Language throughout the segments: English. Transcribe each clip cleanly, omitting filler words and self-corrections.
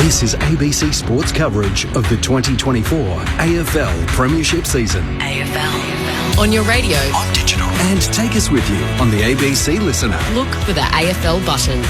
This is ABC Sports coverage of the 2024 AFL Premiership season. AFL. On your radio. On digital. And take us with you on the ABC Listener. Look for the AFL button.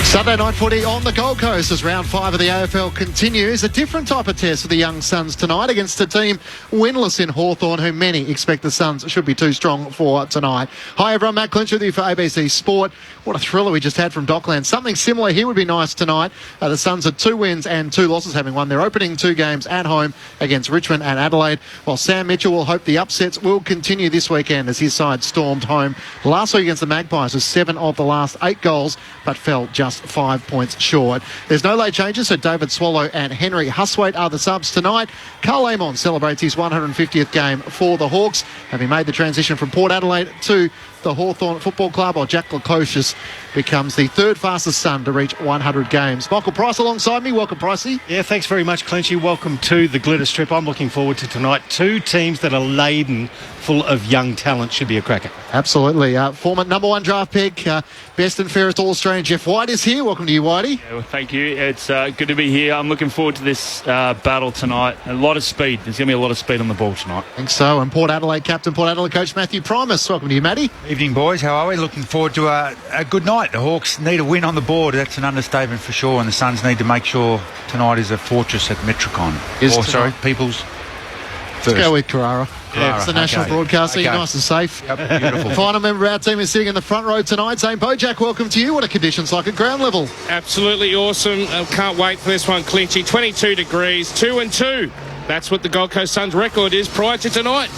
Sunday night footy on the Gold Coast as round 5 of the AFL continues. A different type of test for the young Suns tonight against a team winless in Hawthorn, who many expect the Suns should be too strong for tonight. Hi everyone, Matt Clinch with you for ABC Sport. What a thriller we just had from Dockland. Something similar here would be nice tonight. The Suns had 2 wins and 2 losses, having won their opening 2 games at home against Richmond and Adelaide, while Sam Mitchell will hope the upsets will continue this weekend as his side stormed home last week against the Magpies with 7 of the last 8 goals, but fell just 5 points short. There's no late changes, so David Swallow and Henry Huswaite are the subs tonight. Carl Amon celebrates his 150th game for the Hawks, having made the transition from Port Adelaide to the Hawthorn Football Club, while Jack Lukosius becomes the 3rd fastest Sun to reach 100 games. Michael Price alongside me. Welcome, Pricey. Yeah, thanks very much, Clinchy. Welcome to the Glitter Strip. I'm looking forward to tonight. 2 teams that are laden full of young talent. Should be a cracker. Absolutely. Former number 1 draft pick, best and fairest All-Australian Jeff White is here. Welcome to you, Whitey. Yeah, well, thank you. It's good to be here. I'm looking forward to this battle tonight. A lot of speed. There's going to be a lot of speed on the ball tonight. I think so. And Port Adelaide captain, Port Adelaide coach Matthew Primus. Welcome to you, Matty. Evening, boys. How are we? Looking forward to a good night. The Hawks need a win on the board. That's an understatement for sure. And the Suns need to make sure tonight is a fortress at Metricon. People's Let's go with Carrara. Yeah, it's the national broadcaster. You're nice and safe. Yep, beautiful. Final member of our team is sitting in the front row tonight. Zane Bojack, welcome to you. What are conditions like at ground level? Absolutely awesome. Can't wait for this one, Clinchy. 22 degrees, 2-2. That's what the Gold Coast Suns record is prior to tonight.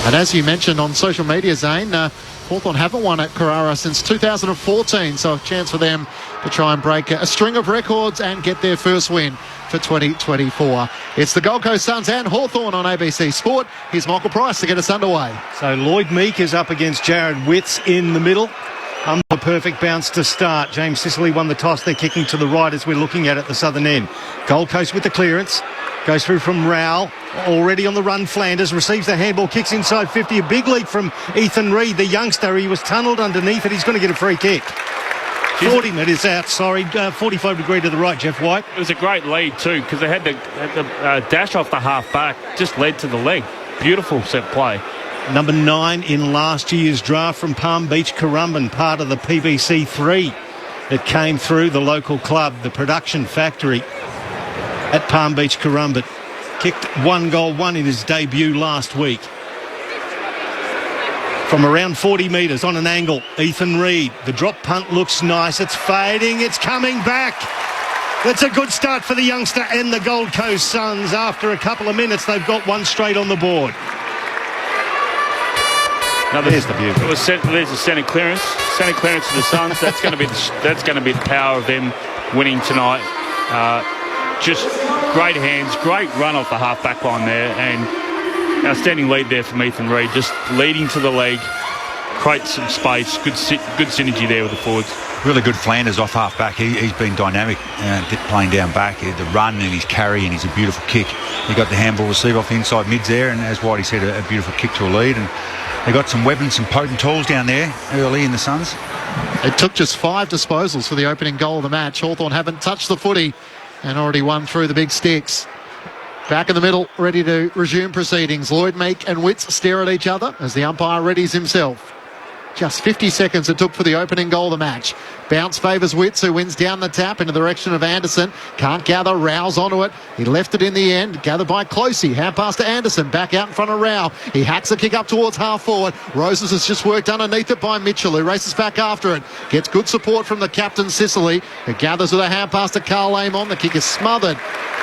And as you mentioned on social media, Zane, Hawthorn haven't won at Carrara since 2014, so a chance for them to try and break a string of records and get their first win for 2024. It's the Gold Coast Suns and Hawthorn on ABC Sport. Here's Michael Price to get us underway. So Lloyd Meek is up against Jared Witts in the middle. The perfect bounce to start. James Sicily won the toss. They're kicking to the right as we're looking at the southern end. Gold Coast with the clearance. Goes through from Rowell. Already on the run, Flanders receives the handball, kicks inside 50. A big leap from Ethan Reid, the youngster. He was tunnelled underneath it. He's going to get a free kick. 40 metres out, 45 degree to the right, Jeff White. It was a great lead too, because they had the dash off the half back, just led to the leg. Beautiful set play. Number 9 in last year's draft from Palm Beach, Currumbin, part of the PVC 3 that came through the local club, the production factory at Palm Beach, Currumbin. Kicked 1 goal, 1 in his debut last week. From around 40 metres on an angle, Ethan Reid. The drop punt looks nice. It's fading. It's coming back. That's a good start for the youngster and the Gold Coast Suns. After a couple of minutes, they've got 1 straight on the board. Now there's the beauty. There's a centre clearance. Centre clearance to the Suns. That's going to be the power of them winning tonight. Just great hands, great run off the half back line there, and outstanding lead there from Ethan Reid, just leading to the leg, creates some space, good synergy there with the forwards. Really good Flanders off half back. He's been dynamic playing down back. The run and his carry and he's a beautiful kick. He got the handball receive off the inside mids there, and as Whitey said, a beautiful kick to a lead. And they got some weapons, some potent tools down there early in the Suns. It took just 5 disposals for the opening goal of the match. Hawthorn haven't touched the footy and already won through the big sticks. Back in the middle, ready to resume proceedings. Lloyd Meek and Witts stare at each other as the umpire readies himself. Just 50 seconds it took for the opening goal of the match. Bounce favours Witts, who wins down the tap in the direction of Anderson. Can't gather, Rowell's onto it. He left it in the end, gathered by Closey. Hand pass to Anderson, back out in front of Rowell. He hacks a kick up towards half forward. Roses has just worked underneath it by Mitchell, who races back after it. Gets good support from the captain, Sicily, who gathers with a hand pass to Carl Amon. The kick is smothered,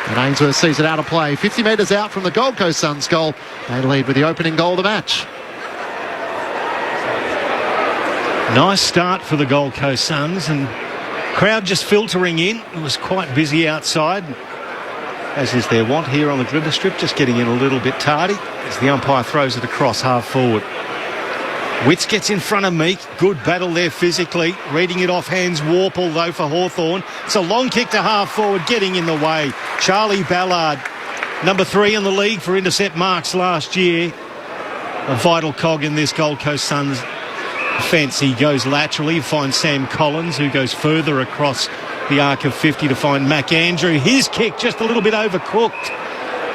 and Ainsworth sees it out of play. 50 metres out from the Gold Coast Suns goal. They lead with the opening goal of the match. Nice start for the Gold Coast Suns, and crowd just filtering in. It was quite busy outside, as is their wont here on the Glitter Strip, just getting in a little bit tardy as the umpire throws it across half forward. Witts gets in front of Meek. Good battle there physically. Reading it off hands. Warple, though, for Hawthorn. It's a long kick to half forward, getting in the way. Charlie Ballard, number 3 in the league for intercept marks last year. A vital cog in this Gold Coast Suns fence. He goes laterally, finds Sam Collins, who goes further across the arc of 50 to find McAndrew. His kick just a little bit overcooked.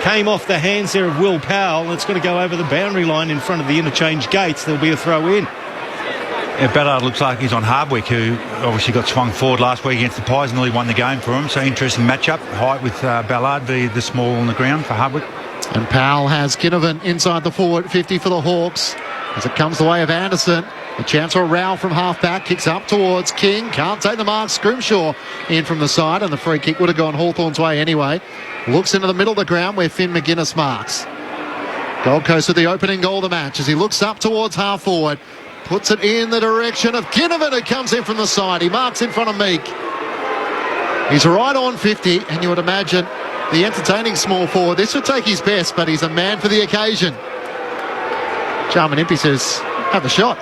Came off the hands there of Will Powell. It's going to go over the boundary line in front of the interchange gates. There'll be a throw in. Yeah, Ballard looks like he's on Hardwick, who obviously got swung forward last week against the Pies and nearly won the game for him. So interesting matchup. Height with Ballard, the small on the ground for Hardwick. And Powell has Ginnivan inside the forward 50 for the Hawks. As it comes the way of Anderson. A chance for a row from half-back. Kicks up towards King. Can't take the mark. Scrimshaw in from the side. And the free kick would have gone Hawthorn's way anyway. Looks into the middle of the ground where Finn McGuinness marks. Gold Coast with the opening goal of the match as he looks up towards half-forward. Puts it in the direction of Ginnivan, who comes in from the side. He marks in front of Meek. He's right on 50, and you would imagine the entertaining small forward. This would take his best, but he's a man for the occasion. Jarman Impey says, have a shot.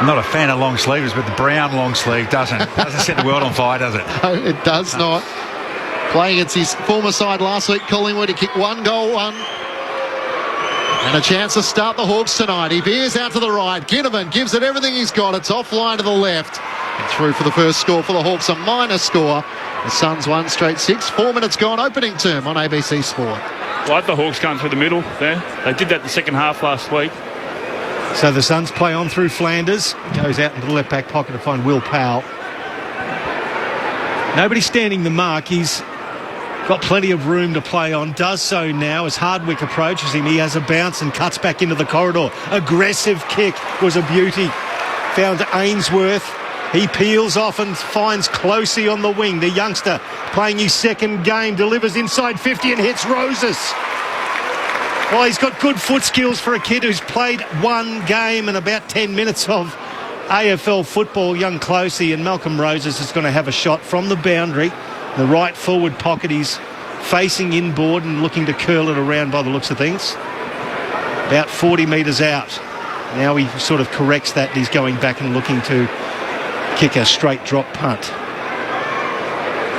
I'm not a fan of long sleeves, but the brown long sleeve doesn't set the world on fire, does it? No, it does not. Playing against his former side last week, Collingwood, he kicked 1 goal, 1. And a chance to start the Hawks tonight. He veers out to the right. Ginnivan gives it everything he's got. It's offline to the left. And through for the first score for the Hawks, a minor score. The Suns won straight 6. 4 minutes gone, opening term on ABC Sport. Like the Hawks going through the middle there. They did that the second half last week. So the Suns play on through Flanders. Goes out into the left back pocket to find Will Powell. Nobody standing the mark. He's got plenty of room to play on. Does so now as Hardwick approaches him. He has a bounce and cuts back into the corridor. Aggressive kick was a beauty. Found Ainsworth. He peels off and finds Closey on the wing. The youngster playing his second game. Delivers inside 50 and hits Roses. Well, he's got good foot skills for a kid who's played one game and about 10 minutes of AFL football. Young Closey, and Malcolm Roses is going to have a shot from the boundary. The right forward pocket, he's facing inboard and looking to curl it around by the looks of things. About 40 metres out. Now he sort of corrects that and he's going back and looking to kick a straight drop punt.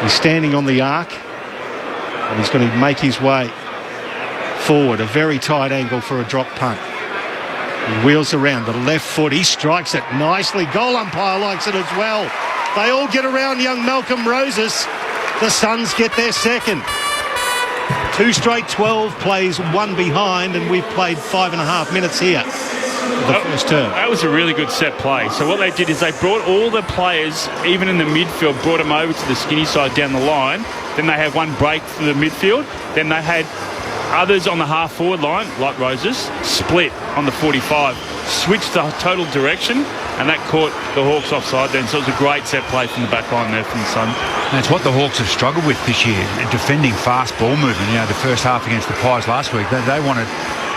He's standing on the arc and he's going to make his way forward. A very tight angle for a drop punt. He wheels around the left foot. He strikes it nicely. Goal umpire likes it as well. They all get around young Malcolm Roses. The Suns get their second. 2 straight 12 plays, 1 behind, and we've played 5.5 minutes here for the first term. That was a really good set play. So what they did is they brought all the players, even in the midfield, brought them over to the skinny side down the line. Then they had one break for the midfield. Then they had others on the half-forward line, like Roses, split on the 45, switched the total direction, and that caught the Hawks offside then. So it was a great set play from the back line there from the Sun. And it's what the Hawks have struggled with this year, defending fast ball movement. You know, the first half against the Pies last week, they want to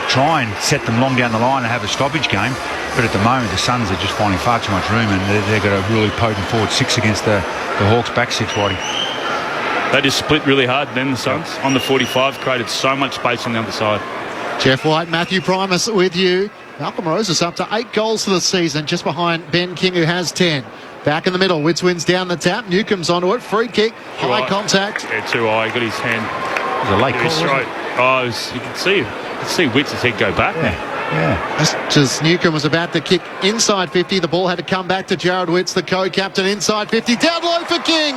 try and set them long down the line and have a stoppage game. But at the moment, the Suns are just finding far too much room, and they've got a really potent forward 6 against the Hawks back 6, Whitey. They just split really hard then, the Suns. On the 45, created so much space on the other side. Jeff White, Matthew Primus with you. Malcolm Roses up to 8 goals for the season, just behind Ben King, who has 10. Back in the middle, Witzwin's down the tap. Newcomb's onto it. Free kick, high contact. Yeah, too high. Got his hand. It was a late call, wasn't it? Oh, you could see Witz's head go back. Yeah. Just Newcomb was about to kick inside 50. The ball had to come back to Jared Witz, the co-captain, inside 50. Down low for King.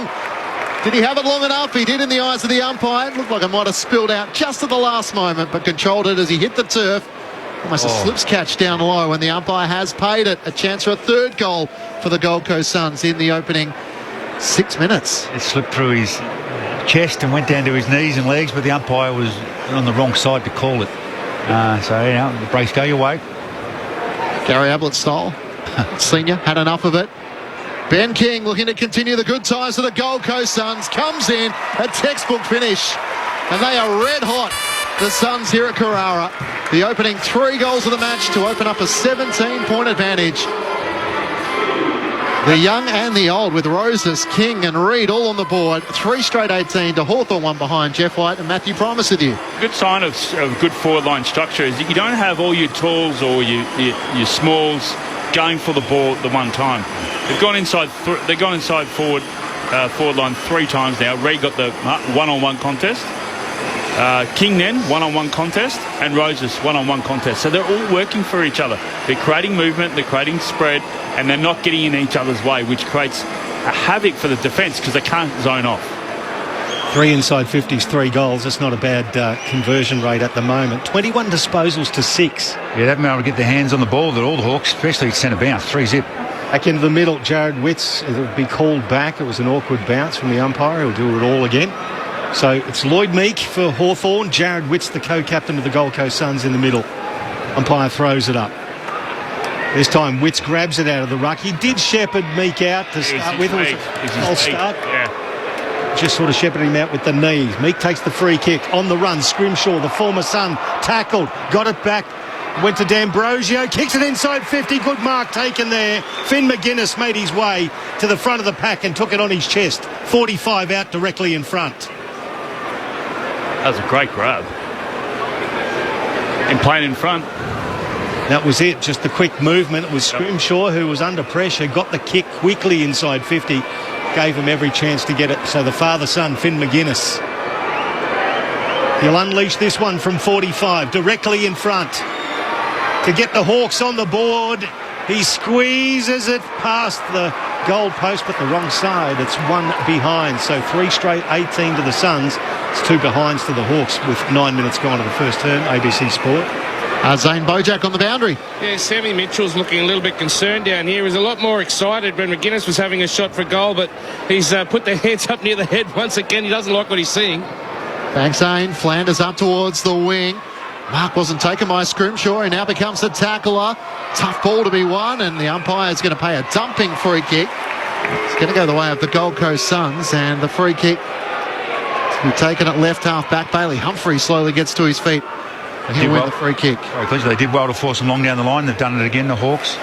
Did he have it long enough? He did in the eyes of the umpire. It looked like it might have spilled out just at the last moment, but controlled it as he hit the turf. Almost a slips catch down low, and the umpire has paid it. A chance for a third goal for the Gold Coast Suns in the opening 6 minutes. It slipped through his chest and went down to his knees and legs, but the umpire was on the wrong side to call it. So, you know, the breaks go your way. Gary Ablett style. Senior had enough of it. Ben King looking to continue the good ties of the Gold Coast Suns. Comes in, a textbook finish. And they are red hot, the Suns here at Carrara. The opening 3 goals of the match to open up a 17-point advantage. The young and the old with Roses, King and Reid all on the board. 3 straight 18 to Hawthorn, 1 behind. Jeff White and Matthew Primus with you. Good sign of good forward line structure is that you don't have all your talls or your smalls going for the ball at the one time. They've gone inside. They've gone inside forward line 3 times now. Reid got the one-on-one contest. King then, one-on-one contest, and Roses, one-on-one contest. So they're all working for each other. They're creating movement, they're creating spread, and they're not getting in each other's way, which creates a havoc for the defence because they can't zone off. 3 inside 50s, 3 goals. That's not a bad conversion rate at the moment. 21 disposals to 6. Yeah, they've been able to get their hands on the ball, that all the Hawks, especially at centre bounce, 3-zip. Back into the middle, Jared Witts. It'll be called back. It was an awkward bounce from the umpire. He'll do it all again. So it's Lloyd Meek for Hawthorn. Jared Witts, the co-captain of the Gold Coast Suns, in the middle. Umpire throws it up. This time Witts grabs it out of the ruck. He did shepherd Meek out to start with. It was a false start. Yeah. Just sort of shepherded him out with the knees. Meek takes the free kick. On the run, Scrimshaw, the former Sun, tackled. Got it back. Went to D'Ambrosio. Kicks it inside 50. Good mark taken there. Finn McGuinness made his way to the front of the pack and took it on his chest. 45 out directly in front. That was a great grab. And playing in front. That was it, just the quick movement. It was Scrimshaw who was under pressure, got the kick quickly inside 50, gave him every chance to get it. So the father-son, Finn McGuinness. He'll unleash this one from 45, directly in front. To get the Hawks on the board, he squeezes it past the goal post, but the wrong side. It's 1 behind, so 3 straight 18 to the Suns. It's 2 behinds to the Hawks with 9 minutes gone to the first term. ABC Sport. Zane Bojack on the boundary. Yeah, Sammy Mitchell's looking a little bit concerned down here. He was a lot more excited when McGuinness was having a shot for goal, but he's put the hands up near the head once again. He doesn't like what he's seeing. Thanks, Zane. Flanders up towards the wing. Mark wasn't taken by Scrimshaw. He now becomes the tackler. Tough ball to be won, and the umpire is going to pay a dumping free kick. It's going to go the way of the Gold Coast Suns, and the free kick to be taken at left half back. Bailey Humphrey slowly gets to his feet. He'll win the free kick. They did well to force them long down the line. They've done it again, the Hawks.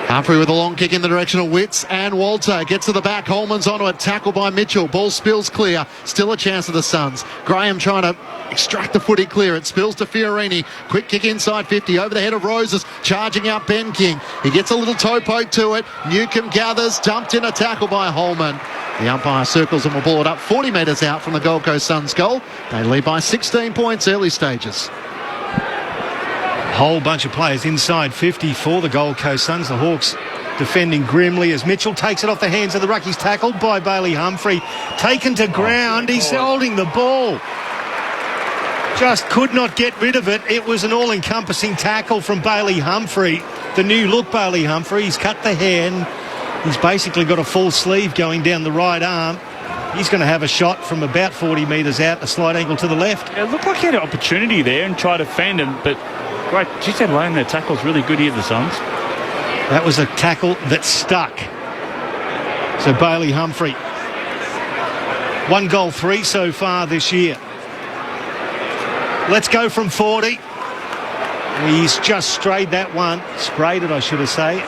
Humphrey with a long kick in the direction of Witts, and Walter gets to the back. Holman's onto it, tackled by Mitchell. Ball spills clear. Still a chance of the Suns. Graham trying to extract the footy clear. It spills to Fiorini. Quick kick inside 50 over the head of Roses. Charging out Ben King. He gets a little toe poke to it. Newcomb gathers. Dumped in, a tackle by Holman. The umpire circles and will ball it up 40 metres out from the Gold Coast Suns goal. They lead by 16 points early stages. Whole bunch of players inside 50 for the Gold Coast Suns. The Hawks defending grimly as Mitchell takes it off the hands of the ruck. He's tackled by Bailey Humphrey. Taken to ground. He's holding the ball. Just could not get rid of it. It was an all-encompassing tackle from Bailey Humphrey. The new look Bailey Humphrey. He's cut the hair and he's basically got a full sleeve going down the right arm. He's going to have a shot from about 40 metres out, a slight angle to the left. It looked like he had an opportunity there and tried to fend him, but great. She said laying their tackle's really good here, the Suns. That was a tackle that stuck. So Bailey Humphrey. 1 goal, 3 so far this year. Let's go from 40. He's just strayed that one. Sprayed it, I should have say.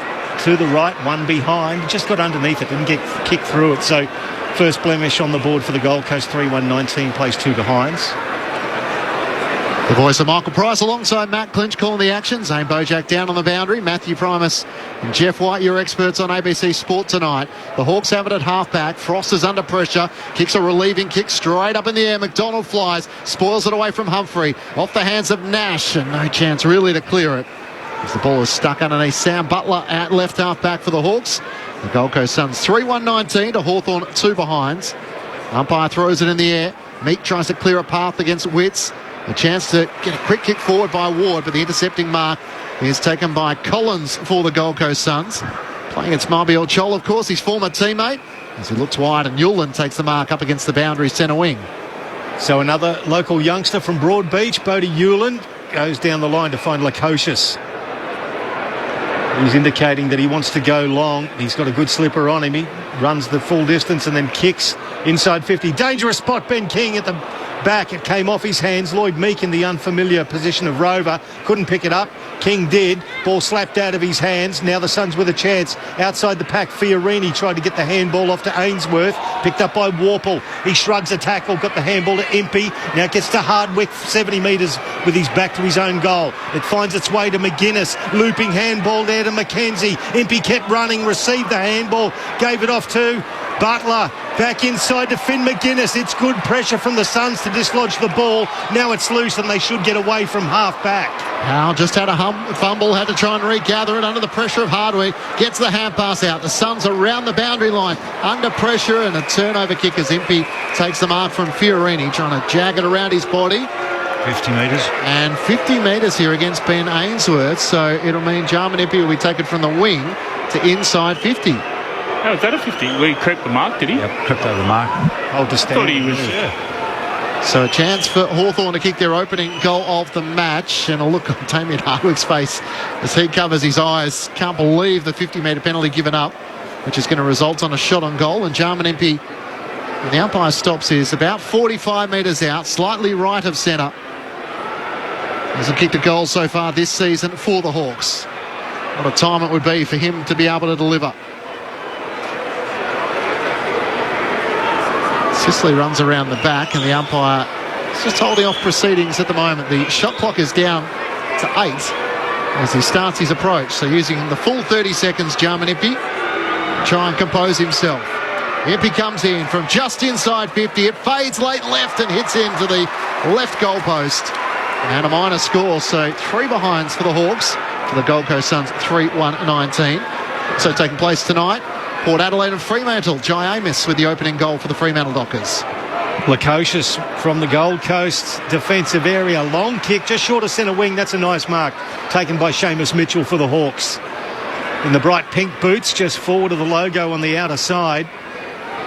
To the right, 1 behind. Just got underneath it, didn't get kicked through it. So first blemish on the board for the Gold Coast. 3-1-19, plays 2 behinds. The voice of Michael Price alongside Matt Clinch calling the action. Zane Bojack down on the boundary. Matthew Primus and Jeff White, your experts on ABC Sport tonight. The Hawks have it at half-back. Frost is under pressure. Kicks a relieving kick straight up in the air. McDonald flies. Spoils it away from Humphrey. Off the hands of Nash. And no chance really to clear it, as the ball is stuck underneath Sam Butler at left half-back for the Hawks. The Gold Coast Suns 3-1-19 to Hawthorn 2 behinds. Umpire throws it in the air. Meek tries to clear a path against Witts. A chance to get a quick kick forward by Ward, but the intercepting mark is taken by Collins for the Gold Coast Suns. Playing against Mabiel Chol, of course, his former teammate. As he looks wide, and Newland takes the mark up against the boundary centre wing. So another local youngster from Broadbeach, Bodie Newland, goes down the line to find Lukosius. He's indicating that he wants to go long. He's got a good slipper on him. He runs the full distance and then kicks inside 50. Dangerous spot, Ben King at the back. It came off his hands. Lloyd Meek in the unfamiliar position of Rover. Couldn't pick it up. King did. Ball slapped out of his hands. Now the Suns with a chance. Outside the pack, Fiorini tried to get the handball off to Ainsworth. Picked up by Warple. He shrugs a tackle. Got the handball to Impey. Now it gets to Hardwick, 70 metres with his back to his own goal. It finds its way to McGuinness. Looping handball there to McKenzie. Impey kept running, received the handball, gave it off to Butler back inside to Finn McGuinness. It's good pressure from the Suns to dislodge the ball. Now it's loose and they should get away from half back. Powell just had a fumble, had to try and regather it under the pressure of Hardwick. Gets the hand pass out. The Suns around the boundary line under pressure, and a turnover kick as Impey takes the mark from Fiorini, trying to jag it around his body. 50 metres. And 50 metres here against Ben Ainsworth, so it'll mean Jarman Impey will be taken from the wing to inside 50. Oh, was that a 50? Well, he crept the mark, did he? Yep, crept over the mark. Hold the stand. Thought he was, yeah. So a chance for Hawthorn to kick their opening goal of the match, and a look on Damien Hardwick's face as he covers his eyes. Can't believe the 50-metre penalty given up, which is going to result on a shot on goal. And Jarman Impey, when the umpire stops, is about 45 metres out, slightly right of centre. Hasn't kicked a goal so far this season for the Hawks. What a time it would be for him to be able to deliver. Sicily runs around the back, and the umpire is just holding off proceedings at the moment. The shot clock is down to 8 as he starts his approach. So using the full 30 seconds, Jarman Impey try and compose himself. Impey comes in from just inside 50. It fades late left and hits into the left goalpost. And a minor score, so 3 behinds for the Hawks. For the Gold Coast Suns, 3-1-19. So taking place tonight, Port Adelaide and Fremantle. Jai Amos with the opening goal for the Fremantle Dockers. Lukosius from the Gold Coast defensive area. Long kick, just short of centre wing. That's a nice mark. Taken by Seamus Mitchell for the Hawks. In the bright pink boots, just forward of the logo on the outer side.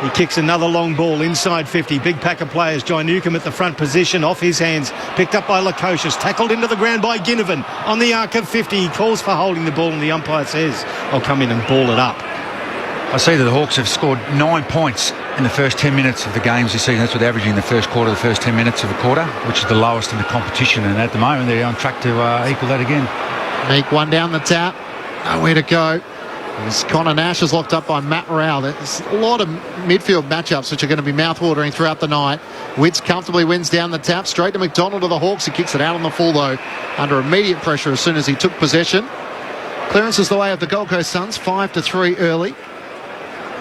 He kicks another long ball inside 50. Big pack of players. Jai Newcomb at the front position. Off his hands. Picked up by Lukosius. Tackled into the ground by Ginnivan. On the arc of 50. He calls for holding the ball, and the umpire says, I'll come in and ball it up. I see that the Hawks have scored 9 points in the first 10 minutes of the games this season. That's what they're averaging in the first quarter, the first 10 minutes of a quarter, which is the lowest in the competition. And at the moment, they're on track to equal that again. Meek one down the tap. Nowhere to go. As Connor Nash is locked up by Matt Rao. There's a lot of midfield matchups which are going to be mouthwatering throughout the night. Witts comfortably wins down the tap. Straight to McDonald of the Hawks. He kicks it out on the full, though, under immediate pressure as soon as he took possession. Clearance is the way of the Gold Coast Suns. 5-3 early.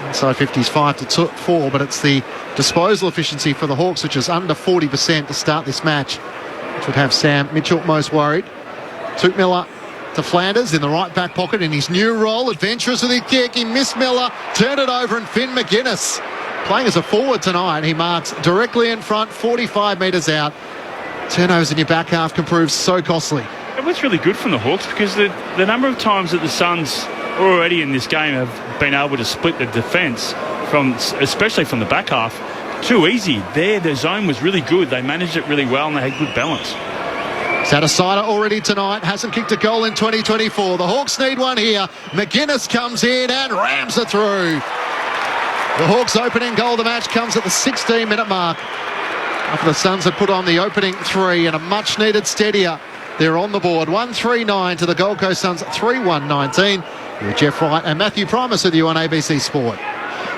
Inside 50's 5-4, but it's the disposal efficiency for the Hawks, which is under 40% to start this match, which would have Sam Mitchell most worried. Took Miller to Flanders in the right back pocket in his new role. Adventurous with his kick. He missed Miller, turned it over, and Finn McGuinness, playing as a forward tonight, he marks directly in front, 45 metres out. Turnovers in your back half can prove so costly. It was really good from the Hawks, because the number of times that the Suns already in this game have been able to split the defence, especially from the back half, too easy. Their zone was really good. They managed it really well, and they had good balance. He's had a sider already tonight. Hasn't kicked a goal in 2024. The Hawks need one here. McGuinness comes in and rams it through. The Hawks' opening goal of the match comes at the 16-minute mark, after the Suns had put on the opening 3 and a much-needed steadier. They're on the board. 1-3-9 to the Gold Coast Suns, 3-1-19. With Jeff Wright and Matthew Primus with you on ABC Sport.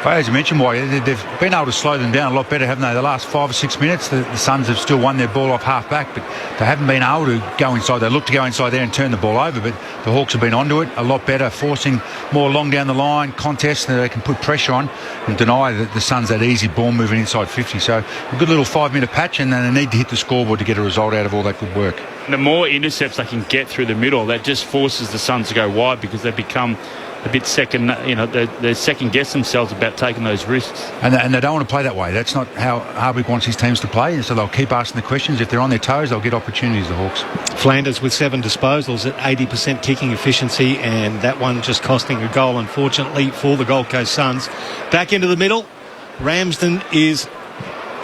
As you mentioned, they've been able to slow them down a lot better, haven't they? The last 5 or 6 minutes, the Suns have still won their ball off half back, but they haven't been able to go inside. They look to go inside there and turn the ball over, but the Hawks have been onto it a lot better, forcing more long down the line contests that they can put pressure on and deny the Suns that easy ball moving inside 50. So a good little 5-minute patch, and then they need to hit the scoreboard to get a result out of all that good work. The more intercepts they can get through the middle, that just forces the Suns to go wide, because they become a bit second, they second guess themselves about taking those risks. And they don't want to play that way. That's not how Hardwick wants his teams to play, and so they'll keep asking the questions. If they're on their toes, they'll get opportunities, the Hawks. Flanders with 7 disposals at 80% kicking efficiency, and that one just costing a goal, unfortunately, for the Gold Coast Suns. Back into the middle, Ramsden is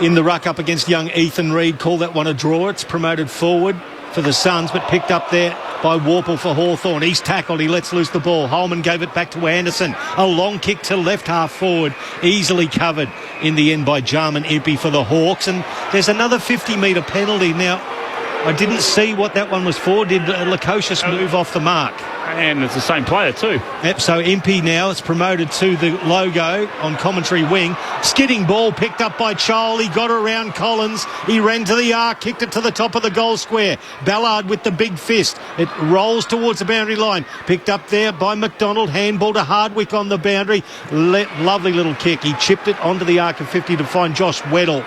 in the ruck up against young Ethan Reid. Call that one a draw. It's promoted forward for the Suns, but picked up there by Warple for Hawthorn. He's tackled, he lets loose the ball. Holman gave it back to Anderson. A long kick to left half forward, easily covered in the end by Jarman Impey for the Hawks. And there's another 50-metre penalty. Now, I didn't see what that one was for. Did Lukosius move off the mark? And it's the same player too. Yep, so Impey now is promoted to the logo on commentary wing. Skidding ball picked up by Chol. He got around Collins. He ran to the arc, kicked it to the top of the goal square. Ballard with the big fist. It rolls towards the boundary line. Picked up there by McDonald. Handball to Hardwick on the boundary. Lovely little kick. He chipped it onto the arc of 50 to find Josh Weddle.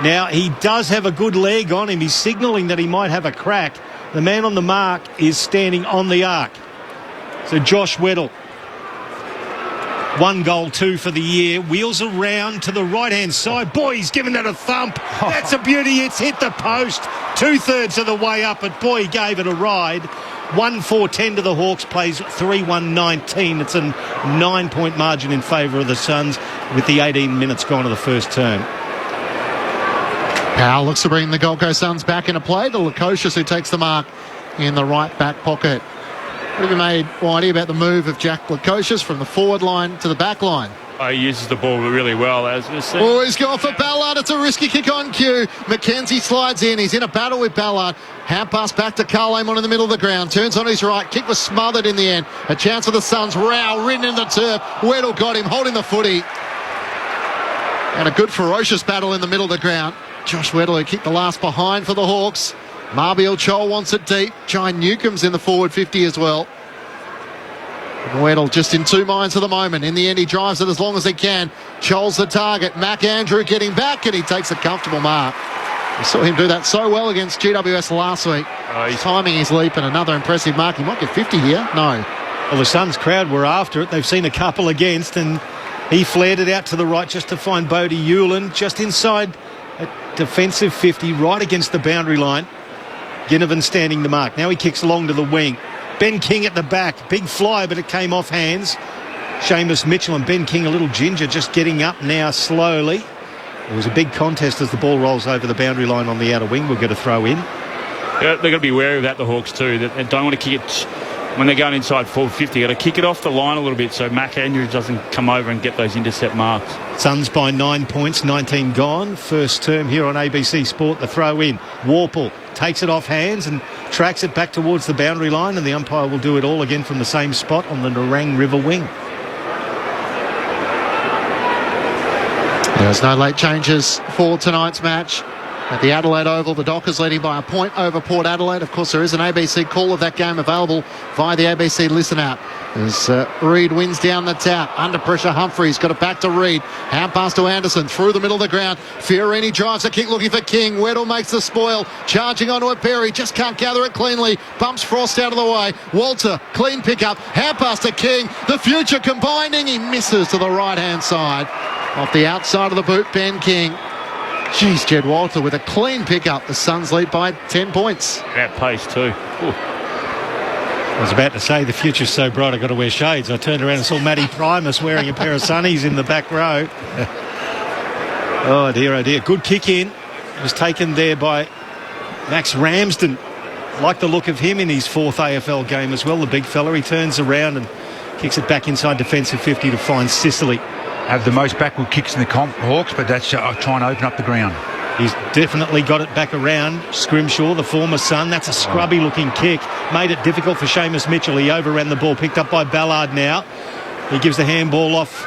Now, he does have a good leg on him. He's signalling that he might have a crack. The man on the mark is standing on the arc. So Josh Weddle, 1 goal, 2 for the year. Wheels around to the right-hand side. Boy, he's given that a thump. That's a beauty. It's hit the post. 2/3 of the way up, but boy, he gave it a ride. 1-4-10 to the Hawks, plays 3-1-19. It's a 9-point margin in favour of the Suns with the 18 minutes gone of the first term. Powell looks to bring the Gold Coast Suns back into play. The Lukosius who takes the mark in the right back pocket. What have you made, Whitey, about the move of Jack Lukosius from the forward line to the back line? He uses the ball really well. As we see. Oh, he's gone for Ballard. It's a risky kick on cue. McKenzie slides in. He's in a battle with Ballard. Hand pass back to Carl Amon in the middle of the ground. Turns on his right. Kick was smothered in the end. A chance for the Suns. Rao ridden in the turf. Weddle got him, holding the footy. And a good ferocious battle in the middle of the ground. Josh Weddle who kicked the last behind for the Hawks. Marbiel Chol wants it deep. Jai Newcomb's in the forward 50 as well. And Weddle just in two minds at the moment. In the end, he drives it as long as he can. Chol's the target. Mac Andrew getting back, and he takes a comfortable mark. We saw him do that so well against GWS last week. He's timing his leap, and another impressive mark. He might get 50 here. No. Well, the Suns crowd were after it. They've seen a couple against, and he flared it out to the right just to find Bodie Hewlin just inside a defensive 50, right against the boundary line. Ginnivan standing the mark. Now he kicks along to the wing. Ben King at the back. Big fly, but it came off hands. Seamus Mitchell and Ben King, a little ginger, just getting up now slowly. It was a big contest as the ball rolls over the boundary line on the outer wing. We'll get a throw in. Yeah, they've got to be wary of that, the Hawks too. They don't want to kick it when they're going inside forward 50. They've got to kick it off the line a little bit so Mac Andrews doesn't come over and get those intercept marks. Suns by 9 points, 19 gone. First term here on ABC Sport. The throw in. Warple takes it off hands and tracks it back towards the boundary line, and the umpire will do it all again from the same spot on the Nerang River wing. There's no late changes for tonight's match. At the Adelaide Oval, the Dockers leading by a point over Port Adelaide. Of course, there is an ABC call of that game available via the ABC Listen app. As Reid wins down the tap. Under pressure, Humphreys got it back to Reid. Hand pass to Anderson through the middle of the ground. Fiorini drives a kick looking for King. Weddle makes the spoil. Charging onto it, Perry. Just can't gather it cleanly. Bumps Frost out of the way. Walter, clean pickup. Hand pass to King. The future combining. He misses to the right-hand side. Off the outside of the boot, Ben King. Jeez, Jed Walter with a clean pickup. The Suns lead by 10 points. That pace too. Ooh. I was about to say the future's so bright I've got to wear shades. I turned around and saw Matty Primus wearing a pair of sunnies in the back row. Oh dear, oh dear. Good kick in. It was taken there by Max Ramsden. Like the look of him in his fourth AFL game as well. The big fella, he turns around and kicks it back inside defensive 50 to find Sicily. Have the most backward kicks in the comp, Hawks, but that's trying to open up the ground. He's definitely got it back around. Scrimshaw, the former Sun, that's a scrubby looking kick. Made it difficult for Seamus Mitchell. He overran the ball, picked up by Ballard now. He gives the handball off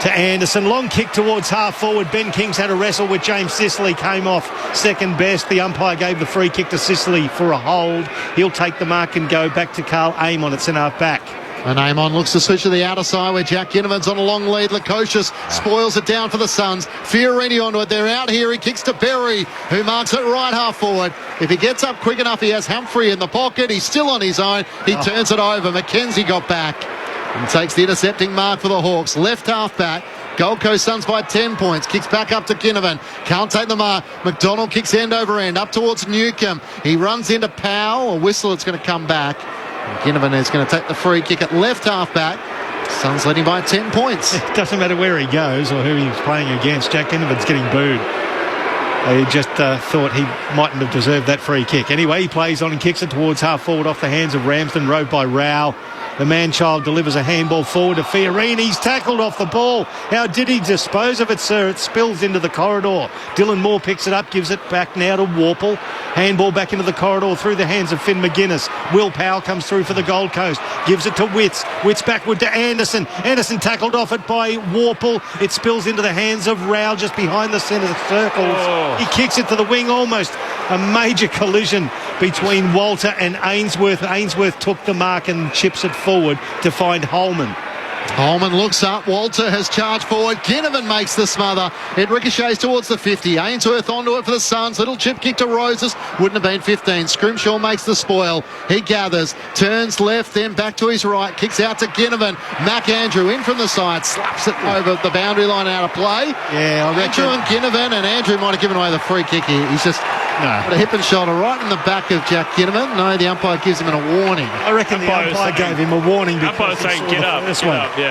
to Anderson. Long kick towards half forward. Ben King's had a wrestle with James Sicily, came off second best. The umpire gave the free kick to Sicily for a hold. He'll take the mark and go back to Carl Amon at centre half back. And Amon looks to switch to the outer side where Jack Ginnivan's on a long lead. Lukosius spoils it down for the Suns. Fiorini onto it. They're out here. He kicks to Berry, who marks it right half forward. If he gets up quick enough, he has Humphrey in the pocket. He's still on his own. He turns it over. McKenzie got back and takes the intercepting mark for the Hawks. Left half back. Gold Coast Suns by 10 points. Kicks back up to Ginnivan. Can't take the mark. McDonald kicks end over end up towards Newcomb. He runs into Powell. A whistle. It's going to come back. Ginnivan is going to take the free kick at left half back. Suns leading by 10 points. It doesn't matter where he goes or who he's playing against. Jack Ginnivan's getting booed. He just thought he mightn't have deserved that free kick. Anyway, he plays on and kicks it towards half forward off the hands of Ramsden. Rode by Rao. The man-child delivers a handball forward to Fiorini. He's tackled off the ball. How did he dispose of it, sir? It spills into the corridor. Dylan Moore picks it up, gives it back now to Warple. Handball back into the corridor through the hands of Finn McGuinness. Will Powell comes through for the Gold Coast. Gives it to Witts. Witts backward to Anderson. Anderson tackled off it by Warple. It spills into the hands of Rao just behind the centre circles. Oh. He kicks it to the wing, almost a major collision between Walter and Ainsworth. Ainsworth took the mark and chips it forward to find Holman. Holman looks up. Walter has charged forward. Ginnivan makes the smother. It ricochets towards the 50. Ainsworth onto it for the Suns. Little chip kick to Roses. Wouldn't have been 15. Scrimshaw makes the spoil. He gathers. Turns left, then back to his right. Kicks out to Ginnivan. Mac Andrew in from the side. Slaps it over the boundary line out of play. Yeah, I reckon. Andrew and Ginnivan, and Andrew might have given away the free kick here. He's just got a hip and shoulder right in the back of Jack Ginnivan. No, the umpire gives him a warning. I reckon the umpire gave him a warning because Umpire saying get up, this get one. up, yeah.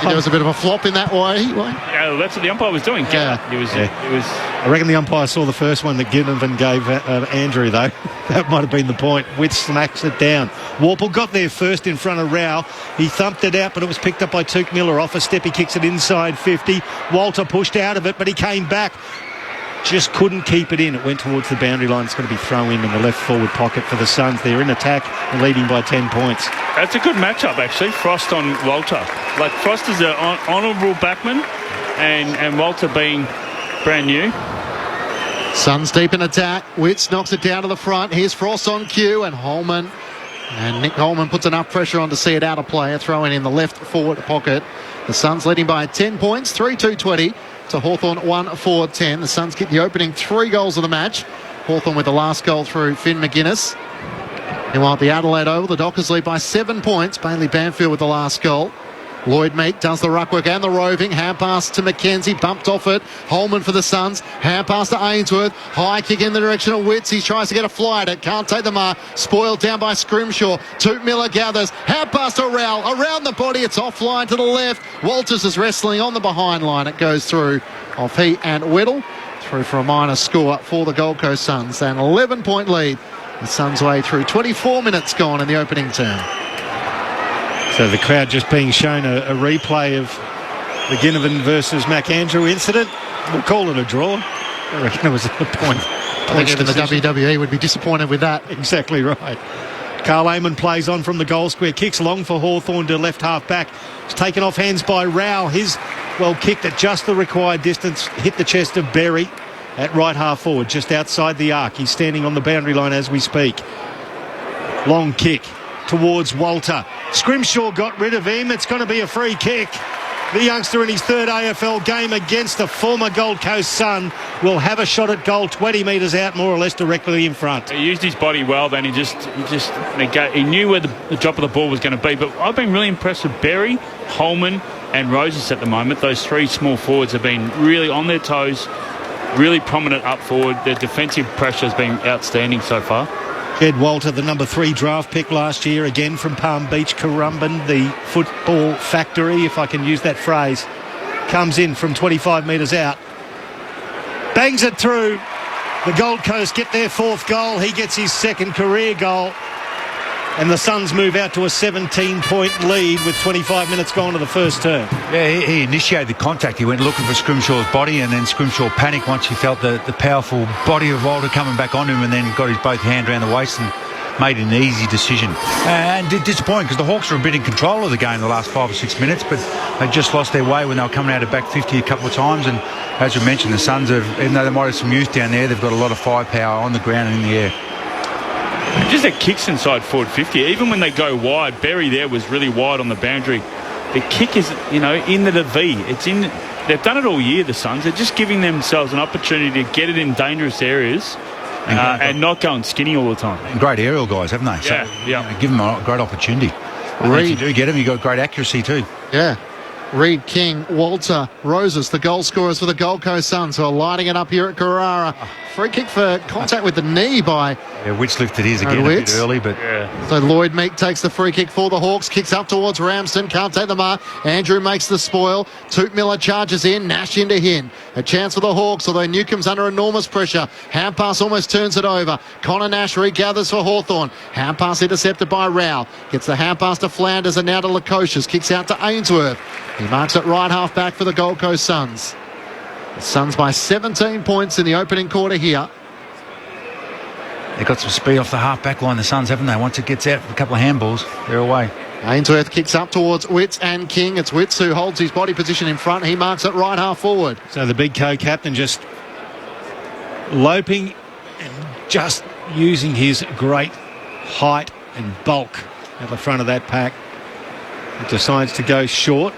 There was a bit of a flop in that way. Yeah, that's what the umpire was doing. Get Yeah. up. It was. I reckon the umpire saw the first one that Ginnivan gave Andrew, though. That might have been the point. Witt smacks it down. Warple got there first in front of Rao. He thumped it out, but it was picked up by Tuke Miller. Off a step, he kicks it inside 50. Walter pushed out of it, but he came back. Just couldn't keep it in. It went towards the boundary line. It's going to be thrown in the left forward pocket for the Suns. They're in attack and leading by 10 points. That's a good matchup, actually. Frost on Walter. Like, Frost is an honourable backman, and Walter being brand new. Suns deep in attack. Witts knocks it down to the front. Here's Frost on cue, and Holman. And Nick Holman puts enough pressure on to see it out of play. Throwing in the left forward pocket. The Suns leading by 10 points, 3-2-20 to Hawthorn 1-4-10. The Suns get the opening 3 goals of the match. Hawthorn with the last goal through Finn McGuinness. Meanwhile, at the Adelaide Oval, the Dockers lead by 7 points. Bailey Banfield with the last goal. Lloyd Meek does the ruck work and the roving. Hand pass to McKenzie, bumped off it. Holman for the Suns. Hand pass to Ainsworth. High kick in the direction of Witts. He tries to get a fly at it. Can't take the mark. Spoiled down by Scrimshaw. Tuke Miller gathers. Hand pass to Rowell. Around the body. It's offline to the left. Walters is wrestling on the behind line. It goes through off he and Whittle. Through for a minor score for the Gold Coast Suns. An 11-point lead. The Suns' way through 24 minutes gone in the opening term. So the crowd just being shown a replay of the Ginnivan versus McAndrew incident. We'll call it a draw. I reckon it was a point. I think even the WWE would be disappointed with that. Exactly right. Carl Amon plays on from the goal square. Kicks long for Hawthorn to left half back. It's taken off hands by Rao. His well kicked at just the required distance. Hit the chest of Berry at right half forward, just outside the arc. He's standing on the boundary line as we speak. Long kick towards Walter. Scrimshaw got rid of him. It's going to be a free kick. The youngster in his 3rd AFL game against the former Gold Coast Sun will have a shot at goal 20 metres out, more or less directly in front. He used his body well. Then he knew where the drop of the ball was going to be. But I've been really impressed with Berry, Holman, and Roses at the moment. Those 3 small forwards have been really on their toes, really prominent up forward. Their defensive pressure has been outstanding so far. Ed Walter, the number 3 draft pick last year, again from Palm Beach, Currumbin, the football factory, if I can use that phrase, comes in from 25 metres out. Bangs it through. The Gold Coast get their 4th goal. He gets his 2nd career goal. And the Suns move out to a 17-point lead with 25 minutes gone to the first term. Yeah, he initiated the contact. He went looking for Scrimshaw's body, and then Scrimshaw panicked once he felt the powerful body of Walter coming back on him, and then got his both hands around the waist and made an easy decision. And disappointing because the Hawks were a bit in control of the game the last 5 or 6 minutes, but they just lost their way when they were coming out of back 50 a couple of times. And as we mentioned, the Suns have, even though they might have some youth down there, they've got a lot of firepower on the ground and in the air. Just that kicks inside forward 50. Even when they go wide, Berry there was really wide on the boundary. The kick is, into the V. It's in. They've done it all year, the Suns. They're just giving themselves an opportunity to get it in dangerous areas and not going skinny all the time. And great aerial guys, haven't they? Yeah. Give them a great opportunity. And if you do get them, you've got great accuracy too. Yeah. Reed, King, Walter, Roses, the goal scorers for the Gold Coast Suns, who are lighting it up here at Carrara. Free kick for contact with the knee by... Yeah, Witts lifted his again a bit early, but... Yeah. So Lloyd Meek takes the free kick for the Hawks, kicks up towards Ramsden, can't take the mark. Andrew makes the spoil. Tuke Miller charges in, Nash into him. A chance for the Hawks, although Newcomb's under enormous pressure. Hand pass almost turns it over. Connor Nash regathers for Hawthorn. Hand pass intercepted by Rao. Gets the hand pass to Flanders and now to Lukosius. Kicks out to Ainsworth. He marks it right half back for the Gold Coast Suns. The Suns by 17 points in the opening quarter here. They've got some speed off the half-back line, the Suns, haven't they? Once it gets out for a couple of handballs, they're away. Ainsworth kicks up towards Witts and King. It's Witts who holds his body position in front. He marks it right half forward. So the big co-captain just loping and just using his great height and bulk at the front of that pack. He decides to go short.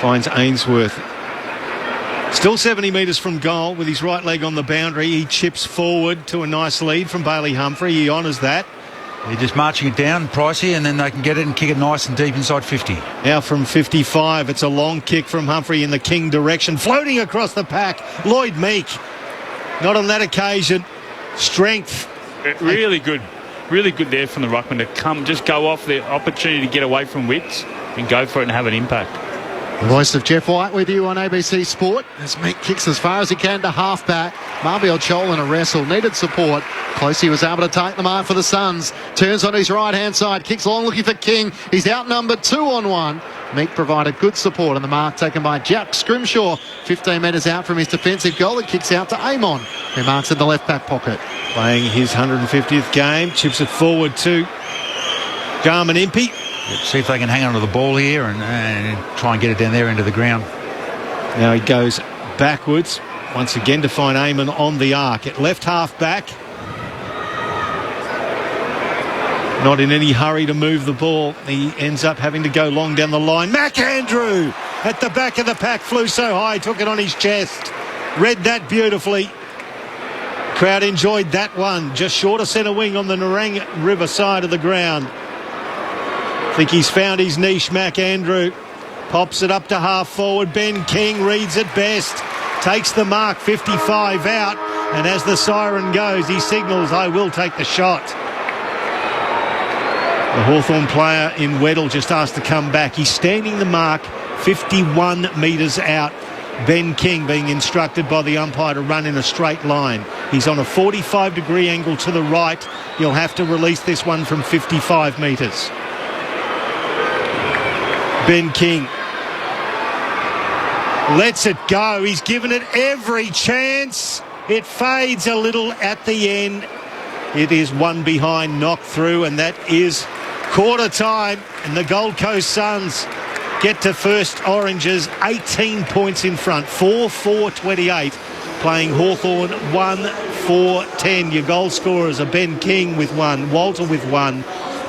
Finds Ainsworth. Still 70 metres from goal with his right leg on the boundary. He chips forward to a nice lead from Bailey Humphrey. He honours that. They're just marching it down, Pricey, and then they can get it and kick it nice and deep inside 50. Now from 55, it's a long kick from Humphrey in the King direction. Floating across the pack, Lloyd Meek. Not on that occasion. Strength. Really good there from the ruckman to just go off the opportunity to get away from Witts and go for it and have an impact. The voice of Jeff White with you on ABC Sport as Meek kicks as far as he can to half-back. Marbiel Chol in a wrestle, needed support. Closey was able to take the mark for the Suns. Turns on his right-hand side, kicks long looking for King. He's outnumbered 2-on-1. Meek provided good support on the mark taken by Jack Scrimshaw. 15 metres out from his defensive goal. It kicks out to Amon, who marks in the left-back pocket. Playing his 150th game, chips it forward to Jarman Impey. See if they can hang on to the ball here and try and get it down there into the ground. Now he goes backwards once again to find Amon on the arc. At left half back. Not in any hurry to move the ball. He ends up having to go long down the line. McAndrew at the back of the pack, flew so high, took it on his chest. Read that beautifully. Crowd enjoyed that one. Just short of centre wing on the Nerang River side of the ground. I think he's found his niche, McAndrew. Pops it up to half forward. Ben King reads it best. Takes the mark, 55 out. And as the siren goes, he signals, I will take the shot. The Hawthorn player in Weddell just asked to come back. He's standing the mark 51 metres out. Ben King being instructed by the umpire to run in a straight line. He's on a 45-degree angle to the right. He'll have to release this one from 55 metres. Ben King lets it go. He's given it every chance. It fades a little at the end. It is one behind, knocked through, and that is quarter time. And the Gold Coast Suns get to first Oranges 18 points in front, 4-4-28, playing Hawthorn 1-4-10. Your goal scorers are Ben King with one, Walter with one,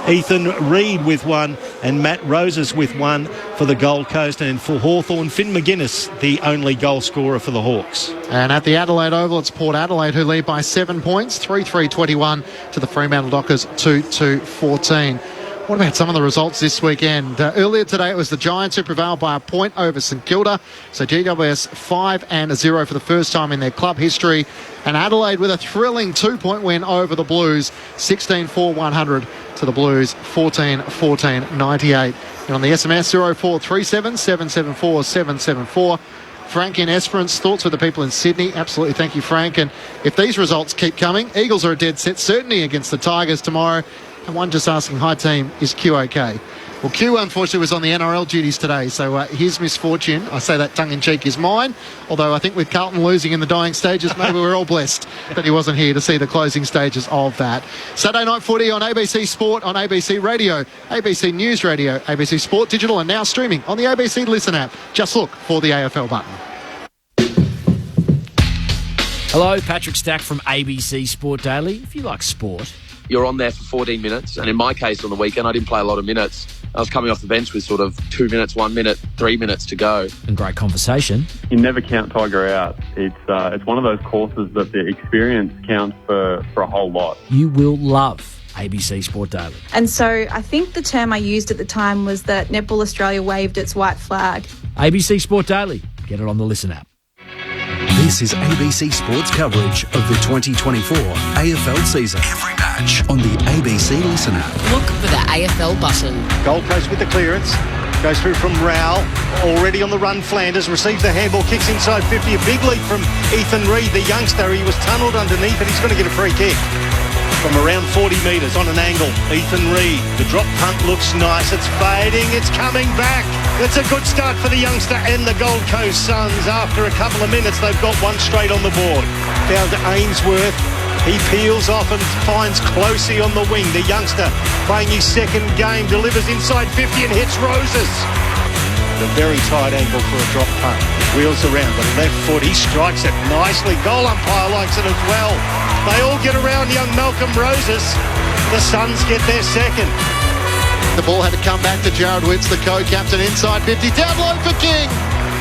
Ethan Reid with one, and Matt Roses with one for the Gold Coast. And for Hawthorn, Finn McGuinness, the only goal scorer for the Hawks. And at the Adelaide Oval, it's Port Adelaide who lead by 7 points, 3-3-21 to the Fremantle Dockers 2-2-14. What about some of the results this weekend? Earlier today, it was the Giants who prevailed by a point over St Kilda. So GWS 5-0 for the first time in their club history. And Adelaide with a thrilling 2-point win over the Blues, 16-4-100 to the Blues, 14-14-98. And on the SMS, 0437 774 774. Frank in Esperance, thoughts with the people in Sydney. Absolutely, thank you, Frank. And if these results keep coming, Eagles are a dead set certainty against the Tigers tomorrow. And one just asking, hi team, is Q okay? Well, Q unfortunately was on the NRL duties today, so his misfortune, I say that tongue-in-cheek, is mine. Although I think with Carlton losing in the dying stages, maybe we're all blessed that he wasn't here to see the closing stages of that. Saturday Night Footy on ABC Sport, on ABC Radio, ABC News Radio, ABC Sport Digital, and now streaming on the ABC Listen app. Just look for the AFL button. Hello, Patrick Stack from ABC Sport Daily. If you like sport, you're on there for 14 minutes. And in my case, on the weekend, I didn't play a lot of minutes. I was coming off the bench with sort of 2 minutes, 1 minute, 3 minutes to go. And great conversation. You never count Tiger out. It's one of those courses that the experience counts for a whole lot. You will love ABC Sport Daily. And so I think the term I used at the time was that Netball Australia waved its white flag. ABC Sport Daily. Get it on the Listen app. This is ABC Sports coverage of the 2024 AFL season. Every match on the ABC Listen app. Look for the AFL button. Gold Coast with the clearance. Goes through from Rowell. Already on the run, Flanders receives the handball, kicks inside 50. A big leap from Ethan Reid, the youngster. He was tunnelled underneath, but he's going to get a free kick. From around 40 metres on an angle, Ethan Reid. The drop punt looks nice. It's fading. It's coming back. It's a good start for the youngster and the Gold Coast Suns. After a couple of minutes, they've got one straight on the board. Down to Ainsworth. He peels off and finds Closey on the wing. The youngster playing his second game, delivers inside 50 and hits Roses. A very tight angle for a drop punt. Wheels around the left foot. He strikes it nicely. Goal umpire likes it as well. They all get around young Malcolm Roses. The Suns get their second. The ball had to come back to Jared Witts, the co-captain, inside 50. Down low for King.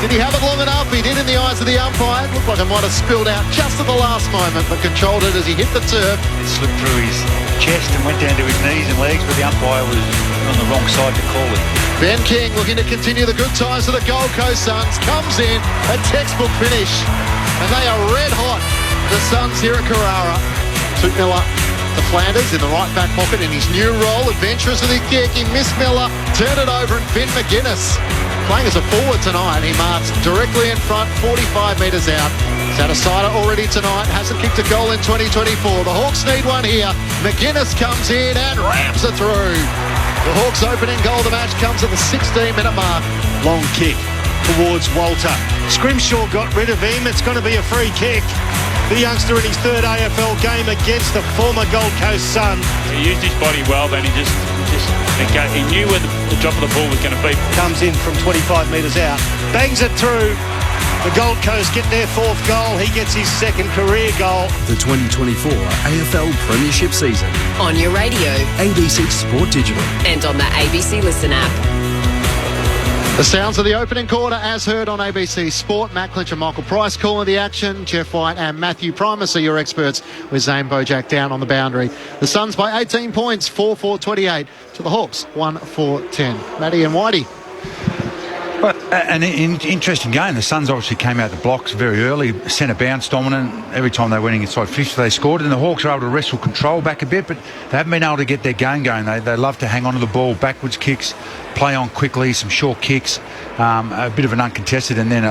Did he have it long enough? He did in the eyes of the umpire. Looked like it might have spilled out just at the last moment, but controlled it as he hit the turf. It slipped through his chest and went down to his knees and legs, but the umpire was on the wrong side to call it. Ben King looking to continue the good times for the Gold Coast Suns. Comes in, a textbook finish. And they are red hot, the Suns here at Carrara. To Miller, to Flanders in the right back pocket in his new role. Adventurous with his kick. He missed Miller, turned it over, and Finn McGuinness, playing as a forward tonight. He marks directly in front, 45 metres out. He's had a sider already tonight. Hasn't kicked a goal in 2024. The Hawks need one here. McGuinness comes in and rams it through. The Hawks' opening goal of the match comes at the 16-minute mark. Long kick towards Walter. Scrimshaw got rid of him. It's going to be a free kick. The youngster in his third AFL game against the former Gold Coast Sun. He used his body well, then he knew where the drop of the ball was going to be. Comes in from 25 metres out. Bangs it through. The Gold Coast get their fourth goal. He gets his second career goal. The 2024 AFL Premiership season. On your radio. ABC Sport Digital. And on the ABC Listen app. The sounds of the opening quarter as heard on ABC Sport. Matt Clinch and Michael Price calling the action. Jeff White and Matthew Primus are your experts with Zane Bojack down on the boundary. The Suns by 18 points, 4-4-28 to the Hawks, 1-4-10. Matty and Whitey. Well, an interesting game. The Suns obviously came out the blocks very early, centre bounce dominant. Every time they went inside 50, they scored. And the Hawks are able to wrestle control back a bit, but they haven't been able to get their game going. They love to hang on to the ball, backwards kicks, play on quickly, some short kicks, a bit of an uncontested, and then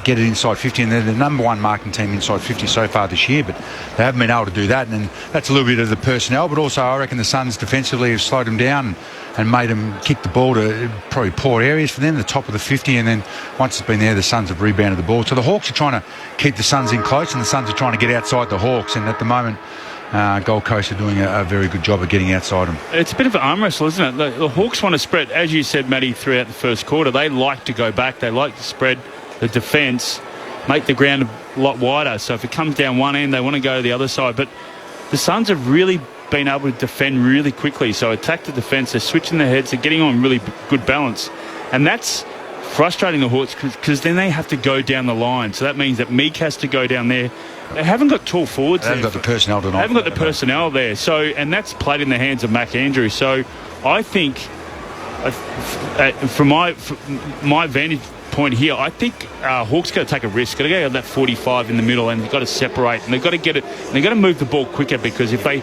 get it inside 50. And they're the number one marking team inside 50 so far this year, but they haven't been able to do that. And that's a little bit of the personnel, but also I reckon the Suns defensively have slowed them down and made them kick the ball to probably poor areas for them, the top of the 50, and then once it's been there, the Suns have rebounded the ball. So the Hawks are trying to keep the Suns in close, and the Suns are trying to get outside the Hawks, and at the moment, Gold Coast are doing a very good job of getting outside them. It's a bit of an arm wrestle, isn't it? The Hawks want to spread, as you said, Matty, throughout the first quarter. They like to go back. They like to spread the defence, make the ground a lot wider. So if it comes down one end, they want to go to the other side. But the Suns have really been able to defend really quickly. So attack the defence. They're switching their heads. They're getting on really good balance. And that's frustrating the Hawks because then they have to go down the line. So that means that Meek has to go down there. They haven't got tall forwards. They haven't got the personnel tonight. They haven't got the personnel there. So, and that's played in the hands of Mac Andrews. So I think, from my vantage point here, I think Hawks got to take a risk. Got to go that 45 in the middle, and they've got to separate. And they've got to get it. And they've got to move the ball quicker, because if they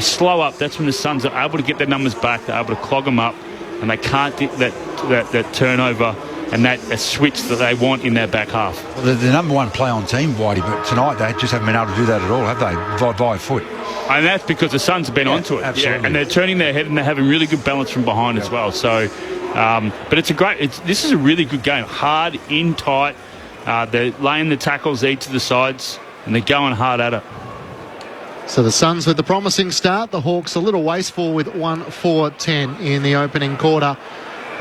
slow up, that's when the Suns are able to get their numbers back. They're able to clog them up, and they can't get that turnover and that switch that they want in their back half. Well, they're the number one play on team, Whitey, but tonight they just haven't been able to do that at all, have they? By foot. And that's because the Suns have been onto it. Absolutely. Yeah, and they're turning their head, and they're having really good balance from behind as well. So, but this is a really good game. Hard, in tight. They're laying the tackles each to the sides, and they're going hard at it. So the Suns with the promising start. The Hawks a little wasteful with 1-4-10 in the opening quarter.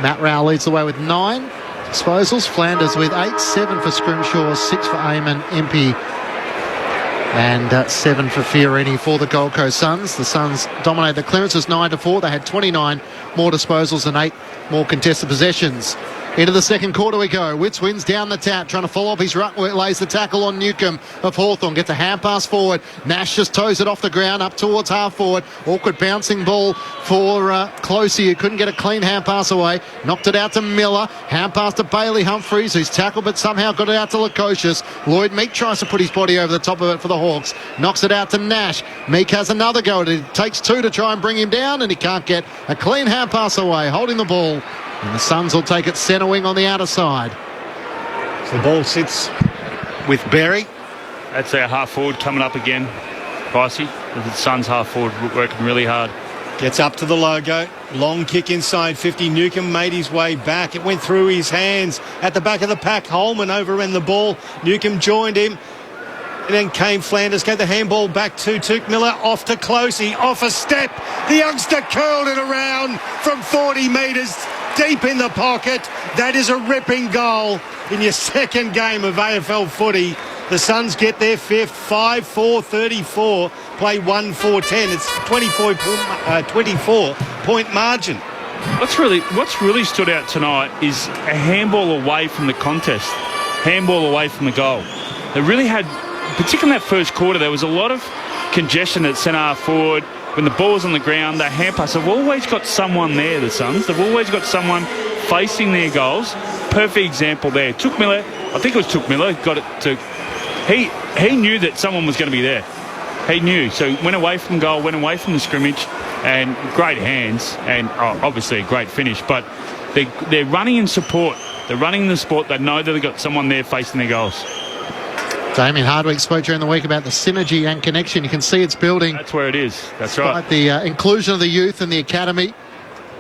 Matt Rowell leads the way with 9 disposals. Flanders with 8, 7 for Scrimshaw, 6 for Eamon, Impey, and 7 for Fiorini for the Gold Coast Suns. The Suns dominated the clearances 9-4. They had 29 more disposals and 8 more contested possessions. Into the second quarter we go. Witts wins down the tap, trying to follow up his ruck where it lays the tackle on Newcomb of Hawthorn. Gets a hand pass forward. Nash just toes it off the ground up towards half forward. Awkward bouncing ball for Closey, who couldn't get a clean hand pass away. Knocked it out to Miller. Hand pass to Bailey Humphries, who's tackled but somehow got it out to Lukosius. Lloyd Meek tries to put his body over the top of it for the Hawks. Knocks it out to Nash. Meek has another go at it. It takes 2 to try and bring him down, and he can't get a clean hand pass away. Holding the ball And the Suns will take it centre wing on the outer side. So the ball sits with Berry. That's our half forward coming up again. Pricey. The Suns half forward working really hard. Gets up to the logo. Long kick inside 50. Newcomb made his way back. It went through his hands. At the back of the pack, Holman overran the ball. Newcomb joined him. And then came Flanders, gave the handball back to Tuke Miller, off to Closey, off a step. The youngster curled it around from 40 metres, deep in the pocket. That is a ripping goal in your second game of AFL footy. The Suns get their fifth, 5-4-34, play 1-4-10. It's 24-point margin. What's really stood out tonight is a handball away from the contest, handball away from the goal. They really had, particularly in that first quarter, there was a lot of congestion at centre forward. When the ball was on the ground, the hand pass, they've always got someone there, the Suns. They've always got someone facing their goals. Perfect example there. Tuke Miller, I think it was Tuke Miller, got it to... He knew that someone was going to be there. He knew. So went away from goal, went away from the scrimmage, and great hands, and obviously a great finish. But they're running in support. They're running in the support. They know that they've got someone there facing their goals. Damien Hardwick spoke during the week about the synergy and connection. You can see it's building. That's where it is. That's right. The inclusion of the youth and the academy. I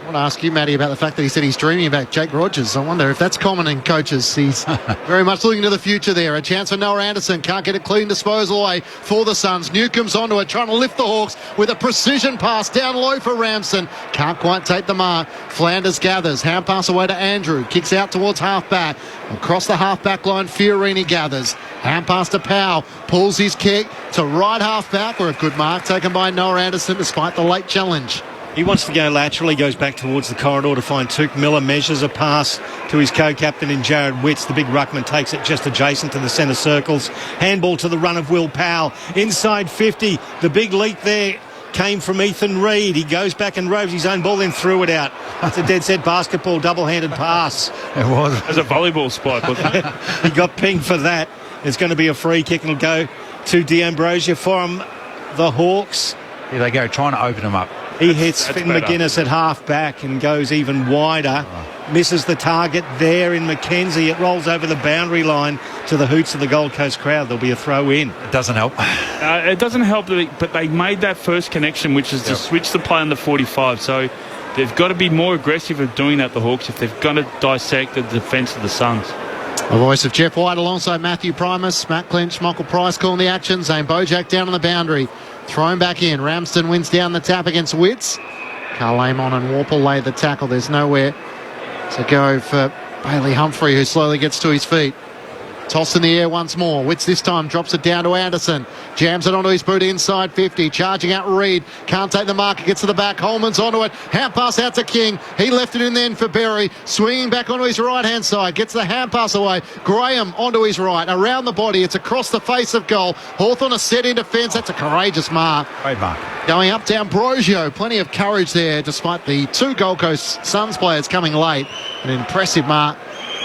want to ask you, Matty, about the fact that he said he's dreaming about Jake Rogers. I wonder if that's common in coaches. He's very much looking to the future there. A chance for Noah Anderson. Can't get a clean disposal away for the Suns. Newcomb's onto it, trying to lift the Hawks with a precision pass down low for Ramsden. Can't quite take the mark. Flanders gathers. Hand pass away to Andrew. Kicks out towards half-back. Across the half-back line, Fiorini gathers. Hand pass to Powell. Pulls his kick to right half-back, or a good mark taken by Noah Anderson despite the late challenge. He wants to go laterally, goes back towards the corridor to find Tuke Miller, measures a pass to his co-captain in Jared Witts. The big ruckman takes it just adjacent to the centre circles. Handball to the run of Will Powell. Inside 50, the big leap there came from Ethan Reid. He goes back and roves his own ball, then threw it out. It's a dead set basketball, double-handed pass. It was. It was a volleyball spike, wasn't it? He got pinged for that. It's going to be a free kick and it'll go to D'Ambrosio from the Hawks. Here they go, trying to open them up. He hits Finn McGuinness at half-back and goes even wider. Misses the target there in Mackenzie. It rolls over the boundary line to the hoots of the Gold Coast crowd. There'll be a throw in. It doesn't help. It doesn't help, but they made that first connection, which is to switch the play under 45. So they've got to be more aggressive of doing that, the Hawks, if they've got to dissect the defence of the Suns. The voice of Jeff White alongside Matthew Primus, Matt Clinch, Michael Price calling the action. Zane Bojack down on the boundary. Thrown back in. Ramsden wins down the tap against Witts. Carl Amon and Warple lay the tackle. There's nowhere to go for Bailey Humphrey, who slowly gets to his feet. Tossed in the air once more. Witts this time drops it down to Anderson. Jams it onto his boot inside 50. Charging out Reid. Can't take the mark. It gets to the back. Holman's onto it. Hand pass out to King. He left it in then for Berry. Swinging back onto his right-hand side. Gets the hand pass away. Graham onto his right. Around the body. It's across the face of goal. Hawthorn a set in defence. That's a courageous mark. Great mark. Going up down Brosio. Plenty of courage there despite the two Gold Coast Suns players coming late. An impressive mark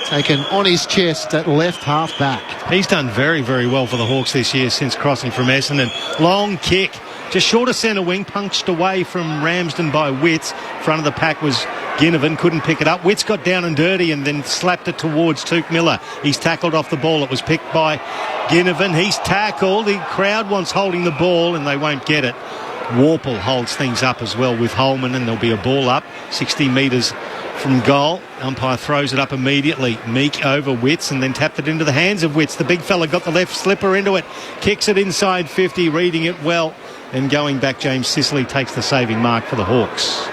taken on his chest at left half back. He's done very, very well for the Hawks this year since crossing from Essendon. Long kick, just short of centre wing, punched away from Ramsden by Witts. Front of the pack was Ginnivan, couldn't pick it up. Witts got down and dirty and then slapped it towards Tuke Miller. He's tackled off the ball. It was picked by Ginnivan. He's tackled. The crowd wants holding the ball and they won't get it. Warple holds things up as well with Holman, and there'll be a ball up 60 metres from goal. Umpire throws it up immediately. Meek over Witts and then tapped it into the hands of Witts. The big fella got the left slipper into it, kicks it inside 50, reading it well, and going back, James Sicily takes the saving mark for the Hawks.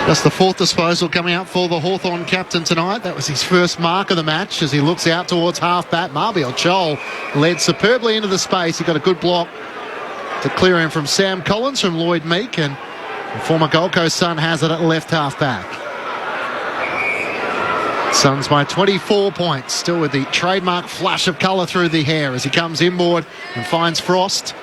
Just the fourth disposal coming out for the Hawthorn captain tonight. That was his first mark of the match as he looks out towards half-back. Marbiel Chol led superbly into the space. He got a good block to clear him from Sam Collins, from Lloyd Meek, and the former Gold Coast Sun has it at left half-back. Suns by 24 points, still with the trademark flash of colour through the hair as he comes inboard and finds Frost.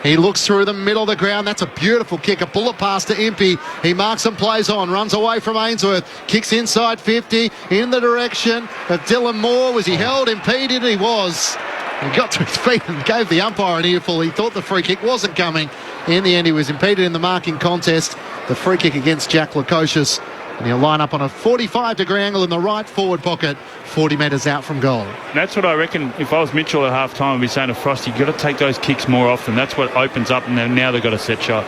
He looks through the middle of the ground. That's a beautiful kick, a bullet pass to Impey. He marks and plays on, runs away from Ainsworth, kicks inside 50 in the direction of Dylan Moore. Was he held, impeded? He was. He got to his feet and gave the umpire an earful. He thought the free kick wasn't coming. In the end, he was impeded in the marking contest. The free kick against Jack Lukosius And he'll line up on a 45-degree angle in the right forward pocket, 40 metres out from goal. And that's what I reckon. If I was Mitchell at half time, I'd be saying to Frosty, you've got to take those kicks more often. That's what opens up, and now they've got a set shot.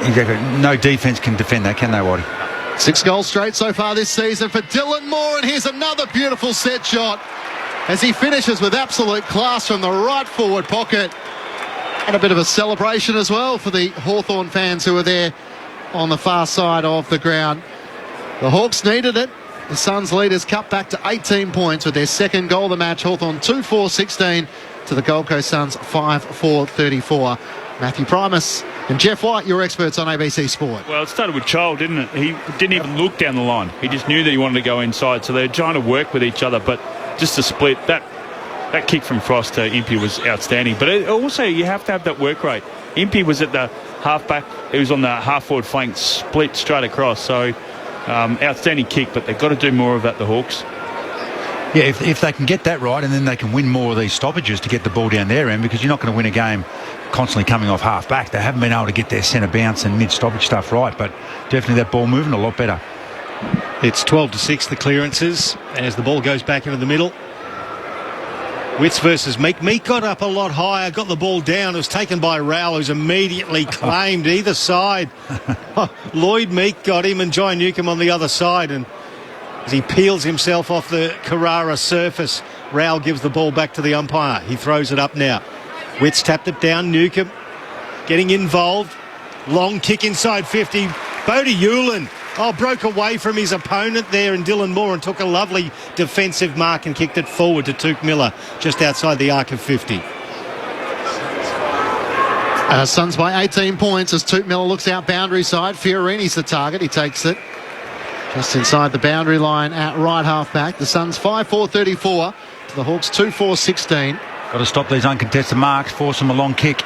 Exactly. No defence can defend that, can they, Waddy? 6 goals straight so far this season for Dylan Moore, and here's another beautiful set shot as he finishes with absolute class from the right forward pocket. And a bit of a celebration as well for the Hawthorn fans who were there on the far side of the ground. The Hawks needed it. The Suns leaders cut back to 18 points with their second goal of the match. Hawthorn 2-4-16 to the Gold Coast Suns 5-4-34. Matthew Primus and Jeff White, your experts on ABC Sport. Well, it started with Child, didn't it? He didn't even look down the line. He just knew that he wanted to go inside. So they're trying to work with each other. But just to split, that kick from Frost to Impey was outstanding. But also, you have to have that work rate. Impey was at the half-back. He was on the half-forward flank, split straight across. So outstanding kick, but they've got to do more of that, the Hawks. Yeah, if they can get that right, and then they can win more of these stoppages to get the ball down their end, because you're not going to win a game constantly coming off half-back. They haven't been able to get their centre bounce and mid-stoppage stuff right, but definitely that ball moving a lot better. It's 12-6, the clearances, as the ball goes back into the middle. Witts versus Meek. Meek got up a lot higher, got the ball down. It was taken by Rowell, who's immediately claimed either side. Lloyd Meek got him and Jai Newcomb on the other side. And as he peels himself off the Carrara surface, Rowell gives the ball back to the umpire. He throws it up now. Witts tapped it down. Newcomb getting involved. Long kick inside 50. Bodie Hewlin broke away from his opponent there and Dylan Moore and took a lovely defensive mark and kicked it forward to Tuke Miller just outside the arc of 50. Suns by 18 points as Tuke Miller looks out boundary side. Fiorini's the target. He takes it just inside the boundary line at right half back. The Suns 5-4-34 to the Hawks 2-4-16. Got to stop these uncontested marks, force them a long kick.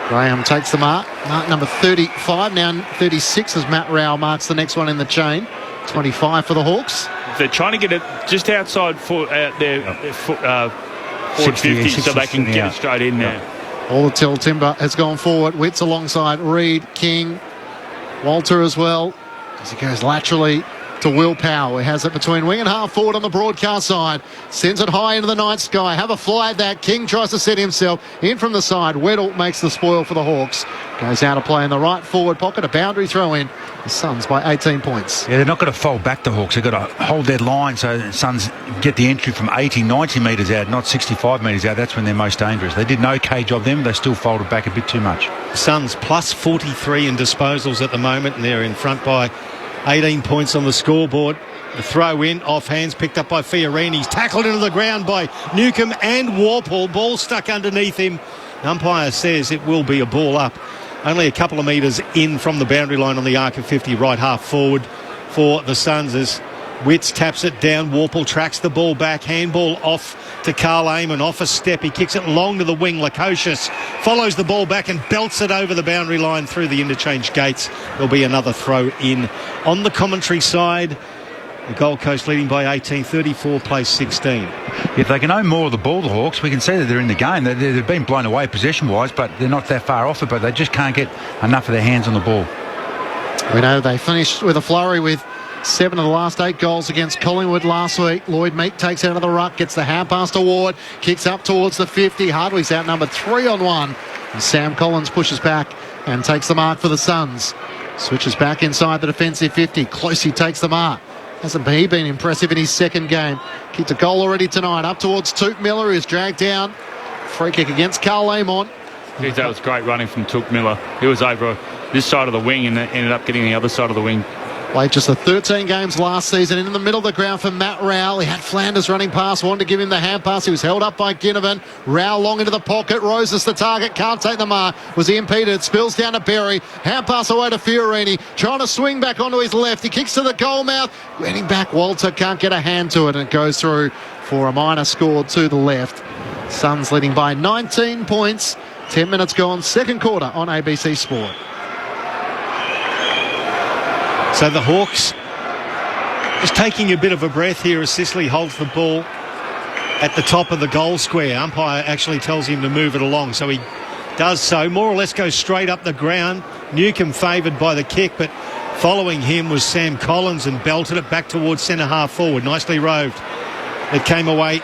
Graham takes the mark. Mark number 35, now 36 as Matt Rowell marks the next one in the chain. 25 for the Hawks. They're trying to get it just outside forward 50 so they can get it straight in there. All the till timber has gone forward. Witts alongside Reed, King, Walter as well as he goes laterally to Will Powell. He has it between wing and half forward on the broadcast side. Sends it high into the night sky. Have a fly at that. King tries to set himself in from the side. Weddle makes the spoil for the Hawks. Goes out of play in the right forward pocket. A boundary throw in. The Suns by 18 points. Yeah, they're not going to fold back the Hawks. They've got to hold their line so the Suns get the entry from 80, 90 metres out, not 65 metres out. That's when they're most dangerous. They did an okay job them. They still folded back a bit too much. Suns plus 43 in disposals at the moment, and they're in front by 18 points on the scoreboard. The throw in, off hands, picked up by Fiorini. He's tackled into the ground by Newcomb and Warple. Ball stuck underneath him. Umpire says it will be a ball up. Only a couple of metres in from the boundary line on the arc of 50, right half forward for the Suns as Witts taps it down. Warple tracks the ball back. Handball off to Carl Amon. Off a step. He kicks it long to the wing. Lukosius follows the ball back and belts it over the boundary line through the interchange gates. There'll be another throw in. On the commentary side, the Gold Coast leading by 18, 34 plays 16. If they can own more of the ball, the Hawks, we can see that they're in the game. They've been blown away possession-wise, but they're not that far off it, but they just can't get enough of their hands on the ball. We know they finished with a flurry with 7 of the last 8 goals against Collingwood last week. Lloyd Meek takes out of the ruck, gets the hand pass to Ward, kicks up towards the 50. Hardwick's outnumbered 3-on-1. And Sam Collins pushes back and takes the mark for the Suns. Switches back inside the defensive 50. Closey takes the mark. Hasn't he been impressive in his second game? Kicked a goal already tonight. Up towards Tuke Miller, who's dragged down. Free kick against Carl Amon. That was great running from Tuke Miller. He was over this side of the wing and ended up getting the other side of the wing. Played just the 13 games last season. In the middle of the ground for Matt Rowell. He had Flanders running past, wanted to give him the hand pass. He was held up by Ginnivan. Rowell long into the pocket. Rose is the target. Can't take the mark. Was impeded. Spills down to Berry. Hand pass away to Fiorini. Trying to swing back onto his left. He kicks to the goal mouth. Running back, Walter can't get a hand to it. And it goes through for a minor score to the left. Suns leading by 19 points. 10 minutes gone. Second quarter on ABC Sport. So the Hawks just taking a bit of a breath here as Sicily holds the ball at the top of the goal square. Umpire actually tells him to move it along, so he does so. More or less goes straight up the ground. Newcomb favoured by the kick, but Following him was Sam Collins and belted it back towards centre half forward. Nicely roved. It came away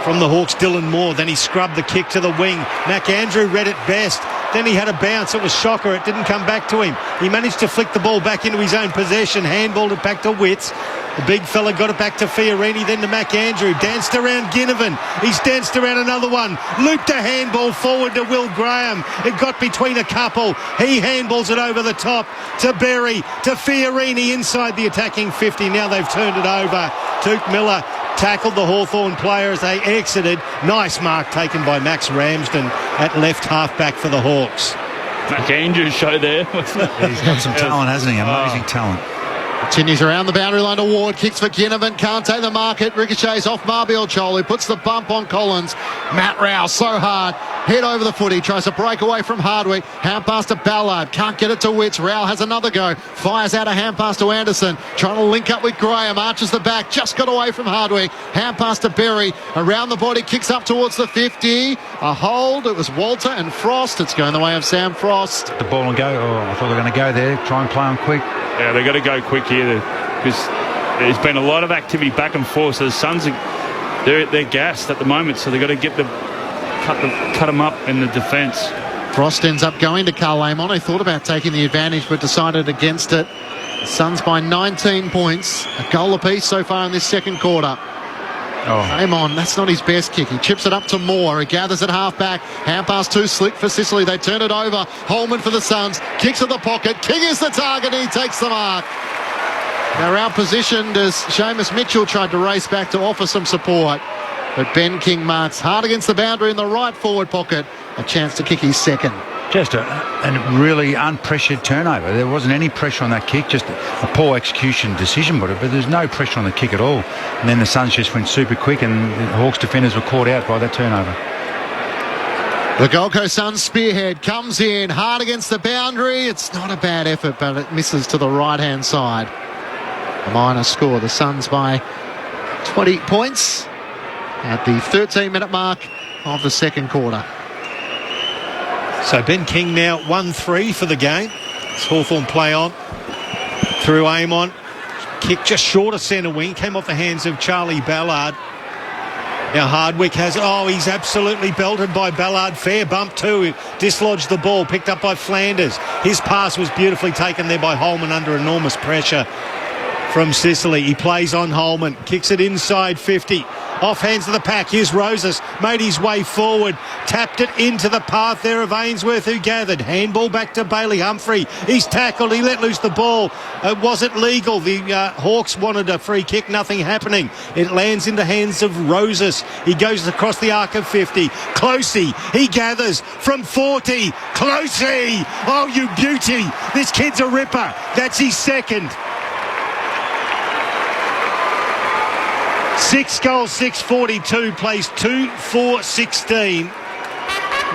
from the Hawks, Dylan Moore. Then he scrubbed the kick to the wing. McAndrew read it best. Then he had a bounce. It was Shocker. It didn't come back to him. He managed to flick the ball back into his own possession. Handballed it back to Witts. The big fella got it back to Fiorini, then to McAndrew. Danced around Ginnivan. He's danced around another one. Looped a handball forward to Will Graham. It got between a couple. He handballs it over the top to Berry, to Fiorini inside the attacking 50. Now they've turned it over. Duke Miller tackled the Hawthorn player as they exited. Nice mark taken by Max Ramsden at left half-back for the Hawks. McAndrew's show there. He's got some talent, hasn't he? Amazing talent. Continues around the boundary line to Ward. Kicks for Ginnivan. Can't take the market. Ricochets off Marbiel Chol, who puts the bump on Collins. Matt Rao so hard. Head over the footy. Tries to break away from Hardwick. Hand pass to Ballard. Can't get it to Witts. Rao has another go. Fires out a hand pass to Anderson. Trying to link up with Graham. Arches the back. Just got away from Hardwick. Hand pass to Berry. Around the body. Kicks up towards the 50. A hold. It was Walter and Frost. It's going the way of Sam Frost. The ball and go. Oh, I thought they were going to go there. Try and play on quick. Yeah, they've got to go quick here because there's been a lot of activity back and forth. So the Suns they're gassed at the moment. So they've got to get cut them up in the defence. Frost ends up going to Carl Amon, who thought about taking the advantage but decided against it. The Suns by 19 points, a goal apiece so far in this second quarter. Amon, that's not his best kick. He chips it up to Moore. He gathers at half-back. Hand pass too slick for Sicily. They turn it over. Holman for the Suns. Kicks at the pocket. King is the target. He takes the mark. They're out-positioned as Seamus Mitchell tried to race back to offer some support. But Ben King marks hard against the boundary in the right forward pocket. A chance to kick his second. Just a really unpressured turnover. There wasn't any pressure on that kick, just a poor execution decision, but there's no pressure on the kick at all. And then the Suns just went super quick and the Hawks defenders were caught out by that turnover. The Gold Coast Suns spearhead comes in hard against the boundary. It's not a bad effort, but it misses to the right-hand side. A minor score. The Suns by 20 points at the 13-minute mark of the second quarter. So Ben King now 1-3 for the game. It's Hawthorn play on through Amon. Kick just short of centre wing. Came off the hands of Charlie Ballard. Now Hardwick has... he's absolutely belted by Ballard. Fair bump too. Dislodged the ball. Picked up by Flanders. His pass was beautifully taken there by Holman under enormous pressure from Sicily. He plays on Holman. Kicks it inside 50. Off hands of the pack. Here's Roses. Made his way forward. Tapped it into the path there of Ainsworth, who gathered. Handball back to Bailey Humphrey. He's tackled. He let loose the ball. It wasn't legal. The Hawks wanted a free kick. Nothing happening. It lands into hands of Roses. He goes across the arc of 50. Closey. He gathers from 40. Closey. Oh, you beauty. This kid's a ripper. That's his second. 6 goals, 642, plays 2-4-16.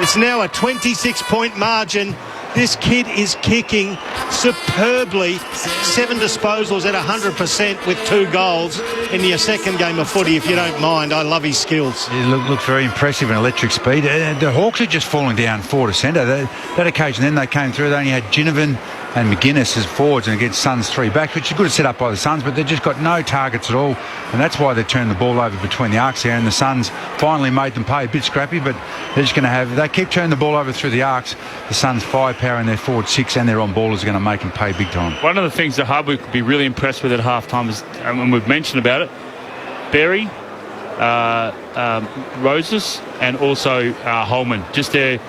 It's now a 26-point margin. This kid is kicking superbly. 7 disposals at 100% with 2 goals in your second game of footy, if you don't mind. I love his skills. He looked very impressive in electric speed. The Hawks are just falling down forward to centre. That occasion then they came through. They only had Ginnivan and McGuinness as forwards and against Suns 3 backs, which is good set up by the Suns, but they've just got no targets at all, and that's why they turned the ball over between the arcs there, and the Suns finally made them pay. A bit scrappy, but they're just going to have... They keep turning the ball over through the arcs. The Suns' firepower in their forward 6 and their on-ballers are going to make them pay big time. One of the things that Hardwick would be really impressed with at half-time is, and we've mentioned about it, Berry, Roses, and also Holman. Just their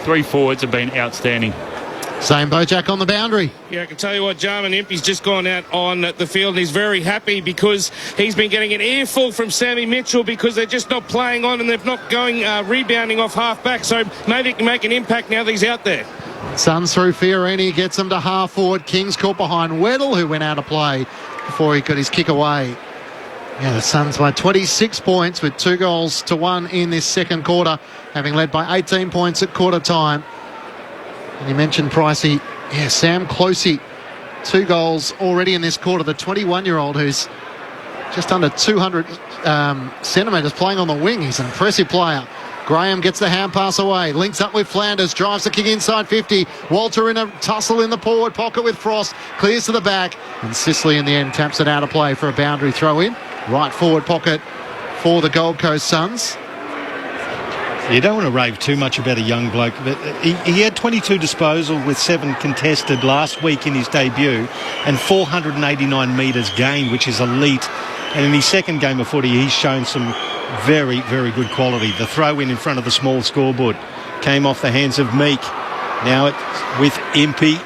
3 forwards have been outstanding. Same Bojack on the boundary. Yeah, I can tell you what, Jarman Impey's just gone out on the field and he's very happy because he's been getting an earful from Sammy Mitchell because they're just not playing on and they're not going rebounding off half-back. So maybe it can make an impact now that he's out there. Suns through Fiorini, gets them to half-forward. King's caught behind Weddle, who went out of play before he got his kick away. Yeah, the Suns by 26 points with 2 goals to 1 in this second quarter, having led by 18 points at quarter time. And you mentioned Pricey. Yeah, Sam Closey, 2 goals already in this quarter. The 21-year-old who's just under 200 centimetres playing on the wing. He's an impressive player. Graham gets the hand pass away. Links up with Flanders. Drives the kick inside 50. Walter in a tussle in the forward pocket with Frost. Clears to the back. And Sicily in the end taps it out of play for a boundary throw in. Right forward pocket for the Gold Coast Suns. You don't want to rave too much about a young bloke, but he had 22 disposal with 7 contested last week in his debut and 489 metres gained, which is elite. And in his second game of footy, he's shown some very, very good quality. The throw-in in front of the small scoreboard came off the hands of Meek. Now it's with Impey.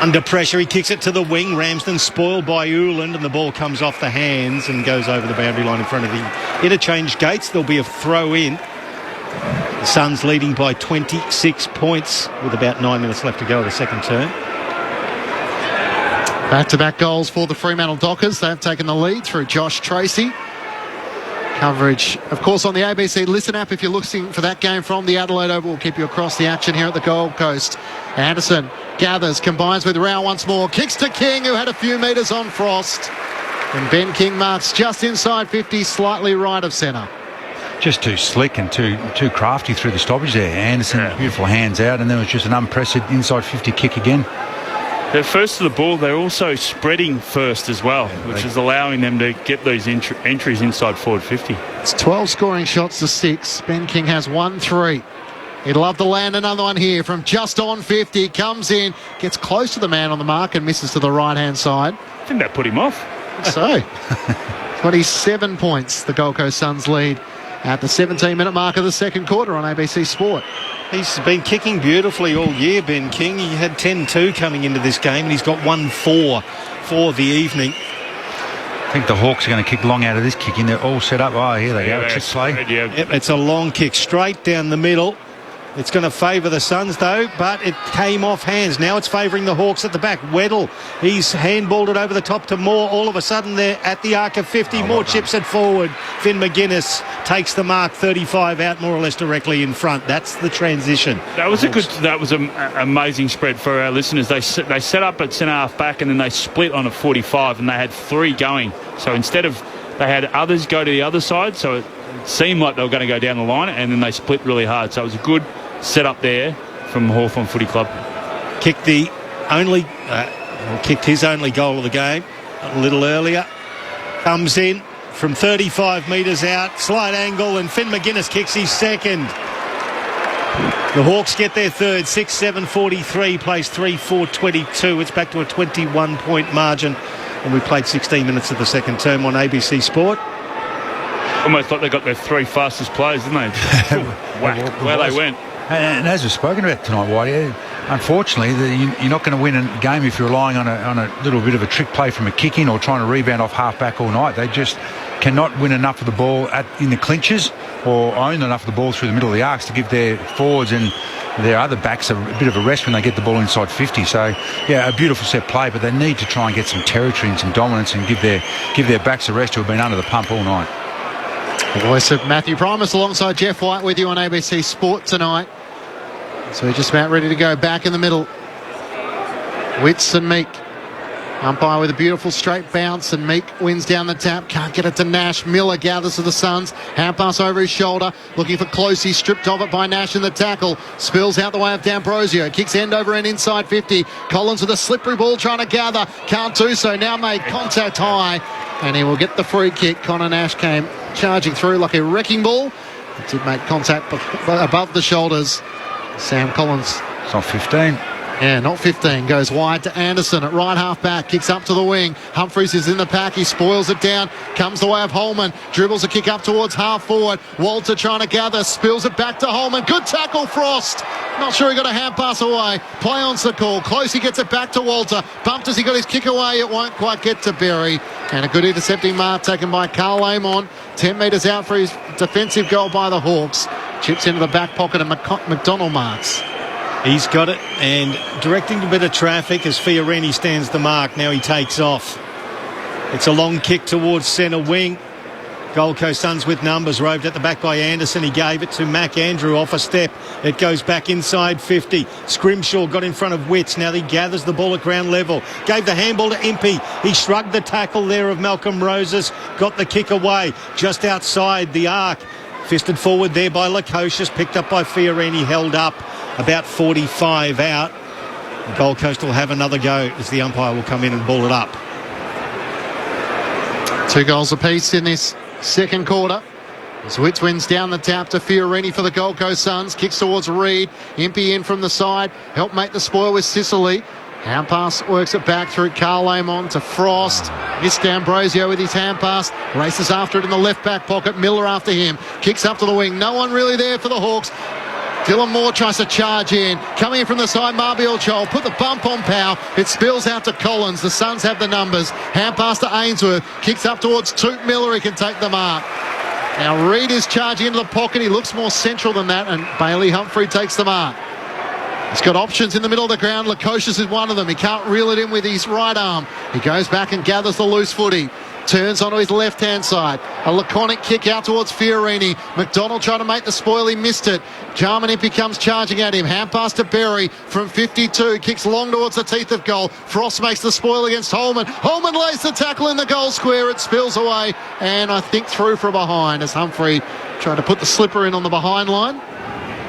Under pressure, he kicks it to the wing. Ramsden spoiled by Uland, and the ball comes off the hands and goes over the boundary line in front of the interchange gates. There'll be a throw-in. The Suns leading by 26 points with about 9 minutes left to go of the second term. Back-to-back goals for the Fremantle Dockers. They've taken the lead through Josh Tracy. Coverage, of course, on the ABC Listen app if you're looking for that game from the Adelaide Oval. We'll keep you across the action here at the Gold Coast. Anderson gathers, combines with Rao once more. Kicks to King, who had a few metres on Frost. And Ben King marks just inside 50, slightly right of centre. Just too slick and too crafty through the stoppage there. Anderson, beautiful hands out, and then it was just an unprecedented inside 50 kick again. They're first to the ball. They're also spreading first as well, which is allowing them to get those entries inside forward 50. It's 12 scoring shots to 6. Ben King has 1-3. He'd love to land another one here from just on 50. Comes in, gets close to the man on the mark and misses to the right-hand side. I think that put him off. So, 27 points, the Gold Coast Suns lead at the 17-minute mark of the second quarter on ABC Sport. He's been kicking beautifully all year, Ben King. He had 10-2 coming into this game, and he's got 1-4 for the evening. I think the Hawks are going to kick long out of this kicking. They're all set up. Oh, here they go. Trick play. Yep, it's a long kick straight down the middle. It's going to favour the Suns, though, but it came off hands. Now it's favouring the Hawks at the back. Weddle, he's handballed it over the top to Moore. All of a sudden, they're at the arc of 50. Moore chips it forward. Finn McGuinness takes the mark, 35 out, more or less directly in front. That's the transition. That was an amazing spread for our listeners. They set up at centre half back, and then they split on a 45, and they had 3 going. So instead of they had others go to the other side, so it seemed like they were going to go down the line, and then they split really hard. So it was a good set up there from Hawthorn Footy Club. Kicked his only goal of the game a little earlier. Comes in from 35 metres out, slight angle, and Finn McGuinness kicks his second. The Hawks get their third, 6-7-43, plays 3-4-22. It's back to a 21-point margin, and we played 16 minutes of the second term on ABC Sport. Almost like they got their 3 fastest players, didn't they? Whack, where they went. And as we've spoken about tonight, Whitey, unfortunately, you're not going to win a game if you're relying on a little bit of a trick play from a kick-in or trying to rebound off half-back all night. They just cannot win enough of the ball in the clinches or own enough of the ball through the middle of the arcs to give their forwards and their other backs a bit of a rest when they get the ball inside 50. So, yeah, a beautiful set play, but they need to try and get some territory and some dominance and give their backs a rest who have been under the pump all night. The voice of Matthew Primus alongside Jeff White with you on ABC Sport tonight. So we're just about ready to go back in the middle. Witts and Meek. Umpire with a beautiful straight bounce, and Meek wins down the tap. Can't get it to Nash. Miller gathers to the Suns. Hand pass over his shoulder. Looking for Closey. Stripped of it by Nash in the tackle. Spills out the way of D'Ambrosio. Kicks end over end inside 50. Collins with a slippery ball trying to gather. Can't do so. Now made contact high. And he will get the free kick. Connor Nash came charging through like a wrecking ball. It did make contact above the shoulders. Sam Collins. It's not 15. Yeah, not 15. Goes wide to Anderson at right half back. Kicks up to the wing. Humphreys is in the pack. He spoils it down. Comes the way of Holman. Dribbles a kick up towards half forward. Walter trying to gather. Spills it back to Holman. Good tackle, Frost. Not sure he got a hand pass away. Play on's the call. Close, he gets it back to Walter. Bumped as he got his kick away. It won't quite get to Berry. And a good intercepting mark taken by Carl Amon. 10 metres out for his defensive goal by the Hawks. Chips into the back pocket and McDonald marks. He's got it, and directing a bit of traffic as Fiorini stands the mark. Now he takes off. It's a long kick towards centre wing. Gold Coast Suns with numbers, roved at the back by Anderson. He gave it to Mac Andrew off a step. It goes back inside 50. Scrimshaw got in front of Witts. Now he gathers the ball at ground level. Gave the handball to Impey. He shrugged the tackle there of Malcolm Roses. Got the kick away just outside the arc. Fisted forward there by Lukosius, picked up by Fiorini, held up about 45 out. The Gold Coast will have another go as the umpire will come in and ball it up. 2 goals apiece in this second quarter. As Witts wins down the tap to Fiorini for the Gold Coast Suns. Kicks towards Reed. Impey in from the side. Help make the spoil with Sicily. Hand pass works it back through Carl Amon to Frost. Missed Ambrosio with his hand pass. Races after it in the left back pocket. Miller after him. Kicks up to the wing. No one really there for the Hawks. Dylan Moore tries to charge in. Coming in from the side, Marbiel Chol. Put the bump on Powell. It spills out to Collins. The Suns have the numbers. Hand pass to Ainsworth. Kicks up towards Toot Miller. He can take the mark. Now Reed is charging into the pocket. He looks more central than that. And Bailey Humphrey takes the mark. He's got options in the middle of the ground. Lukosius is one of them. He can't reel it in with his right arm. He goes back and gathers the loose footy. Turns onto his left-hand side. A laconic kick out towards Fiorini. McDonald trying to make the spoil. He missed it. Jarman Impey comes charging at him. Hand pass to Berry from 52. Kicks long towards the teeth of goal. Frost makes the spoil against Holman. Holman lays the tackle in the goal square. It spills away. And I think through from behind as Humphrey trying to put the slipper in on the behind line.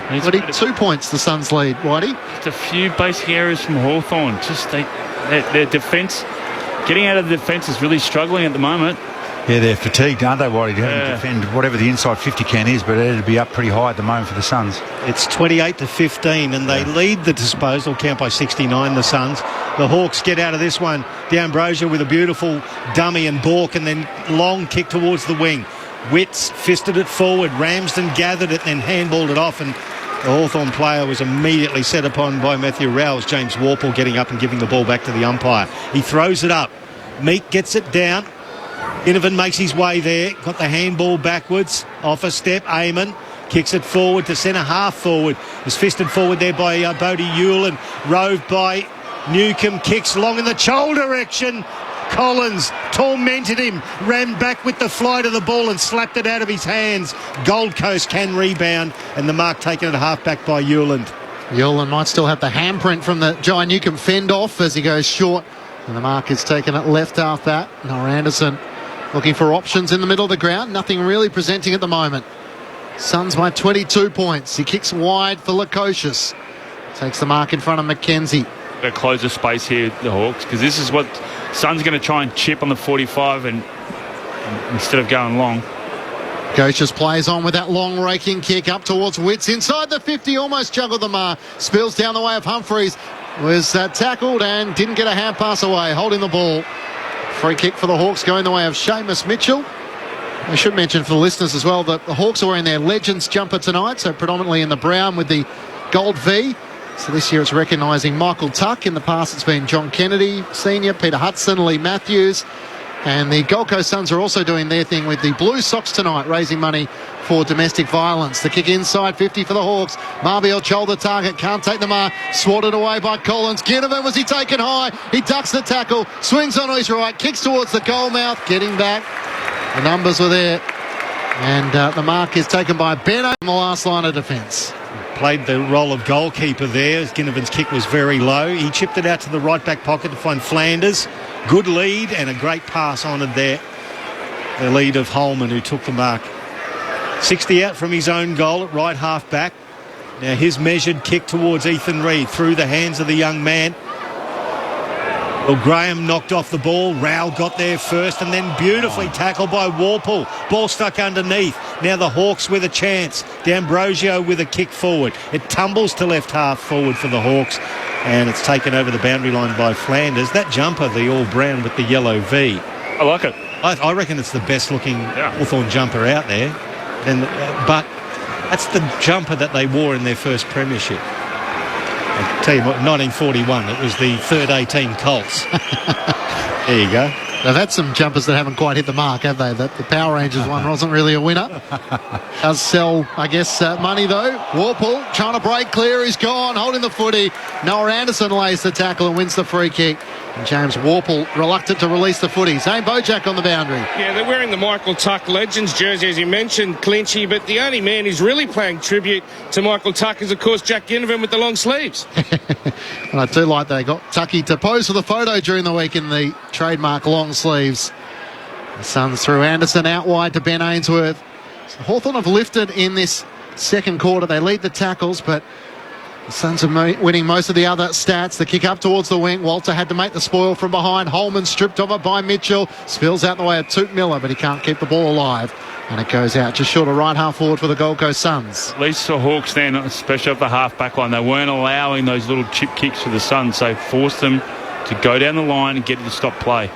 Whitey, 2 points the Suns lead, Whitey. Just a few basic errors from Hawthorn. Just their defence, getting out of the defence is really struggling at the moment. Yeah, they're fatigued, aren't they, Whitey? To defend whatever the inside 50 can is, but it'd be up pretty high at the moment for the Suns. It's 28-15, and they lead the disposal count by 69, the Suns. The Hawks get out of this one. D'Ambrosio with a beautiful dummy and balk, and then long kick towards the wing. Witts fisted it forward. Ramsden gathered it, then handballed it off, and the Hawthorn player was immediately set upon by Matthew Rouse. James Warple getting up and giving the ball back to the umpire. He throws it up. Meek gets it down. Inovan makes his way there. Got the handball backwards. Off a step. Eamon kicks it forward to centre half forward. Was fisted forward there by Bodie Ewell and roved by Newcomb. Kicks long in the Chol direction. Collins tormented him, ran back with the flight of the ball and slapped it out of his hands. Gold Coast can rebound, and the mark taken at half-back by Hewland. Hewland might still have the handprint from the Jai Newcomb fend off as he goes short, and the mark is taken at left half-back. Noah Anderson looking for options in the middle of the ground. Nothing really presenting at the moment. Suns by 22 points. He kicks wide for Lukosius. Takes the mark in front of McKenzie. Got to close the space here, the Hawks, because this is what Sun's going to try and chip on the 45 and instead of going long. Lukosius plays on with that long raking kick up towards Witts. Inside the 50, almost juggled the mark. Spills down the way of Humphreys. Was tackled and didn't get a hand pass away, holding the ball. Free kick for the Hawks going the way of Seamus Mitchell. I should mention for the listeners as well that the Hawks are wearing their Legends jumper tonight, so predominantly in the brown with the gold V. So this year it's recognising Michael Tuck. In the past it's been John Kennedy Senior, Peter Hudson, Lee Matthews. And the Gold Coast Suns are also doing their thing with the blue socks tonight, raising money for domestic violence. The kick inside 50 for the Hawks. Marbiel Chol the target, can't take the mark. Swatted away by Collins. Ginnivan, was he taken high? He ducks the tackle, swings on his right, kicks towards the goal mouth, getting back. The numbers were there. And the mark is taken by Benno in the last line of defence. Played the role of goalkeeper there. Ginnivan's kick was very low. He chipped it out to the right back pocket to find Flanders. Good lead and a great pass honoured there. The lead of Holman, who took the mark. 60 out from his own goal at right half back. Now his measured kick towards Ethan Reid through the hands of the young man. Well, Graham knocked off the ball. Rowell got there first and then beautifully tackled by Warple. Ball stuck underneath. Now the Hawks with a chance. D'Ambrosio with a kick forward. It tumbles to left half forward for the Hawks and it's taken over the boundary line by Flanders. That jumper, the all brown with the yellow V. I like it. I reckon it's the best looking Hawthorn jumper out there. But that's the jumper that they wore in their first premiership. I'll tell you what, 1941, it was the third 18 Colts. There you go. They've had some jumpers that haven't quite hit the mark, have they? The Power Rangers one wasn't really a winner. Does sell, I guess, money though. Warple trying to break clear. He's gone, holding the footy. Noah Anderson lays the tackle and wins the free kick. And James Warple reluctant to release the footy. Zane Bojack on the boundary. Yeah, they're wearing the Michael Tuck Legends jersey, as you mentioned, Clinchy, but the only man who's really paying tribute to Michael Tuck is, of course, Jack Ginnivan with the long sleeves. And I do like they got Tucky to pose for the photo during the week in the trademark long sleeves. The Suns through Anderson out wide to Ben Ainsworth. So Hawthorn have lifted in this second quarter. They lead the tackles, but the Suns are winning most of the other stats. The kick up towards the wing. Walter had to make the spoil from behind. Holman stripped of it by Mitchell. Spills out the way of Toot Miller, but he can't keep the ball alive. And it goes out just short of right half forward for the Gold Coast Suns. At least the Hawks then, especially off the half back line, they weren't allowing those little chip kicks for the Suns. So forced them to go down the line and get it to stop play.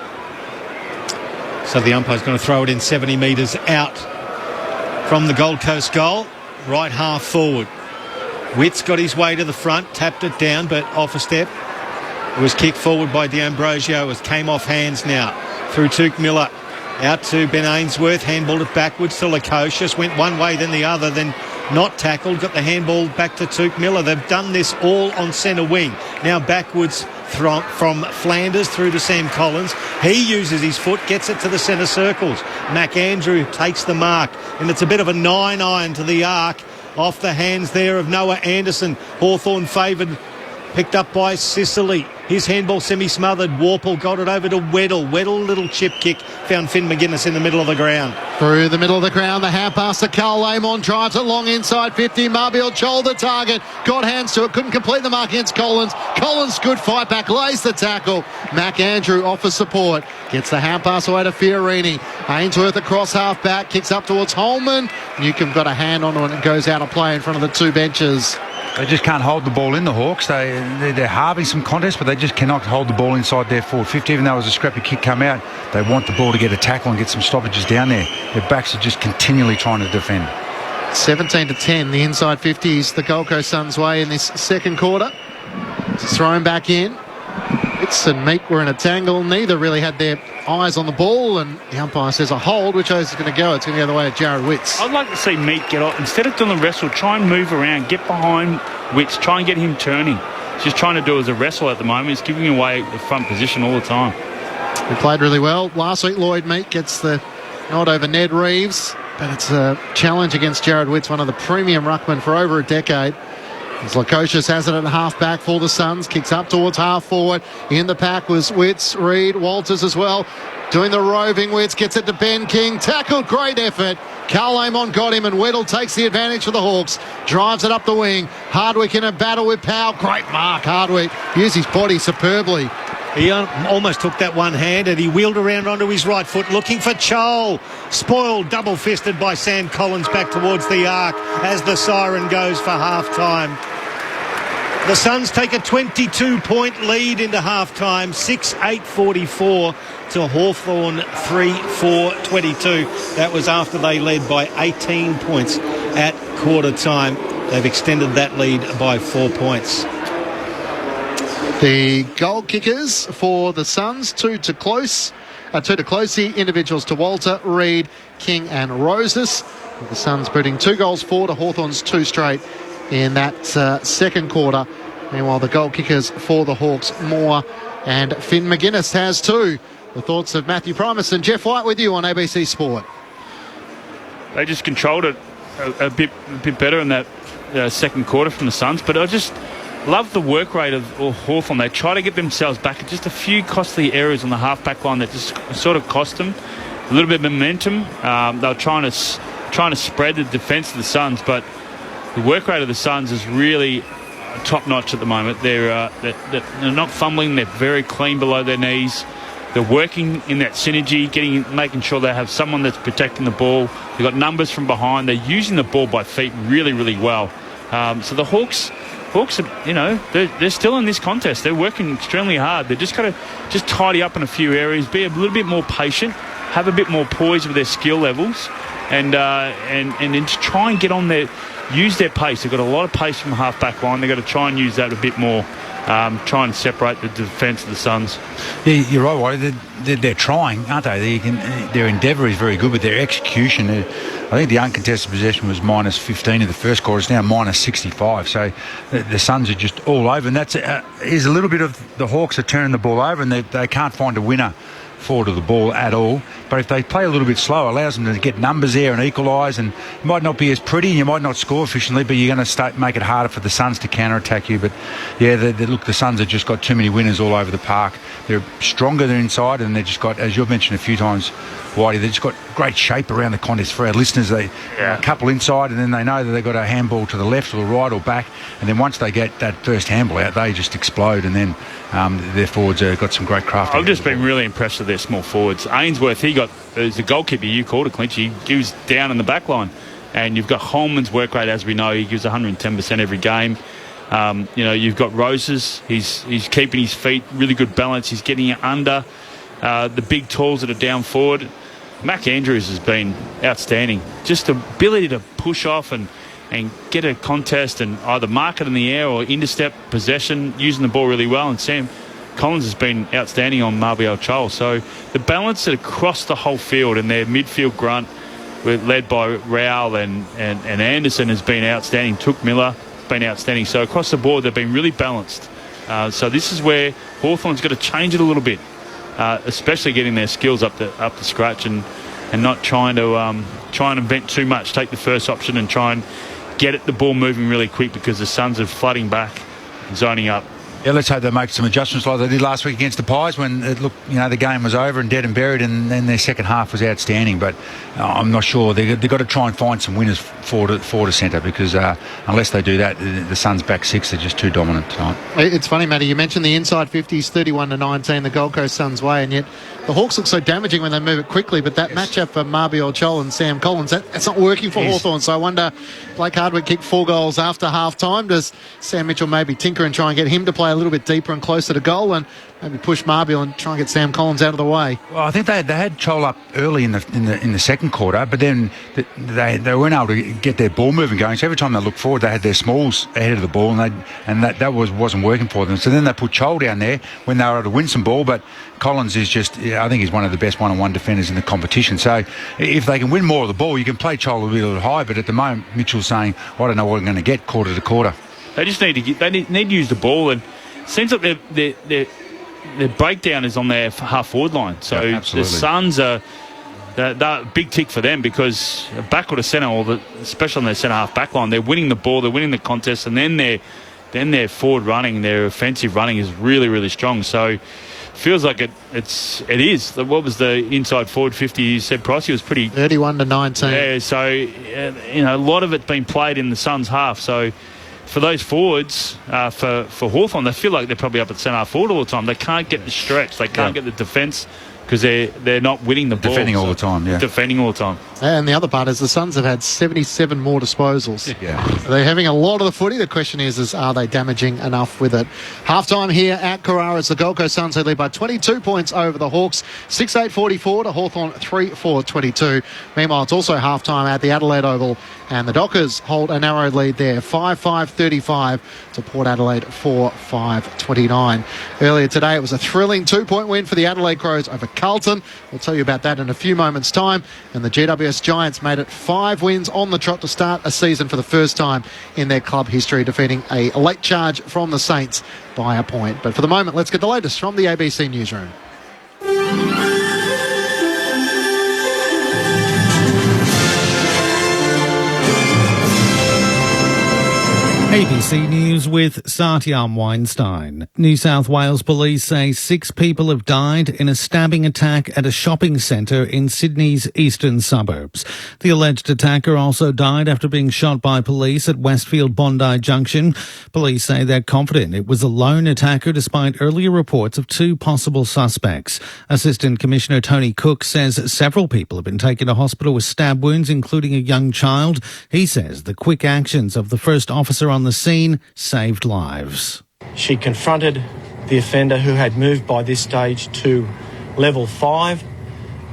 So the umpire's going to throw it in 70 metres out from the Gold Coast goal. Right half forward. Witt's got his way to the front, tapped it down, but off a step. It was kicked forward by D'Ambrosio. It came off hands now through Toot Miller. Out to Ben Ainsworth, handballed it backwards to Lukosius, went one way then the other, then not tackled, got the handball back to Toot Miller. They've done this all on centre wing. Now backwards from Flanders through to Sam Collins. He uses his foot, gets it to the centre circles. Mac Andrew takes the mark, and it's a bit of a 9-iron to the arc. Off the hands there of Noah Anderson. Hawthorn favoured, picked up by Sicily. His handball semi-smothered. Warple got it over to Weddle. Weddle, little chip kick. Found Finn McGuinness in the middle of the ground. Through the middle of the ground, the hand pass to Carl Amon. Drives it long inside 50. Marbiel Chol the target. Got hands to it. Couldn't complete the mark against Collins. Collins, good fight back. Lays the tackle. Mac Andrew offers support. Gets the hand pass away to Fiorini. Ainsworth across half back. Kicks up towards Holman. Newcomb got a hand on it and goes out of play in front of the two benches. They just can't hold the ball in, the Hawks. They're halving some contests, but they just cannot hold the ball inside their forward 50. Even though it was a scrappy kick come out, they want the ball to get a tackle and get some stoppages down there. Their backs are just continually trying to defend. 17-10, the inside 50s, the Gold Coast Suns' way in this second quarter. It's thrown back in. Witts and Meek were in a tangle. Neither really had their eyes on the ball, and the umpire says a hold. Which way is it going to go? It's going to go the way of Jared Witts. I'd like to see Meek get off. Instead of doing the wrestle, try and move around, get behind Witts, try and get him turning. He's just trying to do it as a wrestle at the moment. He's giving away the front position all the time. He played really well. Last week, Lloyd Meek gets the nod over Ned Reeves, but it's a challenge against Jared Witts, one of the premium ruckmen for over a decade. As Lukosius has it at half back for the Suns, kicks up towards half forward. In the pack was Witts, Reed, Walters as well. Doing the roving Witts, gets it to Ben King. Tackled, great effort. Carl Amon got him, and Weddle takes the advantage for the Hawks. Drives it up the wing. Hardwick in a battle with Powell. Great mark, Hardwick. Used his body superbly. He almost took that one-handed. He wheeled around onto his right foot, looking for Chol. Spoiled, double-fisted by Sam Collins back towards the arc as the siren goes for half-time. The Suns take a 22-point lead into half-time, 6-8-44 to Hawthorn 3-4-22. That was after they led by 18 points at quarter-time. They've extended that lead by 4 points. The goal kickers for the Suns, two to Closey, individuals to Walter, Reed, King and Roses. The Suns putting 2 goals forward to Hawthorn's 2 straight in that second quarter. Meanwhile, the goal kickers for the Hawks, Moore and Finn McGuinness has 2. The thoughts of Matthew Primus and Jeff White with you on ABC Sport. They just controlled it a bit better in that second quarter from the Suns, but I just love the work rate of Hawthorn. They try to get themselves back at just a few costly areas on the half-back line that just sort of cost them a little bit of momentum. They were trying to spread the defence of the Suns, but the work rate of the Suns is really top-notch at the moment. They're not fumbling. They're very clean below their knees. They're working in that synergy, making sure they have someone that's protecting the ball. They've got numbers from behind. They're using the ball by feet really, really well. So the Hawks are, they're still in this contest. They're working extremely hard. They've just got to just tidy up in a few areas, be a little bit more patient, have a bit more poise with their skill levels, and then to try and get on there, use their pace. They've got a lot of pace from the half-back line. They've got to try and use that a bit more, try and separate the defence of the Suns. Yeah, you're right, Whitey. They're trying, aren't they? Their endeavour is very good, but their execution, I think the uncontested possession was minus 15 in the first quarter. It's now minus 65. So the Suns are just all over. And that's is a little bit of the Hawks are turning the ball over, and they can't find a winner forward of the ball at all. But if they play a little bit slower, it allows them to get numbers there and equalise, and it might not be as pretty, and you might not score efficiently, but you're going to make it harder for the Suns to counter-attack you. But yeah, look, the Suns have just got too many winners all over the park. They're stronger than inside, and they've just got, as you've mentioned a few times, Whitey, they've just got great shape around the contest. For our listeners, a couple inside, and then they know that they've got a handball to the left or the right or back, and then once they get that first handball out, they just explode, and then their forwards have got some great craft. I've just been really impressed with their small forwards. Ainsworth, as a goalkeeper, you called it, Clinch, he gives down in the back line. And you've got Holman's work rate, as we know, he gives 110% every game. You've got Roses, he's keeping his feet, really good balance, he's getting it under. The big talls that are down forward. Mac Andrews has been outstanding. Just the ability to push off and get a contest and either mark it in the air or intercept possession, using the ball really well. And Sam Collins has been outstanding on Marbiel Chol. So the balance across the whole field, and their midfield grunt, led by Rowell and Anderson, has been outstanding. Took Miller has been outstanding. So across the board, they've been really balanced. So this is where Hawthorn's got to change it a little bit, especially getting their skills up to scratch and not trying to invent too much. Take the first option and try and get the ball moving really quick, because the Suns are flooding back, zoning up. Yeah, let's hope they make some adjustments like they did last week against the Pies, when it looked, the game was over and dead and buried, and then their second half was outstanding. But I'm not sure. They've got to try and find some winners forward to centre, because unless they do that, the Suns' back six are just too dominant tonight. It's funny, Matty, you mentioned the inside 50s, 31-19, the Gold Coast Suns' way, and yet the Hawks look so damaging when they move it quickly, but that matchup for Marbiel Chol and Sam Collins, that's not working for Hawthorn. So I wonder, Blake Hardwick kicked 4 goals after half-time. Does Sam Mitchell maybe tinker and try and get him to play a little bit deeper and closer to goal, and maybe push Marbiel and try and get Sam Collins out of the way? Well, I think they had Chol up early in the second quarter, but then they weren't able to get their ball moving going. So every time they looked forward, they had their smalls ahead of the ball, and that wasn't working for them. So then they put Chol down there when they were able to win some ball, but Collins is just, I think he's one of the best one-on-one defenders in the competition. So if they can win more of the ball, you can play Chol a little high, but at the moment Mitchell's saying, I don't know what I'm going to get quarter to quarter. They just need to use the ball, and it seems like their breakdown is on their half-forward line. So the Suns are a big tick for them, because backward to centre, especially on their centre-half back line, they're winning the ball, they're winning the contest, and then their forward running, their offensive running is really, really strong. So feels like it is. What was the inside forward 50 you said, Price? He was pretty... 31-19. Yeah, so, a lot of it's been played in the Suns' half. So for those forwards, for Hawthorn, they feel like they're probably up at centre forward all the time. They can't get the stretch. They can't get the defence, because they're not winning the ball. Defending all the time, yeah. Defending all the time. And the other part is the Suns have had 77 more disposals. Yeah. They're having a lot of the footy. The question is are they damaging enough with it? Half-time here at Carrara. It's the Gold Coast Suns who lead by 22 points over the Hawks. 6-8-44 to Hawthorn 3-4-22. Meanwhile, it's also half-time at the Adelaide Oval, and the Dockers hold a narrow lead there, 5-5-35 to Port Adelaide 4-5-29. Earlier today, it was a thrilling 2-point win for the Adelaide Crows over Carlton. We'll tell you about that in a few moments' time. And the GWS Giants made it 5 wins on the trot to start a season for the first time in their club history, defeating a late charge from the Saints by a point. But for the moment, let's get the latest from the ABC Newsroom. ABC News with Satyam Weinstein. New South Wales police say 6 people have died in a stabbing attack at a shopping centre in Sydney's eastern suburbs. The alleged attacker also died after being shot by police at Westfield Bondi Junction. Police say they're confident it was a lone attacker despite earlier reports of 2 possible suspects. Assistant Commissioner Tony Cook says several people have been taken to hospital with stab wounds, including a young child. He says the quick actions of the first officer on the scene saved lives. She confronted the offender, who had moved by this stage to level 5.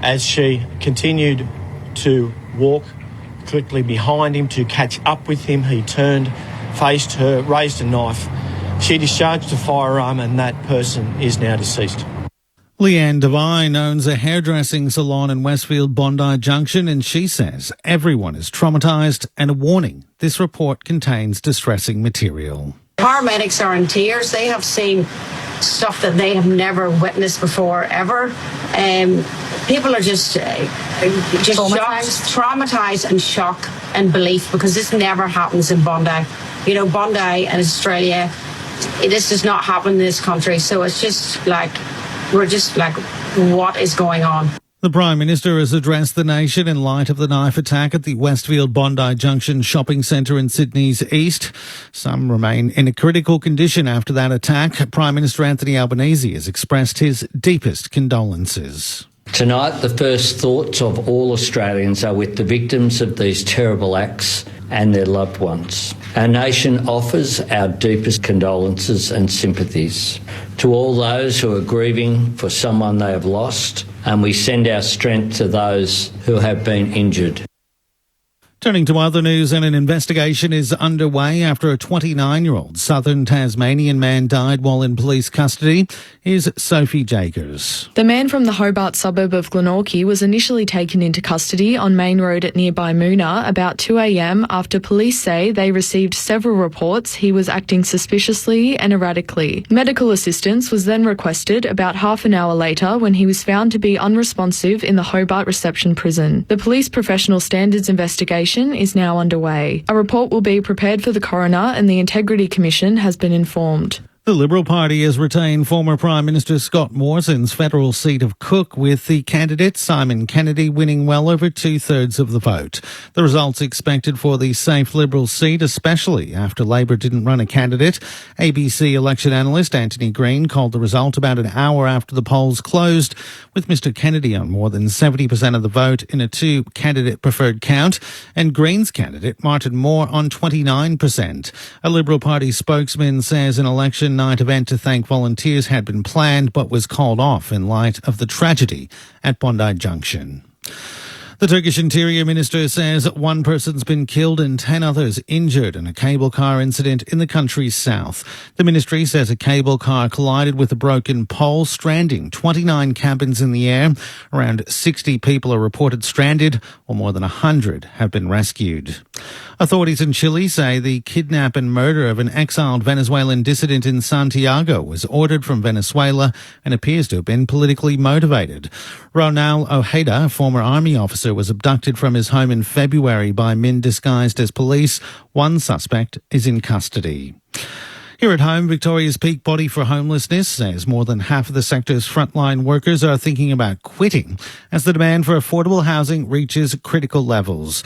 As she continued to walk quickly behind him to catch up with him, he turned, faced her, raised a knife. She discharged a firearm, and that person is now deceased. Leanne Devine owns a hairdressing salon in Westfield Bondi Junction, and she says everyone is traumatised, and a warning, this report contains distressing material. Paramedics are in tears. They have seen stuff that they have never witnessed before, ever. People are just traumatised and shocked and belief, because this never happens in Bondi. You know, Bondi and Australia, this does not happen in this country. So it's just like, we're just like, what is going on? The Prime Minister has addressed the nation in light of the knife attack at the Westfield Bondi Junction shopping centre in Sydney's east. Some remain in a critical condition after that attack. Prime Minister Anthony Albanese has expressed his deepest condolences. Tonight, the first thoughts of all Australians are with the victims of these terrible acts and their loved ones. Our nation offers our deepest condolences and sympathies to all those who are grieving for someone they have lost, and we send our strength to those who have been injured. Turning to other news, and an investigation is underway after a 29-year-old southern Tasmanian man died while in police custody. Here's Sophie Jagers. The man from the Hobart suburb of Glenorchy was initially taken into custody on Main Road at nearby Moona about 2 a.m. after police say they received several reports he was acting suspiciously and erratically. Medical assistance was then requested about half an hour later when he was found to be unresponsive in the Hobart Reception Prison. The Police Professional Standards investigation is now underway. A report will be prepared for the coroner and the Integrity Commission has been informed. The Liberal Party has retained former Prime Minister Scott Morrison's federal seat of Cook, with the candidate Simon Kennedy winning well over 2/3 of the vote. The results expected for the safe Liberal seat, especially after Labor didn't run a candidate. ABC election analyst Anthony Green called the result about an hour after the polls closed, with Mr Kennedy on more than 70% of the vote in a two-candidate preferred count, and Green's candidate Martin Moore on 29%. A Liberal Party spokesman says an election night event to thank volunteers had been planned but was called off in light of the tragedy at Bondi Junction. The Turkish Interior Minister says one person's been killed and 10 others injured in a cable car incident in the country's south. The ministry says a cable car collided with a broken pole, stranding 29 cabins in the air. Around 60 people are reported stranded, while more than 100 have been rescued. Authorities in Chile say the kidnap and murder of an exiled Venezuelan dissident in Santiago was ordered from Venezuela and appears to have been politically motivated. Ronald Ojeda, a former army officer, was abducted from his home in February by men disguised as police. One suspect is in custody. Here at home, Victoria's peak body for homelessness says more than half of the sector's frontline workers are thinking about quitting as the demand for affordable housing reaches critical levels.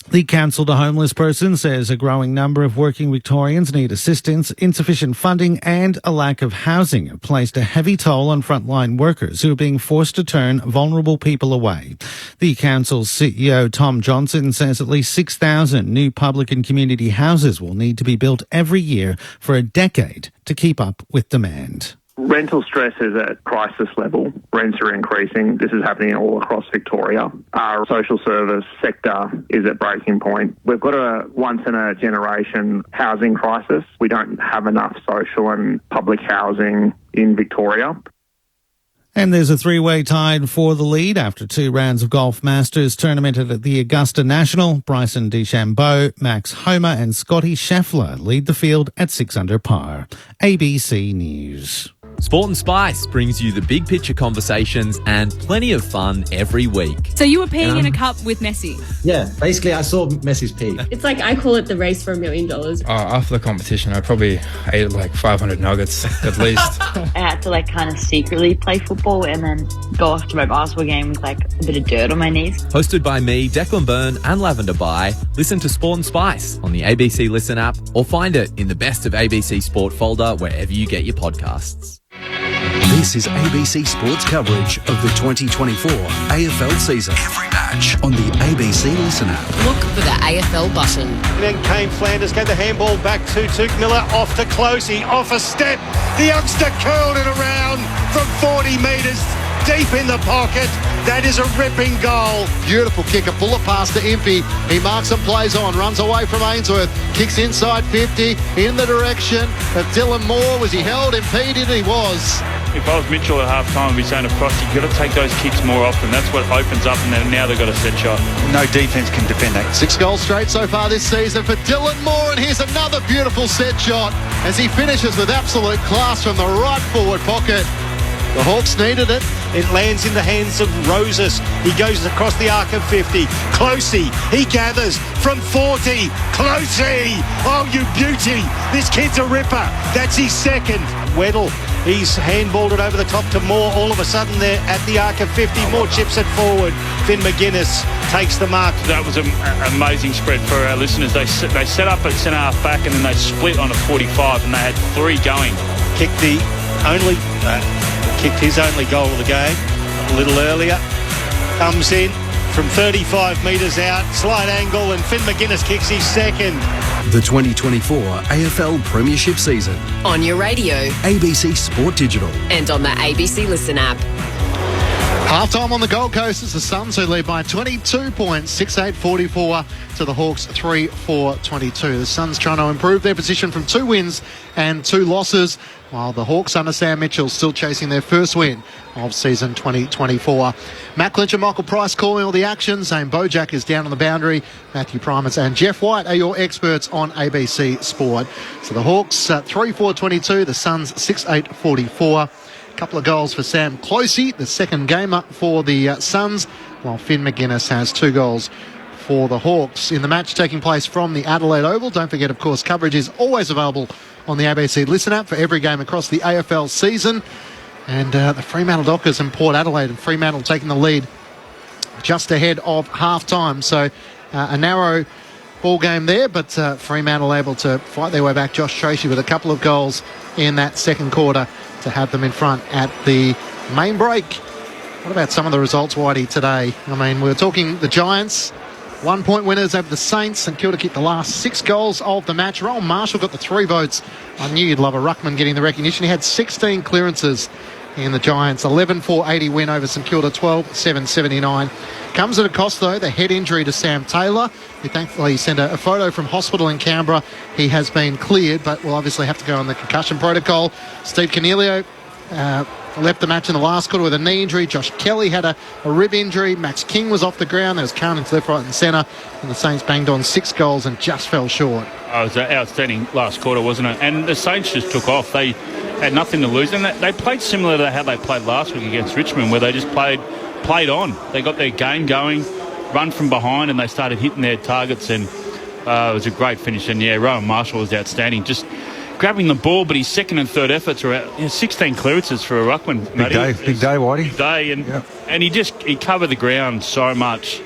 The Council to Homeless Person says a growing number of working Victorians need assistance. Insufficient funding and a lack of housing have placed a heavy toll on frontline workers who are being forced to turn vulnerable people away. The Council's CEO, Tom Johnson, says at least 6,000 new public and community houses will need to be built every year for a decade to keep up with demand. Rental stress is at crisis level. Rents are increasing. This is happening all across Victoria. Our social service sector is at breaking point. We've got a once-in-a-generation housing crisis. We don't have enough social and public housing in Victoria. And there's a three-way tied for the lead after 2 rounds of Golf Masters tournament at the Augusta National. Bryson DeChambeau, Max Homa and Scotty Scheffler lead the field at 6 under par. ABC News. Sport and Spice brings you the big picture conversations and plenty of fun every week. So you were peeing in a cup with Messi? Yeah, basically I saw Messi's pee. It's like I call it the race for $1 million. After the competition, I probably ate like 500 nuggets at least. I had to kind of secretly play football and then go off to my basketball game with a bit of dirt on my knees. Hosted by me, Declan Byrne and Lavender Bai, listen to Sport and Spice on the ABC Listen app or find it in the Best of ABC Sport folder wherever you get your podcasts. This is ABC Sports coverage of the 2024 AFL season. Every match on the ABC Listen app. Look for the AFL button. And then Kane Flanders gave the handball back to Tuke Miller, off to Closey, off a step. The youngster curled it around from 40 metres, deep in the pocket. That is a ripping goal. Beautiful kick, a bullet pass to Impey. He marks and plays on, runs away from Ainsworth, kicks inside 50, in the direction of Dylan Moore. Was he held, impeded? He was. if I was Mitchell at half time, I'd be saying to Frost, you've got to take those kicks more often. That's what opens up, and then now they've got a set shot. No defence can defend that. 6 goals straight so far this season for Dylan Moore, and here's another beautiful set shot as he finishes with absolute class from the right forward pocket. The Hawks needed it. It lands in the hands of Roses. He goes across the arc of 50. Closey, he gathers from 40. Closey, oh you beauty. This kid's a ripper. That's his second. Weddle, he's handballed it over the top to Moore. All of a sudden they're at the arc of 50. Moore chips it forward. Finn McGuinness takes the mark. That was an amazing spread for our listeners. They set up at centre half back, and then they split on a 45, and they had 3 going. Kicked his only goal of the game a little earlier. Comes in from 35 metres out, slight angle, and Finn McGuinness kicks his second. The 2024 AFL Premiership season. On your radio. ABC Sport Digital. And on the ABC Listen app. Half-time on the Gold Coast is the Suns, who lead by 22 points, 6-8-44 to the Hawks, 3-4-22. The Suns trying to improve their position from 2 wins and 2 losses, while the Hawks under Sam Mitchell still chasing their first win of season 2024. Matt Clinch and Michael Price calling all the action. Zane Bojack is down on the boundary. Matthew Primus and Jeff White are your experts on ABC Sport. So the Hawks 3-4-22, the Suns 6-8-44. Couple of goals for Sam Closey, the second game up for the Suns, while Finn McGuinness has 2 goals for the Hawks. In the match taking place from the Adelaide Oval, don't forget, of course, coverage is always available on the ABC Listen app for every game across the AFL season. And the Fremantle Dockers and Port Adelaide, and Fremantle taking the lead just ahead of half-time. So a narrow ball game there, but Fremantle able to fight their way back. Josh Tracy with a couple of goals in that second quarter to have them in front at the main break. What about some of the results, Whitey, today? I mean, we were talking the Giants, 1-point winners over the Saints. St Kilda kicked the last 6 goals of the match. Rowan Marshall got the 3 votes. I knew you'd love a ruckman getting the recognition. He had 16 clearances in the Giants. 11-4-80 win over St Kilda, 12-7-79. Comes at a cost, though, the head injury to Sam Taylor. He thankfully sent a photo from hospital in Canberra. He has been cleared, but will obviously have to go on the concussion protocol. Steve Cornelio left the match in the last quarter with a knee injury. Josh Kelly had a rib injury. Max King was off the ground. There was carnage left, right and centre. And the Saints banged on 6 goals and just fell short. Oh, it was an outstanding last quarter, wasn't it? And the Saints just took off. They had nothing to lose. And they played similar to how they played last week against Richmond, where they just played on. They got their game going, run from behind, and they started hitting their targets. And it was a great finish. And, yeah, Rowan Marshall was outstanding. Just grabbing the ball, but his second and third efforts are out. 16 clearances for a ruckman. Big day, Whitey. Big day, and he covered the ground so much.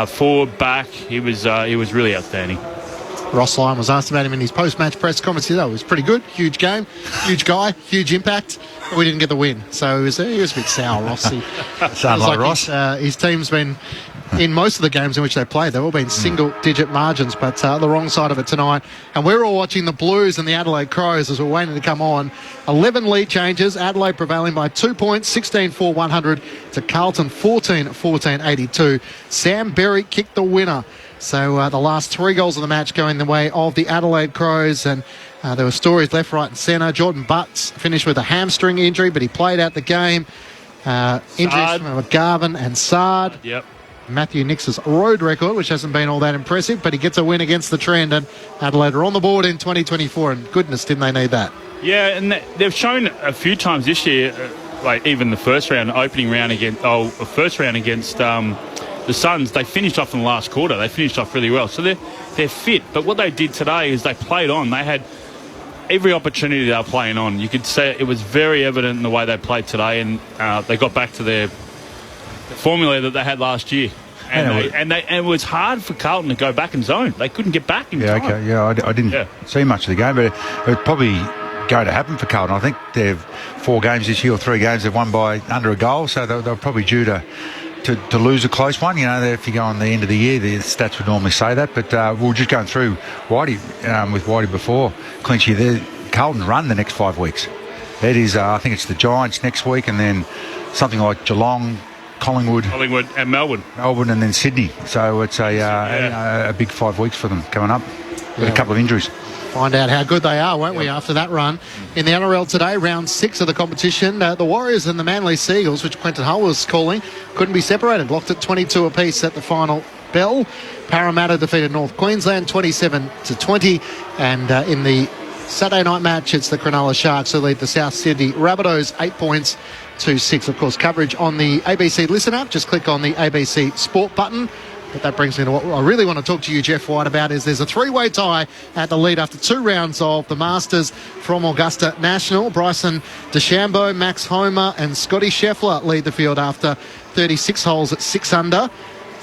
Forward, back, he was really outstanding. Ross Lyon was asked about him in his post-match press comments. He said, it was pretty good, huge game, huge guy, huge impact. But we didn't get the win, so he was a bit sour, Ross. Sounds like Ross. His team's been in most of the games in which they played. They've all been single-digit margins, but the wrong side of it tonight. And we're all watching the Blues and the Adelaide Crows as we're waiting to come on. 11 lead changes, Adelaide prevailing by 2 points, 16-4-100 to Carlton 14-82. Sam Berry kicked the winner. So the last 3 goals of the match going the way of the Adelaide Crows, and there were stories left, right and centre. Jordan Butts finished with a hamstring injury, but he played out the game. Injuries from McGarvin and Sard. Yep. Matthew Nix's road record, which hasn't been all that impressive, but he gets a win against the trend, and Adelaide are on the board in 2024, and goodness, didn't they need that? Yeah, and they've shown a few times this year, like even the first round against the Suns, they finished off in the last quarter. They finished off really well. So they're fit. But what they did today is they played on. They had every opportunity they were playing on. You could say it was very evident in the way they played today, and they got back to their formula that they had last year. And it was hard for Carlton to go back in zone. They couldn't get back in time. Okay. Yeah, I didn't see much of the game, but it would probably go to happen for Carlton. I think they've 4 games this year, or 3 games they've won by under a goal, so they're probably due to lose a close one. You know, if you go on the end of the year, the stats would normally say that. But we're just going through Whitey, with Whitey before. Clinchy, Carlton run the next 5 weeks. That is, I think it's the Giants next week, and then something like Geelong, Collingwood and Melbourne, and then Sydney. So it's a big 5 weeks for them coming up. with a couple of injuries. Find out how good they are, won't we, after that run. In the NRL today, round 6 of the competition, the Warriors and the Manly Seagulls, which Quentin Hull was calling, couldn't be separated. Locked at 22 apiece at the final bell. Parramatta defeated North Queensland 27-20. And in the Saturday night match, it's the Cronulla Sharks who lead the South Sydney Rabbitohs 8 points to 6. Of course, coverage on the ABC Listen app. Just click on the ABC Sport button. But that brings me to what I really want to talk to you, Jeff White, about is there's a 3-way tie at the lead after 2 rounds of the Masters from Augusta National. Bryson DeChambeau, Max Homa and Scotty Scheffler lead the field after 36 holes at 6 under.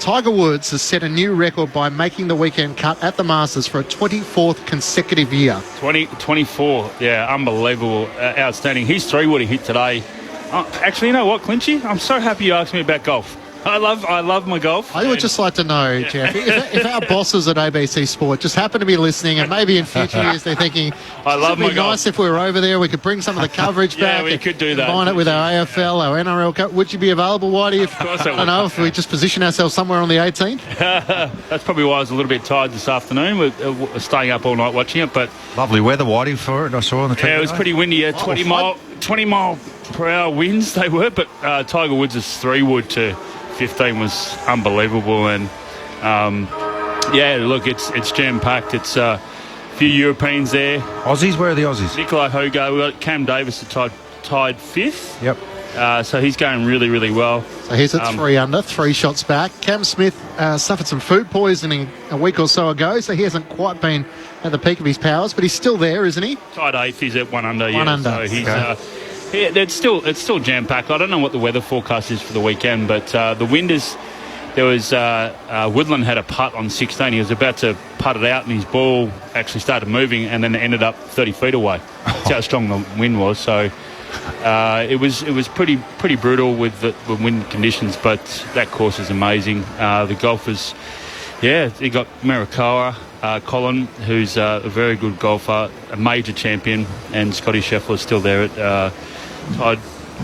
Tiger Woods has set a new record by making the weekend cut at the Masters for a 24th consecutive year. 24, yeah, unbelievable, outstanding. His 3-wood he hit today. Actually, you know what, Clinchy? I'm so happy you asked me about golf. I love my golf. I would just like to know, Jeff, if our bosses at ABC Sport just happen to be listening, and maybe in future years they're thinking, I love my it'd be golf. nice if we were over there, we could bring some of the coverage back. Yeah, we could do that. Combine it with our AFL, our NRL. Would you be available, Whitey? Of course I don't know, if we just position ourselves somewhere on the 18th? That's probably why I was a little bit tired this afternoon. We're staying up all night watching it, but Lovely weather, Whitey, for it. I saw on the TV. yeah, it was pretty windy. Yeah, 20 mile per hour winds they were, but Tiger Woods' 3-wood to 15 was unbelievable, and yeah, look, it's jam-packed. It's a few Europeans there. Aussies, where are the Aussies? Nikolai Hogo, we've got Cam Davis that tied 5th. Yep. So he's going really, really well. So he's at 3 under, 3 shots back. Cam Smith suffered some food poisoning a week or so ago, so he hasn't quite been at the peak of his powers, but he's still there, isn't he? Tied 8th, he's at 1 under. 1 under. So he's... Okay. Yeah, it's still jam-packed. I don't know what the weather forecast is for the weekend, but the wind is... There was... Woodland had a putt on 16. He was about to putt it out, and his ball actually started moving, and then it ended up 30 feet away. That's how strong the wind was. So it was pretty brutal with the wind conditions, but that course is amazing. The golfers... Yeah, you got Marikoa, Colin, who's a very good golfer, a major champion, and Scotty Scheffler is still there tied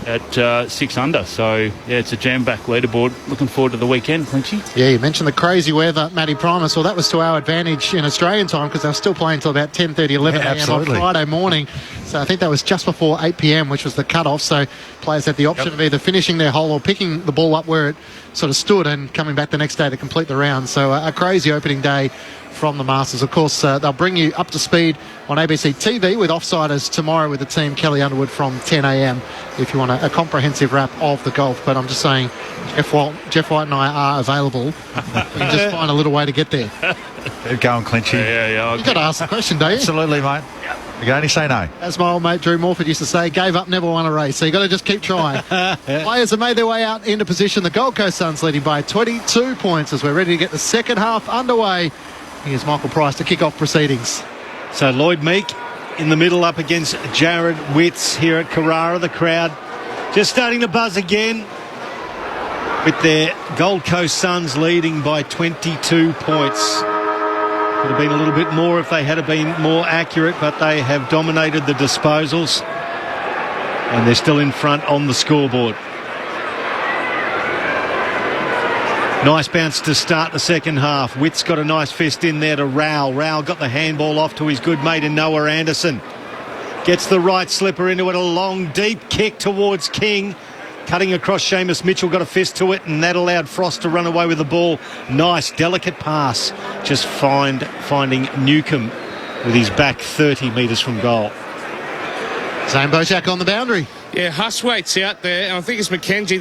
at 6 under. So, yeah, it's a jam-packed leaderboard. Looking forward to the weekend, Clinchy. Yeah, you mentioned the crazy weather, Matty Primus. Well, that was to our advantage in Australian time because they were still playing until about 10:30, 11 a.m. on Friday morning. So I think that was just before 8 p.m, which was the cut-off. So players had the option of either finishing their hole or picking the ball up where it sort of stood and coming back the next day to complete the round. So a crazy opening day from the Masters. Of course, they'll bring you up to speed on ABC TV with Offsiders tomorrow with the team, Kelly Underwood, from 10 a.m. if you want a comprehensive wrap of the golf. But I'm just saying, Jeff White and I are available. You can just find a little way to get there. Go on, Clinchy. Yeah. You've got to ask the question, don't you? Absolutely, mate. You can only say no. As my old mate Drew Morford used to say, gave up, never won a race. So you've got to just keep trying. Players have made their way out into position. The Gold Coast Suns leading by 22 points as we're ready to get the second half underway. Here's Michael Price to kick off proceedings. So Lloyd Meek in the middle up against Jared Witts here at Carrara. The crowd just starting to buzz again with their Gold Coast Suns leading by 22 points. Could have been a little bit more if they had been more accurate, but they have dominated the disposals and they're still in front on the scoreboard. Nice bounce to start the second half. Witt's got a nice fist in there to Rowell. Rowell got the handball off to his good mate in Noah Anderson. Gets the right slipper into it. A long, deep kick towards King. Cutting across Seamus Mitchell, got a fist to it, and that allowed Frost to run away with the ball. Nice, delicate pass. Just finding Newcomb with his back 30 metres from goal. Zane Bojack on the boundary. Yeah, Huswaite's out there, and I think it's McKenzie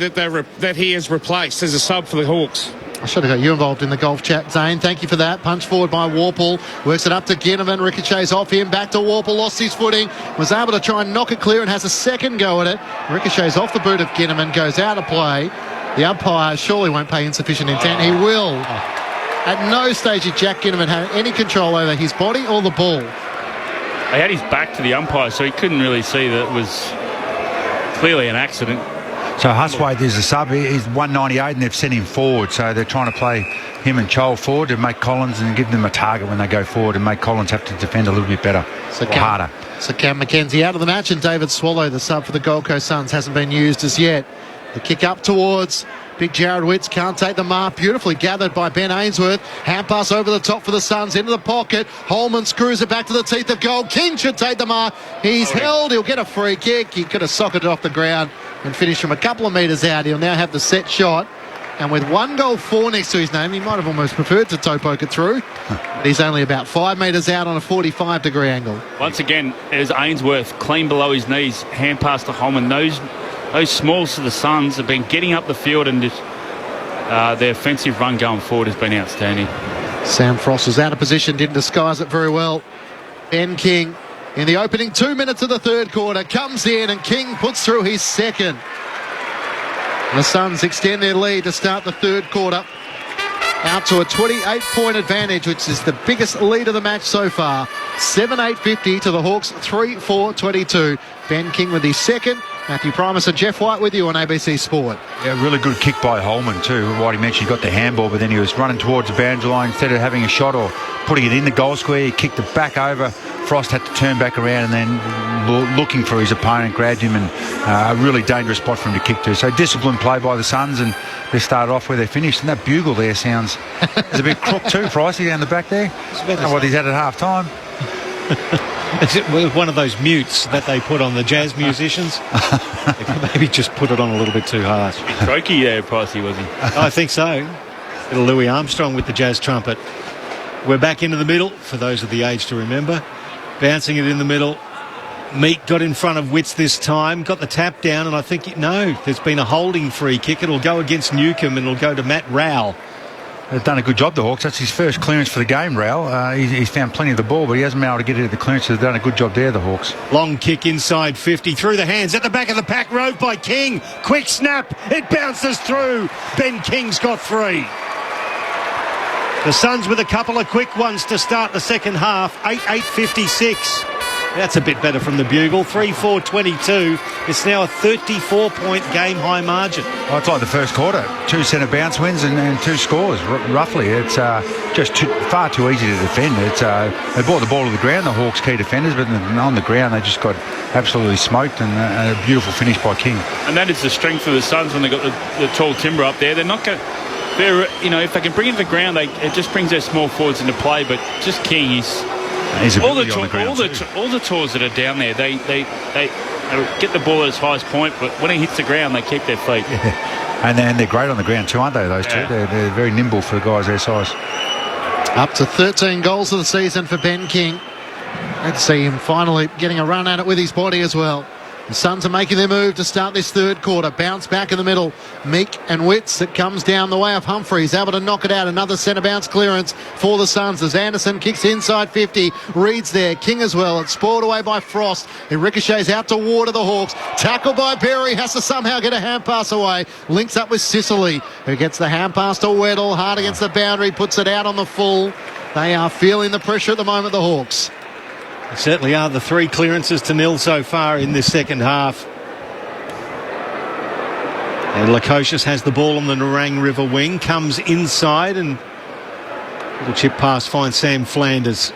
that he has replaced as a sub for the Hawks. I should have got you involved in the golf chat, Zane. Thank you for that. Punch forward by Warple. Works it up to Ginnivan. Ricochets off him. Back to Warple. Lost his footing. Was able to try and knock it clear and has a second go at it. Ricochets off the boot of Ginnivan. Goes out of play. The umpire surely won't pay insufficient intent. He will. At no stage did Jack Ginnivan have any control over his body or the ball. He had his back to the umpire, so he couldn't really see that it was clearly an accident. So Huswaite is a sub. He's 198 and they've sent him forward. So they're trying to play him and Chol forward to make Collins and give them a target when they go forward and make Collins have to defend a little bit better or harder. So Cam McKenzie out of the match and David Swallow, the sub for the Gold Coast Suns, hasn't been used as yet. The kick up towards Big Jared Witts can't take the mark. Beautifully gathered by Ben Ainsworth. Hand pass over the top for the Suns into the pocket. Holman screws it back to the teeth of goal. King should take the mark. He's held. He'll get a free kick. He could have socketed it off the ground and finished from a couple of metres out. He'll now have the set shot. And with 1 goal 4 next to his name, he might have almost preferred to toe poke it through. But he's only about 5 metres out on a 45-degree angle. Once again, there's Ainsworth clean below his knees. Hand pass to Holman. Those smalls to the Suns have been getting up the field, and just their offensive run going forward has been outstanding. Sam Frost was out of position, didn't disguise it very well. Ben King, in the opening 2 minutes of the third quarter, comes in and King puts through his second. The Suns extend their lead to start the third quarter, out to a 28-point advantage, which is the biggest lead of the match so far. 7-8-50 to the Hawks, 3-4-22. Ben King with his second. Matthew Primus and Jeff White with you on ABC Sport. Yeah, really good kick by Holman too. Whitey mentioned he got the handball, but then he was running towards the boundary line. Instead of having a shot or putting it in the goal square, he kicked it back over. Frost had to turn back around and then looking for his opponent, grabbed him, and a really dangerous spot for him to kick to. So disciplined play by the Suns, and they started off where they finished. And that bugle there sounds there's a bit crook too, Pricey, down the back there. I don't know what he's had at half time. Is it one of those mutes that they put on the jazz musicians? Maybe just put it on a little bit too harsh. Croaky there, Pricey, was he? I think so. Little Louis Armstrong with the jazz trumpet. We're back into the middle, for those of the age to remember. Bouncing it in the middle. Meek got in front of Witts this time, got the tap down, and I think, there's been a holding free kick. It'll go against Newcombe, and it'll go to Matt Rowell. They've done a good job, the Hawks. That's his first clearance for the game, Rowell. He's found plenty of the ball, but he hasn't been able to get it at the clearance. They've done a good job there, the Hawks. Long kick inside 50, through the hands, at the back of the pack, rode by King. Quick snap, it bounces through. Ben King's got 3. The Suns with a couple of quick ones to start the second half. 8-8-56. That's a bit better from the bugle. 3-4-22. It's now a 34-point game-high margin. Oh, it's like the first quarter. 2 centre bounce wins and 2 scores, roughly. It's just far too easy to defend. They brought the ball to the ground, the Hawks' key defenders, but on the ground they just got absolutely smoked, and a beautiful finish by King. And that is the strength of the Suns when they got the tall timber up there. They're not going to... if they can bring it to the ground, it just brings their small forwards into play. But just King, he's all the tours that are down there. They get the ball at its highest point, but when it hits the ground, they keep their feet. Yeah. And they're great on the ground too, aren't they? Those two, they're very nimble for guys their size. Up to 13 goals of the season for Ben King. Let's see him finally getting a run at it with his body as well. The Suns are making their move to start this third quarter. Bounce back in the middle. Meek and Witts. It comes down the way of Humphreys. Able to knock it out. Another centre bounce clearance for the Suns as Anderson kicks inside 50. Reed's there. King as well. It's spoiled away by Frost. It ricochets out toward the Hawks. Tackled by Berry. Has to somehow get a hand pass away. Links up with Sicily, who gets the hand pass to Weddle. Hard against the boundary. Puts it out on the full. They are feeling the pressure at the moment, the Hawks. It certainly are. The 3 clearances to 0 so far in this second half. And Lukosius has the ball on the Nerang River wing, comes inside, and little chip pass finds Sam Flanders.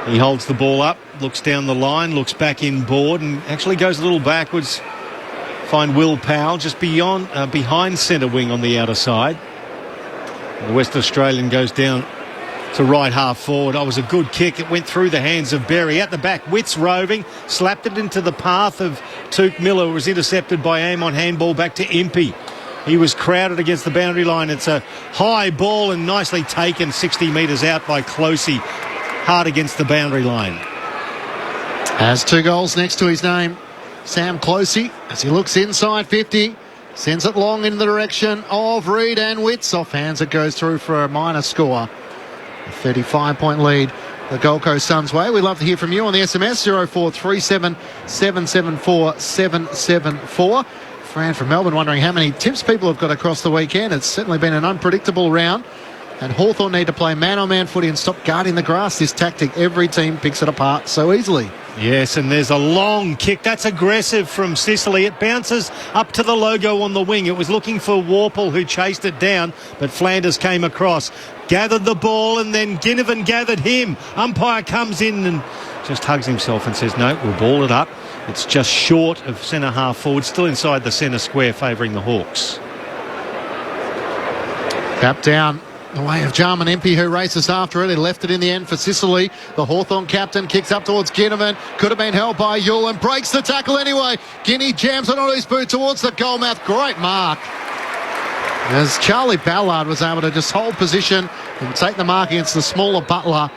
He holds the ball up, looks down the line, looks back inboard, and actually goes a little backwards. Find Will Powell just behind centre wing on the outer side. The West Australian goes down to right half forward. It was a good kick. It went through the hands of Berry. At the back, Witts roving, slapped it into the path of Touk Miller. It was intercepted by Amon, handball back to Impey. He was crowded against the boundary line. It's a high ball and nicely taken 60 metres out by Closey. Hard against the boundary line. Has 2 goals next to his name. Sam Closey, as he looks inside 50, sends it long in the direction of Reed and Witts. Off hands it goes through for a minor score. A 35-point lead the Gold Coast Suns way. We'd love to hear from you on the SMS 0437 774 774. Fran from Melbourne wondering how many tips people have got across the weekend. It's certainly been an unpredictable round, and Hawthorn need to play man-on-man footy and stop guarding the grass. This tactic, every team picks it apart so easily. Yes, and there's a long kick. That's aggressive from Sicily. It bounces up to the logo on the wing. It was looking for Warple, who chased it down, but Flanders came across, gathered the ball, and then Ginnivan gathered him. Umpire comes in and just hugs himself and says, no, we'll ball it up. It's just short of centre half forward, still inside the centre square, favouring the Hawks. Gap down the way of Jarman Impey, who races after it. He left it in the end for Sicily. The Hawthorn captain kicks up towards Ginnivan. Could have been held by Yule and breaks the tackle anyway. Guinea jams it on his boot towards the goal mouth. Great mark. As Charlie Ballard was able to just hold position and take the mark against the smaller Butler.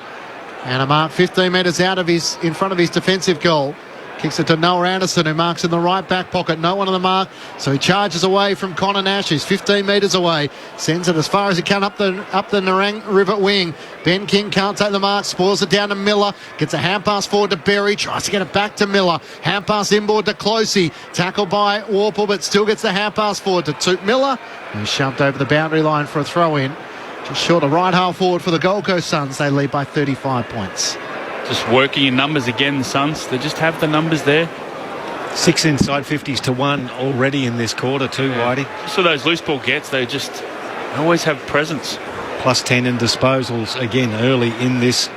And a mark 15 metres in front of his defensive goal. Kicks it to Noah Anderson, who marks in the right back pocket. No one on the mark, so he charges away from Connor Nash, who's 15 metres away. Sends it as far as he can up the Nerang River wing. Ben King can't take the mark, spoils it down to Miller. Gets a hand pass forward to Berry, tries to get it back to Miller. Hand pass inboard to Closey. Tackled by Warple, but still gets the hand pass forward to Toot Miller, who's shoved over the boundary line for a throw-in. Just short of right half forward for the Gold Coast Suns. They lead by 35 points. Just working in numbers again, the Suns. They just have the numbers there. 6 inside 50s to 1 already in this quarter too, Whitey. So those loose ball gets, they just always have presence. Plus 10 in disposals again early in this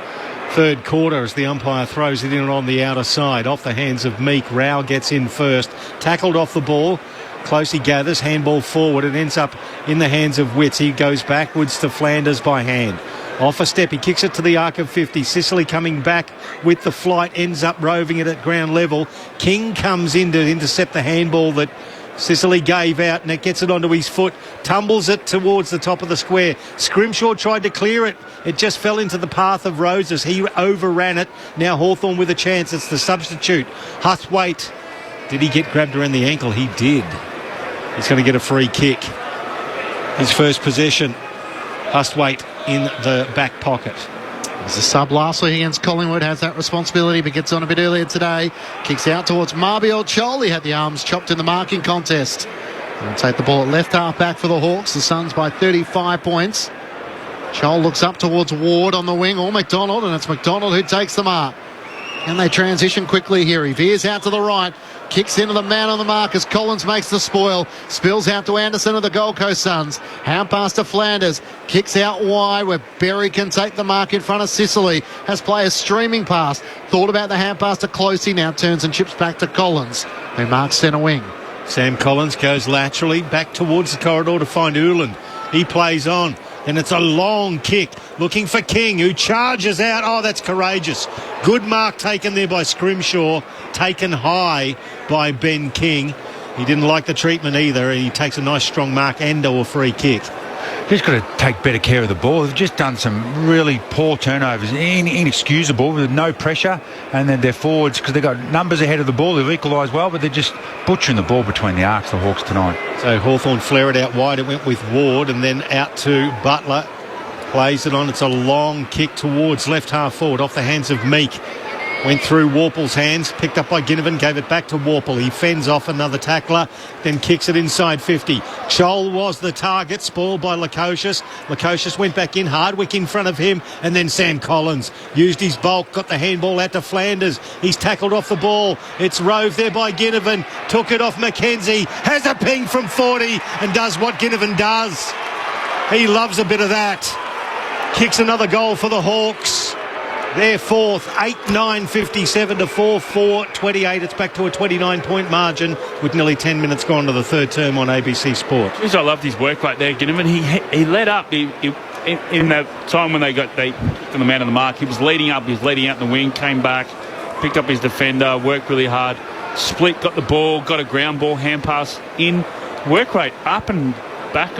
third quarter as the umpire throws it in on the outer side. Off the hands of Meek. Rao gets in first. Tackled off the ball. Closey gathers. Handball forward. It ends up in the hands of Witts. He goes backwards to Flanders by hand. Off a step, he kicks it to the arc of 50. Sicily coming back with the flight, ends up roving it at ground level. King comes in to intercept the handball that Sicily gave out, and it gets it onto his foot, tumbles it towards the top of the square. Scrimshaw tried to clear it. It just fell into the path of Roses. He overran it. Now Hawthorn with a chance. It's the substitute. Huthwaite. Did he get grabbed around the ankle? He did. He's going to get a free kick. His first possession. Huthwaite in the back pocket. As a sub last week against Collingwood, has that responsibility, but gets on a bit earlier today. Kicks out towards Marbiel Chol. He had the arms chopped in the marking contest. And will take the ball at left half back for the Hawks. The Suns by 35 points. Chol looks up towards Ward on the wing, or McDonald, and it's McDonald who takes the mark. And they transition quickly here. He veers out to the right. Kicks into the man on the mark as Collins makes the spoil. Spills out to Anderson of the Gold Coast Suns. Hand pass to Flanders. Kicks out wide where Berry can take the mark in front of Sicily. Has players streaming past. Thought about the hand pass to Closey. Now turns and chips back to Collins, who marks centre wing. Sam Collins goes laterally back towards the corridor to find Uland. He plays on. And it's a long kick, looking for King, who charges out. Oh, that's courageous. Good mark taken there by Scrimshaw, taken high by Ben King. He didn't like the treatment either, and he takes a nice strong mark and a free kick. Just got to take better care of the ball. They've just done some really poor turnovers, inexcusable, with no pressure. And then their forwards, because they've got numbers ahead of the ball, they've equalised well, but they're just butchering the ball between the arcs, the Hawks tonight. So Hawthorn flare it out wide. It went with Ward and then out to Butler. Plays it on. It's a long kick towards left half forward off the hands of Meek. Went through Warple's hands, picked up by Ginnivan, gave it back to Warple. He fends off another tackler, then kicks it inside 50. Chol was the target, spoiled by Lukosius. Lukosius went back in, Hardwick in front of him, and then Sam Collins used his bulk, got the handball out to Flanders. He's tackled off the ball. It's roved there by Ginnivan, took it off McKenzie, has a ping from 40 and does what Ginnivan does. He loves a bit of that. Kicks another goal for the Hawks. Their fourth, 8-9-57 to 4-4-28. It's back to a 29-point margin with nearly 10 minutes gone to the third term on ABC Sport. I loved his work right there, Ginnivan. He led up. In that time when they took the man on the mark, he was leading up. He was leading out in the wing, came back, picked up his defender, worked really hard, split, got the ball, got a ground ball, hand pass in. Work rate up and back.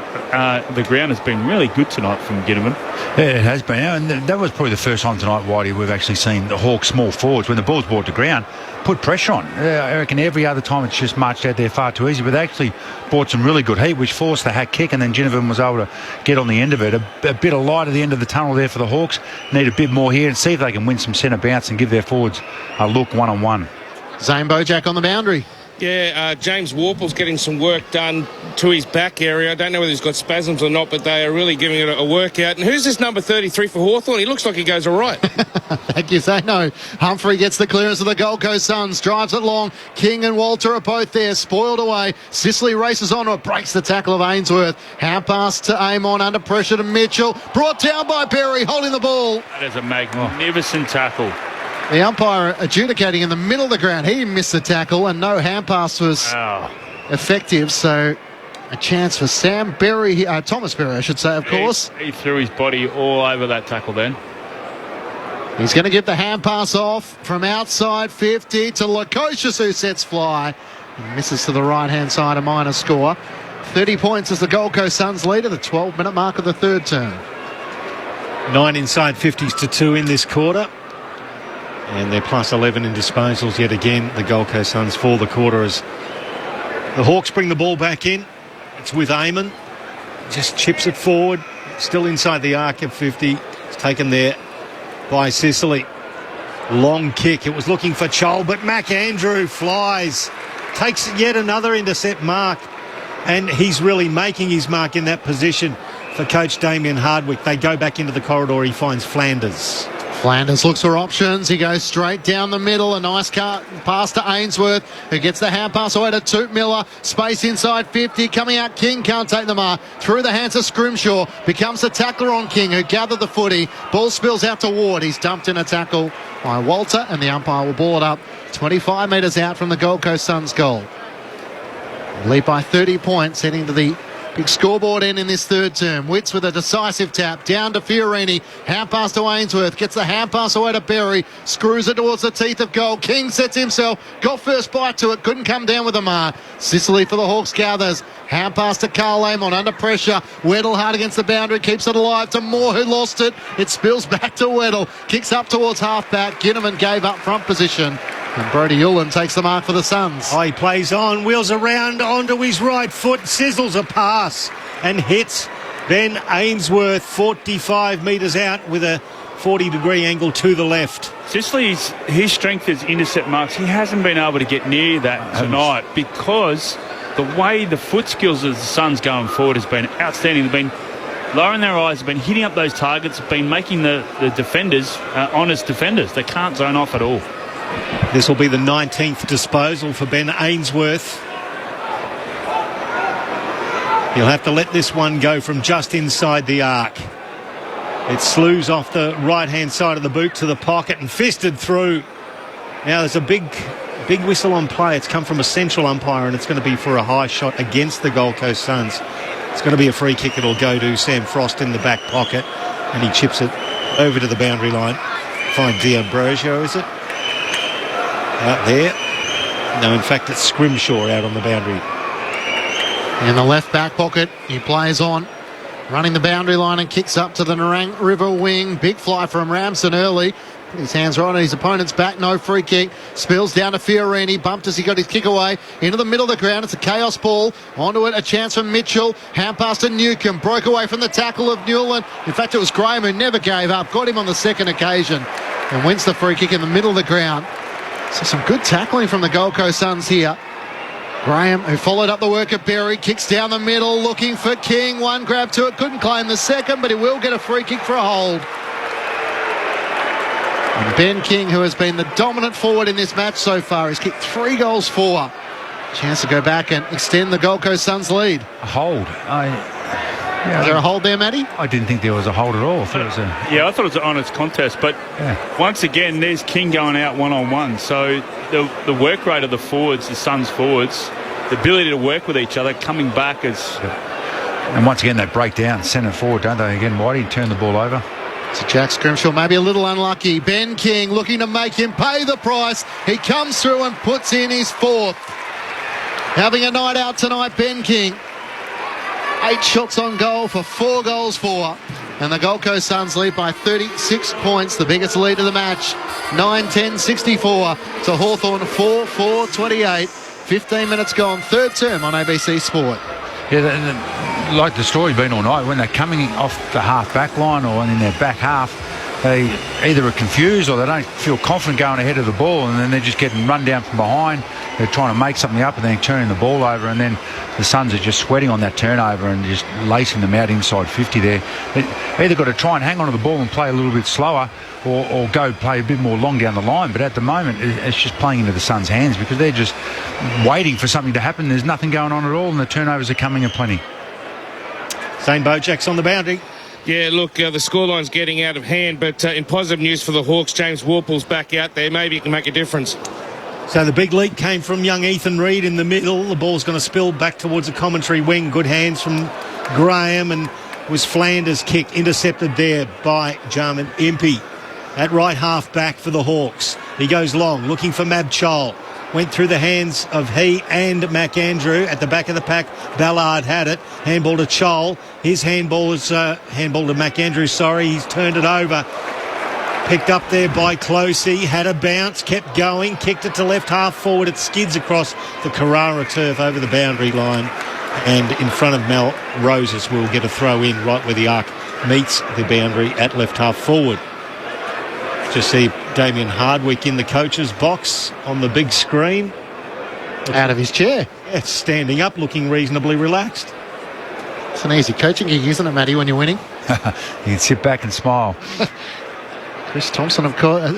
The ground has been really good tonight from Ginnivan. Yeah, it has been. And that was probably the first time tonight, Whitey, we've actually seen the Hawks small forwards, when the ball's brought to ground, put pressure on. I reckon every other time it's just marched out there far too easy, but they actually brought some really good heat, which forced the hack kick, and then Ginnivan was able to get on the end of it. A bit of light at the end of the tunnel there for the Hawks. Need a bit more here and see if they can win some centre bounce and give their forwards a look one-on-one. Zane Bojack on the boundary. Yeah, James Warple's getting some work done to his back area. I don't know whether he's got spasms or not, but they are really giving it a workout. And who's this number 33 for Hawthorn? He looks like he goes all right. Thank you, Zano. Humphrey gets the clearance of the Gold Coast Suns, drives it long. King and Walter are both there, spoiled away. Sicily races on, it breaks the tackle of Ainsworth. Hand pass to Amon, under pressure to Mitchell. Brought down by Berry, holding the ball. That is a magnificent tackle. The umpire adjudicating in the middle of the ground. He missed the tackle and no hand pass was effective. So A chance for Sam Berry, Thomas Berry, I should say, of course. He threw his body all over that tackle then. He's going to give the hand pass off from outside 50 to Lukosius, who sets fly. And misses to the right-hand side, a minor score. 30 points as the Gold Coast Suns lead at the 12-minute mark of the third term. 9 inside 50s to 2 in this quarter. And they're plus 11 in disposals yet again, the Gold Coast Suns, for the quarter as the Hawks bring the ball back in. It's with Eamon. Just chips it forward. Still inside the arc of 50. It's taken there by Sicily. Long kick. It was looking for Chol, but McAndrew flies. Takes yet another intercept mark. And he's really making his mark in that position for coach Damien Hardwick. They go back into the corridor. He finds Flanders. Flanders looks for options. He goes straight down the middle. A nice pass to Ainsworth, who gets the hand pass away to Toot Miller. Space inside 50. Coming out, King can't take the mark. Through the hands of Scrimshaw. Becomes the tackler on King, who gathered the footy. Ball spills out to Ward. He's dumped in a tackle by Walter, and the umpire will ball it up 25 metres out from the Gold Coast Suns goal. Lead by 30 points, heading to the big scoreboard end in this third term. Witts with a decisive tap down to Fiorini. Hand pass to Ainsworth. Gets the hand pass away to Berry. Screws it towards the teeth of goal. King sets himself. Got first bite to it. Couldn't come down with a mark. Sicily for the Hawks gathers. Hand pass to Carl Amon under pressure. Weddle hard against the boundary. Keeps it alive to Moore, who lost it. It spills back to Weddle. Kicks up towards half-back. Ginneman gave up front position. And Brody Ulan takes the mark for the Suns. Oh, he plays on, wheels around onto his right foot, sizzles a pass and hits Ben Ainsworth 45 metres out with a 40-degree angle to the left. Sicily's, his strength is intercept marks. He hasn't been able to get near that tonight because the way the foot skills of the Suns going forward has been outstanding. They've been lowering their eyes, have been hitting up those targets, have been making the defenders honest defenders. They can't zone off at all. This will be the 19th disposal for Ben Ainsworth. He'll have to let this one go from just inside the arc. It slews off the right-hand side of the boot to the pocket and fisted through. Now there's a big whistle on play. It's come from a central umpire, and it's going to be for a high shot against the Gold Coast Suns. It's going to be a free kick. It'll go to Sam Frost in the back pocket, and he chips it over to the boundary line. Find D'Ambrosio, is it? Out there. No, in fact, it's Scrimshaw out on the boundary. In the left back pocket, he plays on, running the boundary line and kicks up to the Nerang River wing. Big fly from Ramsden early. Put his hands right on his opponent's back. No free kick. Spills down to Fiorini. Bumped as he got his kick away. Into the middle of the ground. It's a chaos ball. Onto it. A chance for Mitchell. Hand pass to Newcomb. Broke away from the tackle of Newland. In fact, it was Graham who never gave up. Got him on the second occasion. And wins the free kick in the middle of the ground. So some good tackling from the Gold Coast Suns here. Graham, who followed up the work of Berry, kicks down the middle, looking for King. One grab to it, couldn't claim the second, but he will get a free kick for a hold. And Ben King, who has been the dominant forward in this match so far, has kicked 3 goals for. Chance to go back and extend the Gold Coast Suns lead. A hold. Was there a hold there, Matty? I didn't think there was a hold at all. I thought it was an honest contest, but once again, there's King going out one-on-one. So the work rate of the forwards, the Suns forwards, the ability to work with each other, coming back is... And once again, they break down, centre forward, don't they? Again, Whitey turn the ball over. So Jack Scrimshaw maybe a little unlucky. Ben King looking to make him pay the price. He comes through and puts in his 4th. Having a night out tonight, Ben King. 8 shots on goal for 4 goals for. And the Gold Coast Suns lead by 36 points, the biggest lead of the match. 9-10-64 to Hawthorn 4-4-28. 15 minutes gone, third term on ABC Sport. Yeah, like the story's been all night, when they're coming off the half-back line or in their back half, they either are confused or they don't feel confident going ahead of the ball, and then they're just getting run down from behind. They're trying to make something up and then turning the ball over, and then the Suns are just sweating on that turnover and just lacing them out inside 50 there. They either got to try and hang on to the ball and play a little bit slower or go play a bit more long down the line. But at the moment, it's just playing into the Suns' hands because they're just waiting for something to happen. There's nothing going on at all, and the turnovers are coming in plenty. Zane Bojak's on the boundary. Yeah, look, the scoreline's getting out of hand, but in positive news for the Hawks, James Warple's back out there. Maybe he can make a difference. So the big leap came from young Ethan Reid in the middle. The ball's going to spill back towards the commentary wing. Good hands from Graham, and was Flanders' kick intercepted there by Jarman Impey. At right half back for the Hawks. He goes long, looking for Mab Chol. Went through the hands of he and McAndrew. At the back of the pack, Ballard had it. Handball to Chol. His handball is handball to McAndrew, sorry. He's turned it over. Picked up there by Closey, had a bounce, kept going, kicked it to left half forward. It skids across the Carrara turf over the boundary line, and in front of Mel Roses will get a throw in right where the arc meets the boundary at left half forward. Just see Damien Hardwick in the coach's box on the big screen. Out of his chair. Yeah, standing up, looking reasonably relaxed. It's an easy coaching gig, isn't it, Matty, when you're winning? You can sit back and smile. Chris Thompson, of course,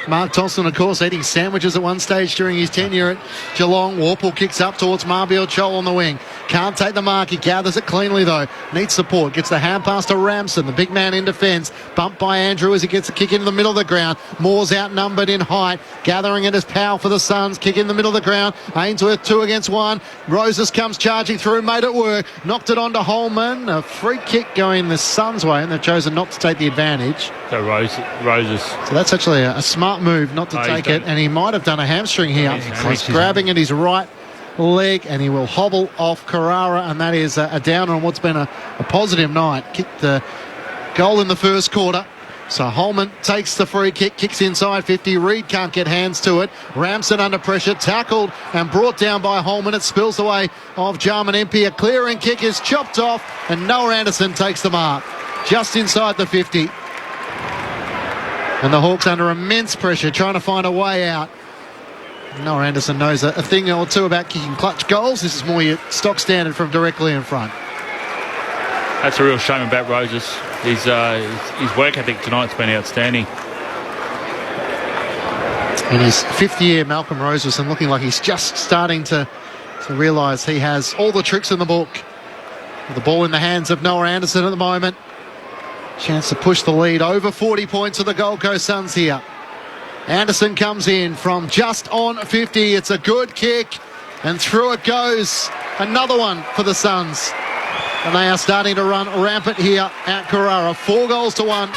Mark Thompson, of course, eating sandwiches at one stage during his tenure at Geelong. Warple kicks up towards Marbiel Chol on the wing. Can't take the mark. He gathers it cleanly, though. Needs support. Gets the hand pass to Ramson, the big man in defence. Bumped by Andrew as he gets a kick into the middle of the ground. Moore's outnumbered in height. Gathering it as Powell for the Suns. Kick in the middle of the ground. Ainsworth 2 against 1. Roses comes charging through. Made it work. Knocked it onto Holman. A free kick going the Suns' way, and they've chosen not to take the advantage. So Roses. So that's actually a smart move not to take it, and he might have done a hamstring here. He's grabbing at his right leg, and he will hobble off Carrara, and that is a downer on what's been a positive night. Kicked the goal in the first quarter. So Holman takes the free kick, kicks inside 50. Reid can't get hands to it. Ramson under pressure, tackled and brought down by Holman. It spills the way of Jarman Impey. A clearing kick is chopped off, and Noah Anderson takes the mark just inside the 50. And the Hawks under immense pressure, trying to find a way out. Noah Anderson knows a thing or two about kicking clutch goals. This is more your stock standard from directly in front. That's a real shame about Roses. His work ethic tonight's been outstanding. In his 5th year, Malcolm Roses, and looking like he's just starting to realise he has all the tricks in the book. With the ball in the hands of Noah Anderson at the moment. Chance to push the lead over 40 points for the Gold Coast Suns here. Anderson comes in from just on 50. It's a good kick, and through it goes. Another one for the Suns. And they are starting to run rampant here at Carrara. 4 goals to 1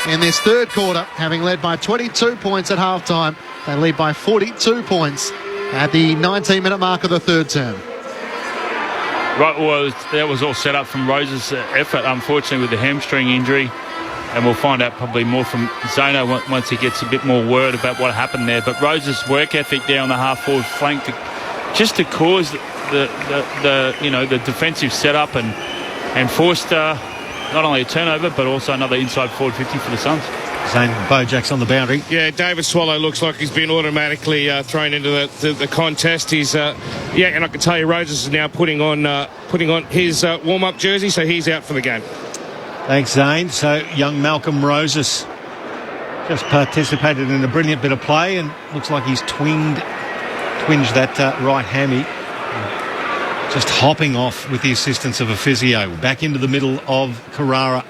in this third quarter, having led by 22 points at halftime. They lead by 42 points at the 19-minute mark of the third term. Right, well, that was all set up from Rose's effort, unfortunately, with the hamstring injury. And we'll find out probably more from Zono once he gets a bit more word about what happened there. But Rose's work ethic there on the half-forward flank just to cause the defensive setup and forced not only a turnover but also another inside forward 50 for the Suns. Zane Bojack's on the boundary. Yeah, David Swallow looks like he's been automatically thrown into the contest. He's and I can tell you, Roses is now putting on his warm-up jersey, so he's out for the game. Thanks, Zane. So young Malcolm Roses just participated in a brilliant bit of play, and looks like he's twinged that right hammy. Just hopping off with the assistance of a physio. Back into the middle of Carrara.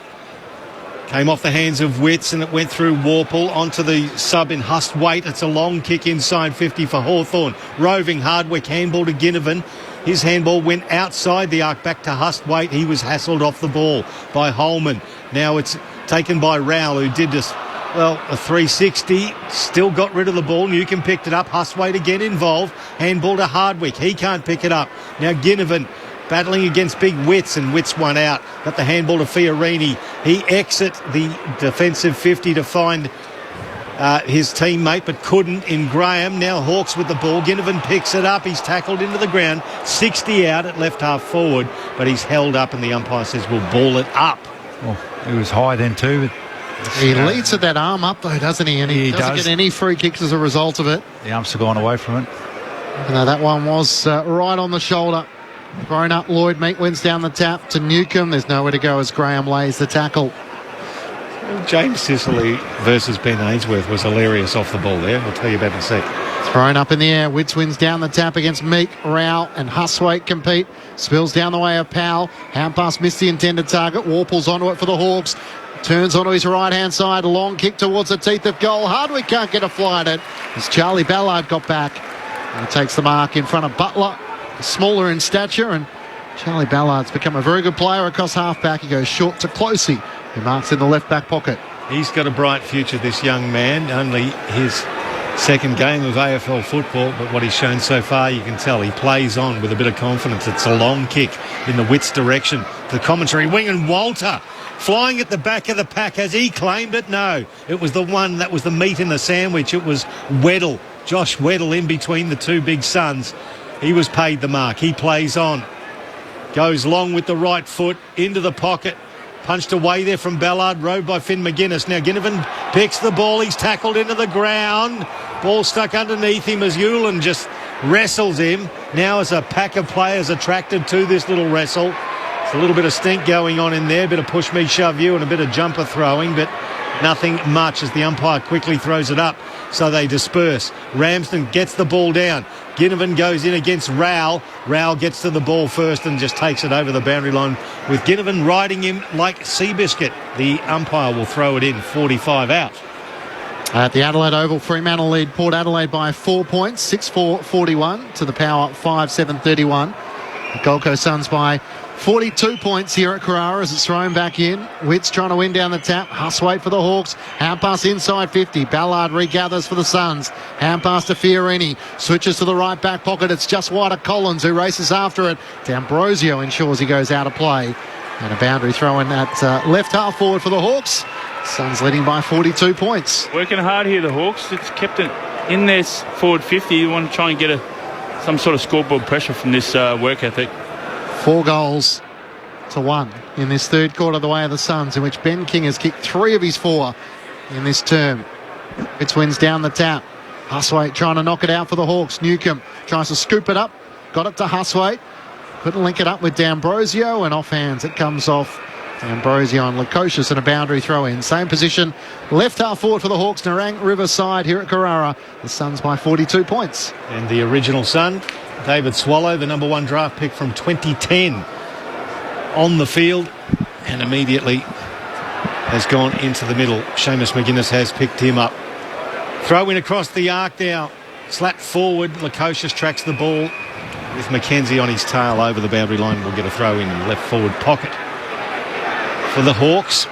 Came off the hands of Witts, and it went through Warple onto the sub in Hustwaite. It's a long kick inside 50 for Hawthorn. Roving Hardwick, handball to Ginnivan. His handball went outside the arc back to Hustwaite. He was hassled off the ball by Holman. Now it's taken by Rowell, who did this, a 360. Still got rid of the ball. Newcomb picked it up. Hustwaite again involved. Handball to Hardwick. He can't pick it up. Now Ginnivan battling against big Witts, and Witts won out. Got the handball to Fiorini. He exit the defensive 50 to find his teammate, but couldn't in Graham. Now Hawks with the ball. Ginnivan picks it up. He's tackled into the ground. 60 out at left half forward, but he's held up, and the umpire says we'll ball it up. Well, he was high then too. He leads at that arm up, though, doesn't he? And he doesn't get any free kicks as a result of it. The umps have gone away from it. No, that one was right on the shoulder. Thrown up, Lloyd Meek wins down the tap to Newcomb. There's nowhere to go as Graham lays the tackle. James Sicily versus Ben Ainsworth was hilarious off the ball there. I'll tell you about in a sec. Thrown up in the air. Witts wins down the tap against Meek. Rowell and Hustwaite compete. Spills down the way of Powell. Hand pass missed the intended target. Warple's onto it for the Hawks. Turns onto his right-hand side. Long kick towards the teeth of goal. Hardwick can't get a fly at it as Charlie Ballard got back He takes the mark in front of Butler, smaller in stature, and Charlie Ballard's become a very good player across half-back. He goes short to Closey, who marks in the left-back pocket. He's got a bright future, this young man. Only his second game of AFL football, but what he's shown so far, you can tell he plays on with a bit of confidence. It's a long kick in the Wits direction. The commentary wing, and Walter flying at the back of the pack. Has he claimed it? No. It was the one that was the meat in the sandwich. It was Weddle, Josh Weddle, in between the two big Suns. He was paid the mark. He plays on. Goes long with the right foot into the pocket. Punched away there from Ballard, rode by Finn McGuinness. Now Ginnivan picks the ball. He's tackled into the ground. Ball stuck underneath him as Hewlin just wrestles him. Now as a pack of players attracted to this little wrestle. It's a little bit of stink going on in there. A bit of push me, shove you, and a bit of jumper throwing, but nothing much as the umpire quickly throws it up. So they disperse. Ramsden gets the ball down. Ginnivan goes in against Rowell. Rowell gets to the ball first and just takes it over the boundary line with Ginnivan riding him like Seabiscuit. The umpire will throw it in, 45 out. At the Adelaide Oval, Fremantle lead Port Adelaide by 4 points, 6-4-41 to the Power 5-7-31. The Gold Coast Suns by 42 points here at Carrara as it's thrown back in. Witts trying to win down the tap. Huswaite for the Hawks. Hand pass inside 50. Ballard regathers for the Suns. Hand pass to Fiorini. Switches to the right back pocket. It's just wide of Collins, who races after it. D'Ambrosio ensures he goes out of play. And a boundary throw in at left half forward for the Hawks. Suns leading by 42 points. Working hard here, the Hawks. It's kept it in their forward 50. You want to try and get some sort of scoreboard pressure from this work ethic. 4 goals to 1 in this third quarter the way of the Suns, in which Ben King has kicked 3 of his 4 in this term. It wins down the tap. Huswaite trying to knock it out for the Hawks. Newcomb tries to scoop it up. Got it to Huswaite. Couldn't link it up with D'Ambrosio, and off hands it comes off D'Ambrosio and Lukosius, and a boundary throw in. Same position, left half forward for the Hawks. Narang Riverside here at Carrara. The Suns by 42 points. And the original Sun, David Swallow, the number 1 draft pick from 2010, on the field and immediately has gone into the middle. Seamus McGuinness has picked him up. Throw in across the arc now. Slap forward. Lukosius tracks the ball with Mackenzie on his tail over the boundary line. We'll get a throw in the left forward pocket for the Hawks.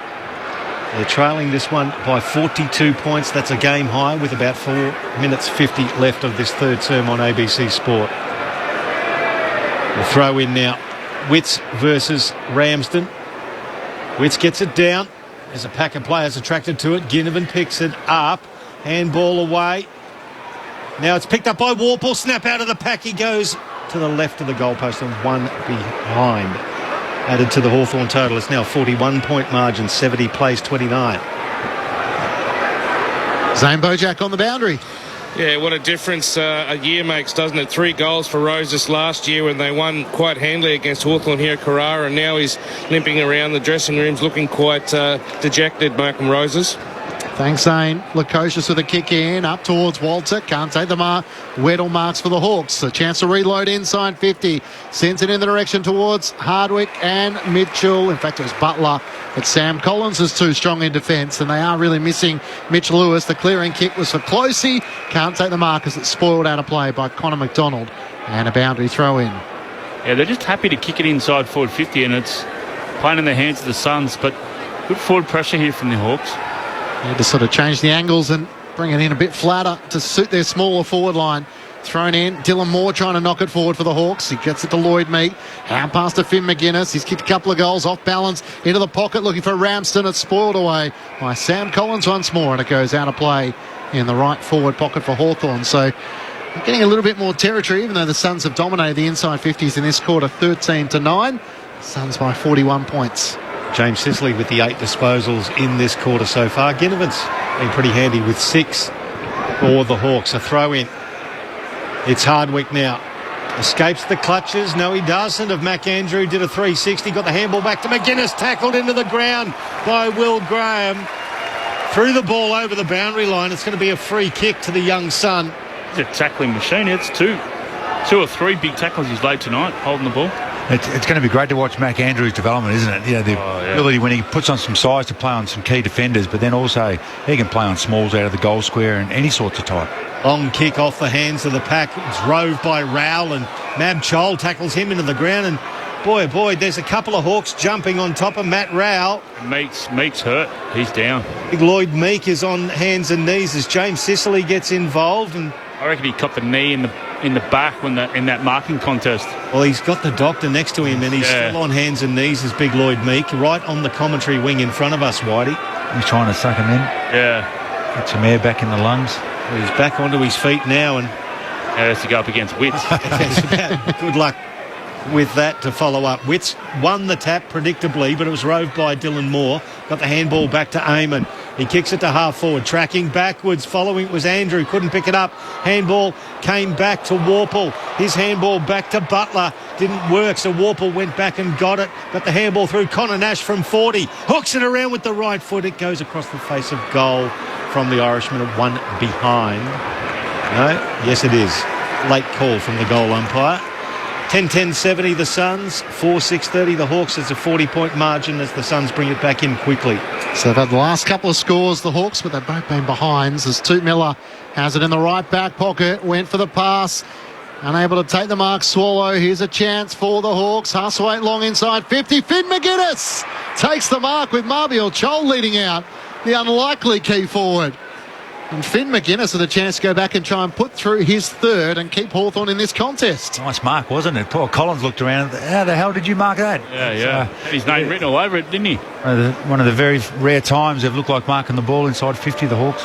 They're trailing this one by 42 points. That's a game high with about 4 minutes 50 left of this third term on ABC Sport. We'll throw in now. Witts versus Ramsden. Witts gets it down. There's a pack of players attracted to it. Ginnivan picks it up. Handball away. Now it's picked up by Warple. Snap out of the pack. He goes to the left of the goalpost and 1 behind. Added to the Hawthorn total. It's now a 41-point margin. 70 plays 29. Zane Bojack on the boundary. Yeah, what a difference a year makes, doesn't it? 3 goals for Roses last year when they won quite handily against Hawthorn here at Carrara, and now he's limping around the dressing rooms looking quite dejected, Malcolm Roses. Thanks, Zane. Lukosius with a kick in, up towards Walter. Can't take the mark. Weddle marks for the Hawks. A chance to reload inside 50. Sends it in the direction towards Hardwick and Mitchell. In fact, it was Butler. But Sam Collins is too strong in defence, and they are really missing Mitch Lewis. The clearing kick was for Closey. Can't take the mark as it's spoiled out of play by Connor McDonald. And a boundary throw in. Yeah, they're just happy to kick it inside forward 50, and it's playing in the hands of the Suns. But good forward pressure here from the Hawks. Yeah, to sort of change the angles and bring it in a bit flatter to suit their smaller forward line. Thrown in. Dylan Moore trying to knock it forward for the Hawks. He gets it to Lloyd Meek. Hand pass to Finn McGuinness. He's kicked a couple of goals off balance into the pocket looking for Ramsden. It's spoiled away by Sam Collins once more, and it goes out of play in the right forward pocket for Hawthorn. So getting a little bit more territory, even though the Suns have dominated the inside 50s in this quarter, 13-9. Suns by 41 points. James Sisley with the 8 disposals in this quarter so far. Ginnivan's been pretty handy with 6 for the Hawks. A throw in. It's Hardwick now. Escapes the clutches. No, he doesn't. Of McAndrew. Did a 360. Got the handball back to McGuinness. Tackled into the ground by Will Graham. Threw the ball over the boundary line. It's going to be a free kick to the young Sun. He's a tackling machine. It's two or three big tackles he's laid tonight, holding the ball. It's going to be great to watch Macandrew's development, isn't it? You know, the ability when he puts on some size to play on some key defenders, but then also he can play on smalls out of the goal square and any sorts of type. Long kick off the hands of the pack. It's roved by Rowell, and Mab Chol tackles him into the ground. And boy, oh boy, there's a couple of Hawks jumping on top of Matt Rowell. Meek's hurt. He's down. Big Lloyd Meek is on hands and knees as James Sicily gets involved. And I reckon he copped the knee in the back in that marking contest. Well, he's got the doctor next to him, and he's still on hands and knees as Big Lloyd Meek, right on the commentary wing in front of us, Whitey. He's trying to suck him in. Yeah. Get some air back in the lungs. Well, he's back onto his feet now, and has to go up against Witts. Good luck with that to follow up. Witts won the tap predictably, but it was roved by Dylan Moore. Got the handball back to Eamon. He kicks it to half forward, tracking backwards. Following it was Andrew, couldn't pick it up. Handball came back to Warple. His handball back to Butler. Didn't work, so Warple went back and got it. Got the handball through. Connor Nash from 40. Hooks it around with the right foot. It goes across the face of goal from the Irishman at one behind. No? Yes, it is. Late call from the goal umpire. 10-10-70 the Suns, 4-6-30 the Hawks. It's a 40-point margin as the Suns bring it back in quickly. So they've had the last couple of scores, the Hawks, but they've both been behinds as Toot Miller has it in the right back pocket, went for the pass, unable to take the mark. Swallow, here's a chance for the Hawks. Huswaite long inside 50. Finn McGuinness takes the mark with Marbiel Chol leading out, the unlikely key forward. And Finn McGuinness had a chance to go back and try and put through his third and keep Hawthorn in this contest. Nice mark, wasn't it? Poor Collins looked around. How the hell did you mark that? Yeah. Had his name written all over it, didn't he? One of the very rare times they've looked like marking the ball inside 50, the Hawks.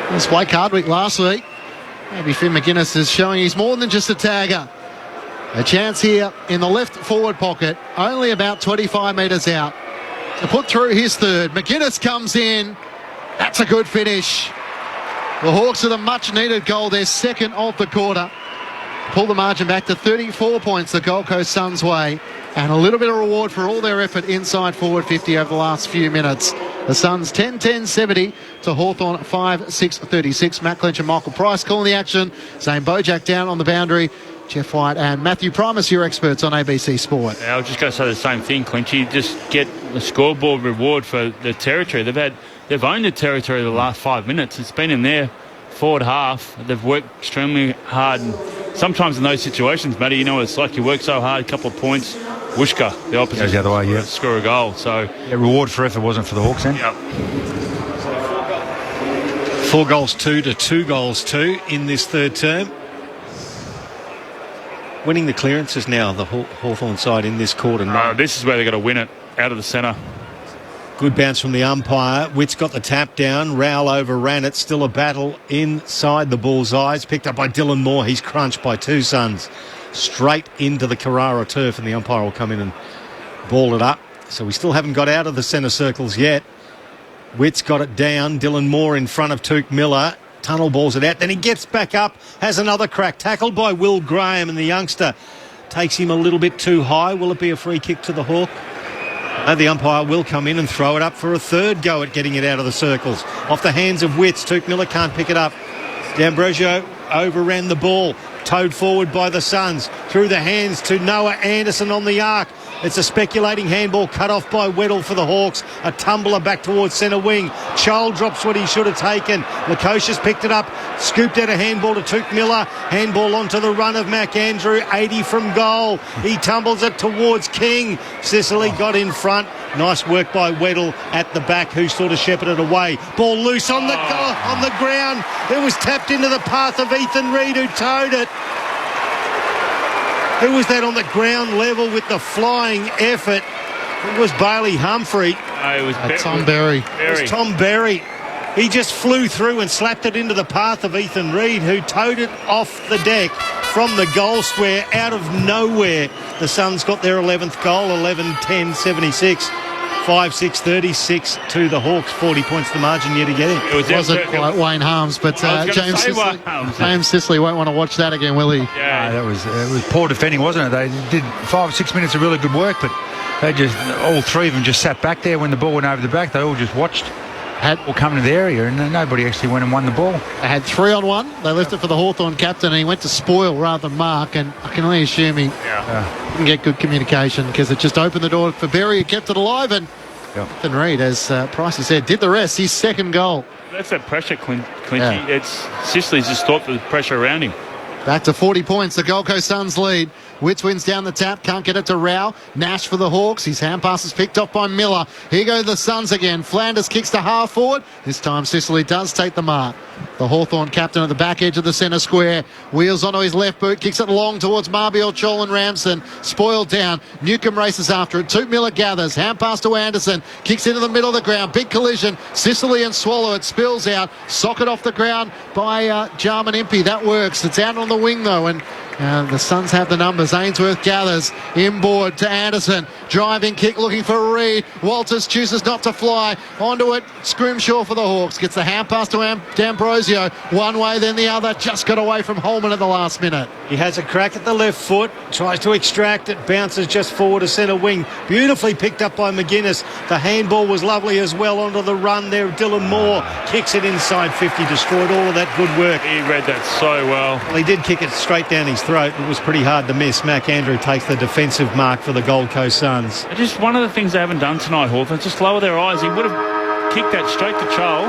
It was Blake Hardwick last week. Maybe Finn McGuinness is showing he's more than just a tagger. A chance here in the left forward pocket, only about 25 metres out, to put through his third. McGuinness comes in. That's a good finish. The Hawks with a much-needed goal, their second of the quarter. Pull the margin back to 34 points the Gold Coast Suns way, and a little bit of reward for all their effort inside forward 50 over the last few minutes. The Suns 10-10-70 to Hawthorn 5-6-36. Matt Clinch and Michael Price calling the action. Zane Bojack down on the boundary. Jeff White and Matthew Primus, your experts on ABC Sport. Yeah, I was just going to say the same thing, Clinch. You just get the scoreboard reward for the territory. They've owned the territory the last 5 minutes. It's been in their forward half. They've worked extremely hard. And sometimes in those situations, Matty, you know what it's like. You work so hard, a couple of points, whooshka, the opposite. Goes the other way, yeah. Score a goal. So reward for effort wasn't for the Hawks then. Yep. 4 goals 2 to 2 goals 2 in this third term. Winning the clearances now, the Hawthorn side in this quarter. This is where they've got to win it, out of the centre. Good bounce from the umpire. Witt's got the tap down. Rowell overran it. Still a battle inside the bullseyes. Picked up by Dylan Moore. He's crunched by 2 Suns. Straight into the Carrara turf, and the umpire will come in and ball it up. So we still haven't got out of the centre circles yet. Witt's got it down. Dylan Moore in front of Took Miller. Tunnel balls it out. Then he gets back up. Has another crack. Tackled by Will Graham, and the youngster takes him a little bit too high. Will it be a free kick to the Hawk? No, the umpire will come in and throw it up for a third go at getting it out of the circles. Off the hands of Witts. Took Miller can't pick it up. D'Ambrosio overran the ball. Towed forward by the Suns. Through the hands to Noah Anderson on the arc. It's a speculating handball cut off by Weddle for the Hawks. A tumbler back towards centre wing. Chol drops what he should have taken. Lukosius picked it up, scooped out a handball to Took Miller. Handball onto the run of Mac Andrew, 80 from goal. He tumbles it towards King. Sicily got in front. Nice work by Weddle at the back, who sort of shepherded away. Ball loose on the ground. It was tapped into the path of Ethan Reid, who towed it. Who was that on the ground level with the flying effort? It was Bailey Humphrey. It was Tom Berry. It was Tom Berry. He just flew through and slapped it into the path of Ethan Reid, who towed it off the deck from the goal square out of nowhere. The Suns got their 11th goal, 11-10-76. 5-6-36 to the Hawks. 40 points the margin yet again. It wasn't quite Wayne Harms, but James Sicily won't want to watch that again, will he? Yeah, it was poor defending, wasn't it? They did 5 or 6 minutes of really good work, but they just, all 3 of them just sat back there when the ball went over the back. They all just watched all coming to the area, and nobody actually went and won the ball. They had 3-on-1. They left it for the Hawthorn captain, and he went to spoil rather than mark, and I can only assume he didn't get good communication because it just opened the door for Berry, who kept it alive, and Ethan Reid, as Pricey said, did the rest. His second goal That's that pressure, Clinchy. Yeah. It's Sicily's just thought the pressure around him. Back to 40 points, the Gold Coast Suns lead. Witts wins down the tap, can't get it to Rao. Nash for the Hawks, his hand pass is picked off by Miller. Here go the Suns again. Flanders kicks to half forward. This time Sicily does take the mark. The Hawthorn captain at the back edge of the centre square. Wheels onto his left boot, kicks it long towards Marbiel, Chol and Ramson. Spoiled down. Newcomb races after it. Toot Miller gathers. Hand pass to Anderson. Kicks into the middle of the ground. Big collision. Sicily and Swallow. It spills out. Socket off the ground by Jarman Impey. That works. It's out on the wing though, and the Suns have the numbers. Ainsworth gathers inboard to Anderson. Driving kick looking for Reid. Walters chooses not to fly. Onto it. Scrimshaw for the Hawks. Gets the hand pass to D'Ambrosio. One way then the other. Just got away from Holman at the last minute. He has a crack at the left foot. Tries to extract it. Bounces just forward to centre wing. Beautifully picked up by McGuinness. The handball was lovely as well onto the run there. Dylan Moore kicks it inside 50. Destroyed all of that good work. He read that so well. Well, he did kick it straight down his throat. It was pretty hard to miss. Mac Andrew takes the defensive mark for the Gold Coast Suns. Just one of the things they haven't done tonight, Hawthorn, just lower their eyes. He would have kicked that straight to Chol.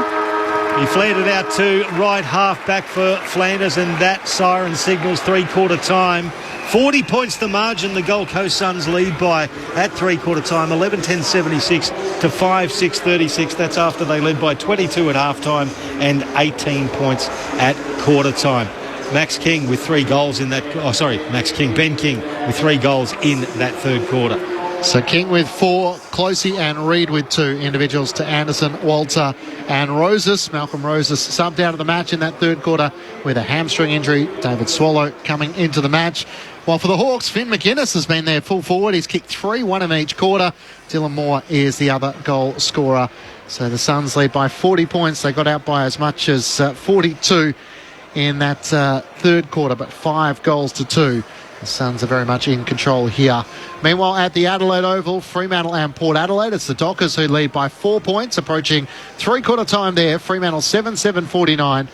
He flared it out to right half back for Flanders, and that siren signals three-quarter time. 40 points the margin the Gold Coast Suns lead by at three-quarter time, 11-10-76 to 5-6-36. That's after they led by 22 at half-time and 18 points at quarter time. Max King with 3 goals in that... Ben King with 3 goals in that third quarter. So King with 4, Closey and Reid with 2 individuals to Anderson, Walter and Roses. Malcolm Roses subbed out of the match in that third quarter with a hamstring injury. David Swallow coming into the match. While for the Hawks, Finn McGuinness has been there full forward. He's kicked 3, 1 in each quarter. Dylan Moore is the other goal scorer. So the Suns lead by 40 points. They got out by as much as 42 in that third quarter, but 5 goals to 2. The Suns are very much in control here. Meanwhile, at the Adelaide Oval, Fremantle and Port Adelaide, it's the Dockers who lead by 4 points, approaching three-quarter time there. Fremantle 7-7-49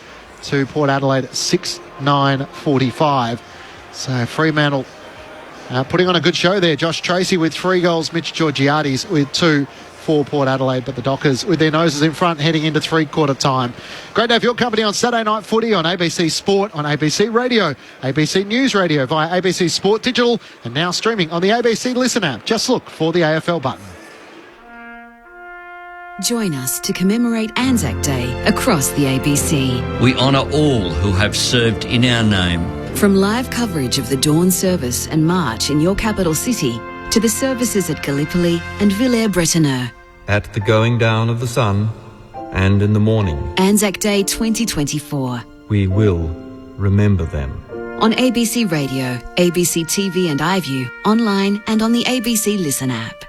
to Port Adelaide 6-9-45. So Fremantle putting on a good show there. Josh Tracy with 3 goals, Mitch Georgiades with 2 for Port Adelaide, but the Dockers with their noses in front heading into three-quarter time. Great to have your company on Saturday Night Footy on ABC Sport, on ABC Radio, ABC News Radio, via ABC Sport Digital, and now streaming on the ABC Listen app. Just look for the AFL button. Join us to commemorate Anzac Day across the ABC. We honour all who have served in our name. From live coverage of the dawn service and march in your capital city to the services at Gallipoli and Villers-Bretonneux. At the going down of the sun and in the morning. Anzac Day 2024. We will remember them. On ABC Radio, ABC TV and iView, online and on the ABC Listen app.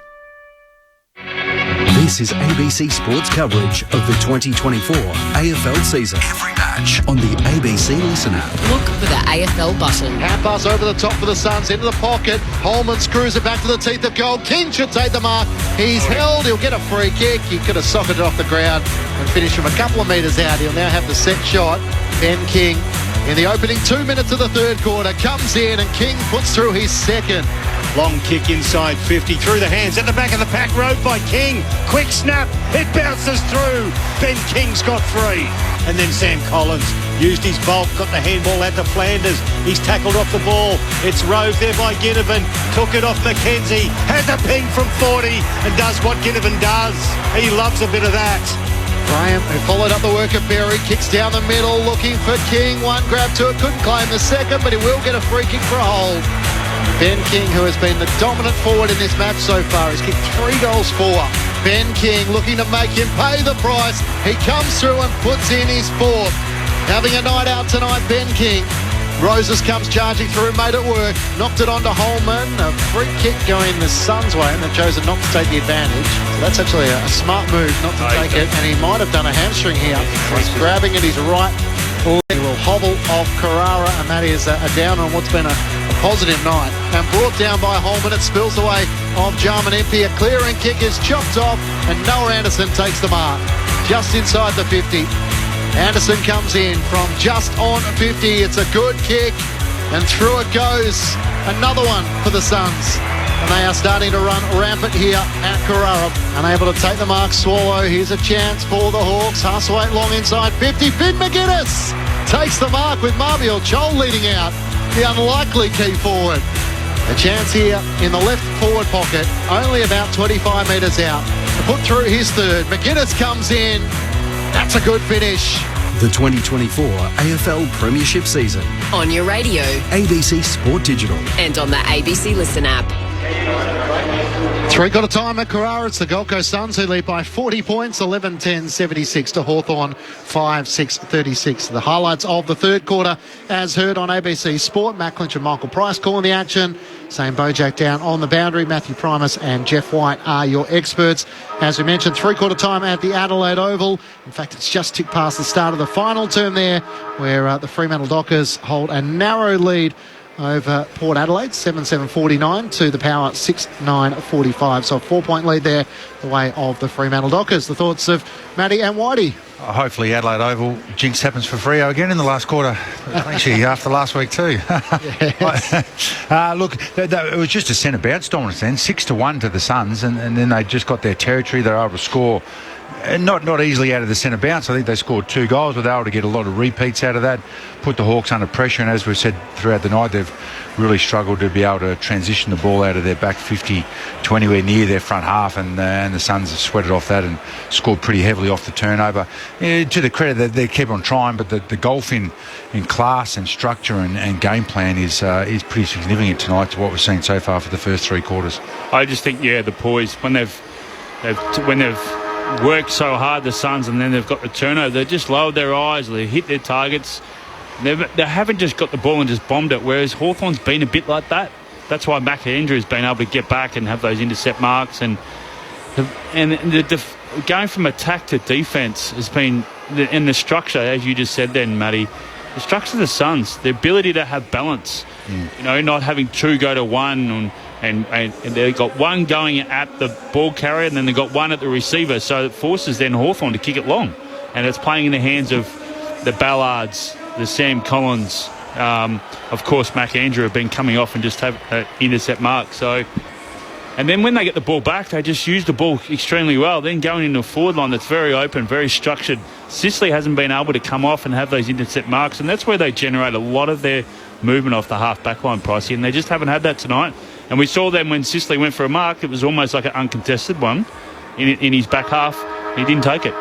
This is ABC Sports coverage of the 2024 AFL season. Every match on the ABC Listen app. Look for the AFL button. Hand pass over the top for the Suns, into the pocket. Holman screws it back to the teeth of goal. King should take the mark. He's held. He'll get a free kick. He could have socketed it off the ground and finished from a couple of metres out. He'll now have the set shot. Ben King, in the opening 2 minutes of the third quarter, comes in and King puts through his second. Long kick inside 50, through the hands, at the back of the pack, rode by King. Quick snap, it bounces through. Ben King's got 3. And then Sam Collins used his bulk, got the handball out to Flanders. He's tackled off the ball. It's roved there by Ginnivan. Took it off McKenzie. Has a ping from 40 and does what Ginnivan does. He loves a bit of that. Graham, who followed up the work of Berry, kicks down the middle, looking for King. One grab to it, couldn't claim the second, but he will get a free kick for a hold. Ben King, who has been the dominant forward in this match so far, has kicked 3 goals for. Ben King looking to make him pay the price. He comes through and puts in his 4th. Having a night out tonight, Ben King. Roses comes charging through, made it work, knocked it onto Holman. A free kick going the Suns' way, and they've chosen not to take the advantage. So that's actually a smart move not to take it, and he might have done a hamstring here. He's grabbing at his right leg. He will hobble off Carrara, and that is a down on what's been a positive night. And brought down by Holman, it spills away of Jarman Impey. A clearing kick is chopped off, and Noah Anderson takes the mark just inside the 50. Anderson comes in from just on 50. It's a good kick, and through it goes. Another one for the Suns. And they are starting to run rampant here at Carrara. Unable to take the mark, Swallow. Here's a chance for the Hawks. Hustwaite long inside 50. Finn McGuinness takes the mark with Marbiel Chol leading out, the unlikely key forward. A chance here in the left forward pocket, only about 25 metres out. To put through his third. McGuinness comes in. That's a good finish. The 2024 AFL Premiership season. On your radio. ABC Sport Digital. And on the ABC Listen app. Three-quarter time at Carrara. It's the Gold Coast Suns who lead by 40 points, 11-10-76 to Hawthorn, 5-6-36. The highlights of the third quarter, as heard on ABC Sport. Matt Clinch and Michael Price calling the action. Same Bojack down on the boundary. Matthew Primus and Jeff White are your experts. As we mentioned, three-quarter time at the Adelaide Oval. In fact, it's just ticked past the start of the final term there, where the Fremantle Dockers hold a narrow lead over Port Adelaide, 7-7-49 to the Power 6-9-45. So a 4-point lead there, the way of the Fremantle Dockers. The thoughts of Matty and Whitey. Hopefully Adelaide Oval jinx happens for Freo again in the last quarter. Actually, after last week too. Look, it was just a centre bounce dominance then, 6-1 to the Suns, and then they just got their territory. They were able to score. Not easily out of the centre bounce. I think they scored 2 goals, but they were able to get a lot of repeats out of that, put the Hawks under pressure, and as we've said throughout the night, they've really struggled to be able to transition the ball out of their back 50 to anywhere near their front half, and the Suns have sweated off that and scored pretty heavily off the turnover. To the credit, they keep on trying, but the golf in class and structure and game plan is pretty significant tonight to what we've seen so far for the first 3 quarters. I just think, the boys, when they've worked so hard, the Suns, and then they've got the turnover, they just lowered their eyes, they hit their targets. They haven't just got the ball and just bombed it, whereas Hawthorn's been a bit like that. That's why Andrew's been able to get back and have those intercept marks. And going from attack to defence has been, in the structure, as you just said then, Matty, the structure of the Suns, the ability to have balance, not having 2 go to 1, and they've got 1 going at the ball carrier, and then they've got 1 at the receiver, so it forces then Hawthorn to kick it long, and it's playing in the hands of the Ballards, the Sam Collins, of course Andrew have been coming off and just have an intercept mark. So, and then when they get the ball back, they just use the ball extremely well, then going into a forward line that's very open, very structured. Sicily hasn't been able to come off and have those intercept marks, and that's where they generate a lot of their movement off the half back line, Pricey, and they just haven't had that tonight. And we saw them when Sicily went for a mark, it was almost like an uncontested one in his back half. He didn't take it.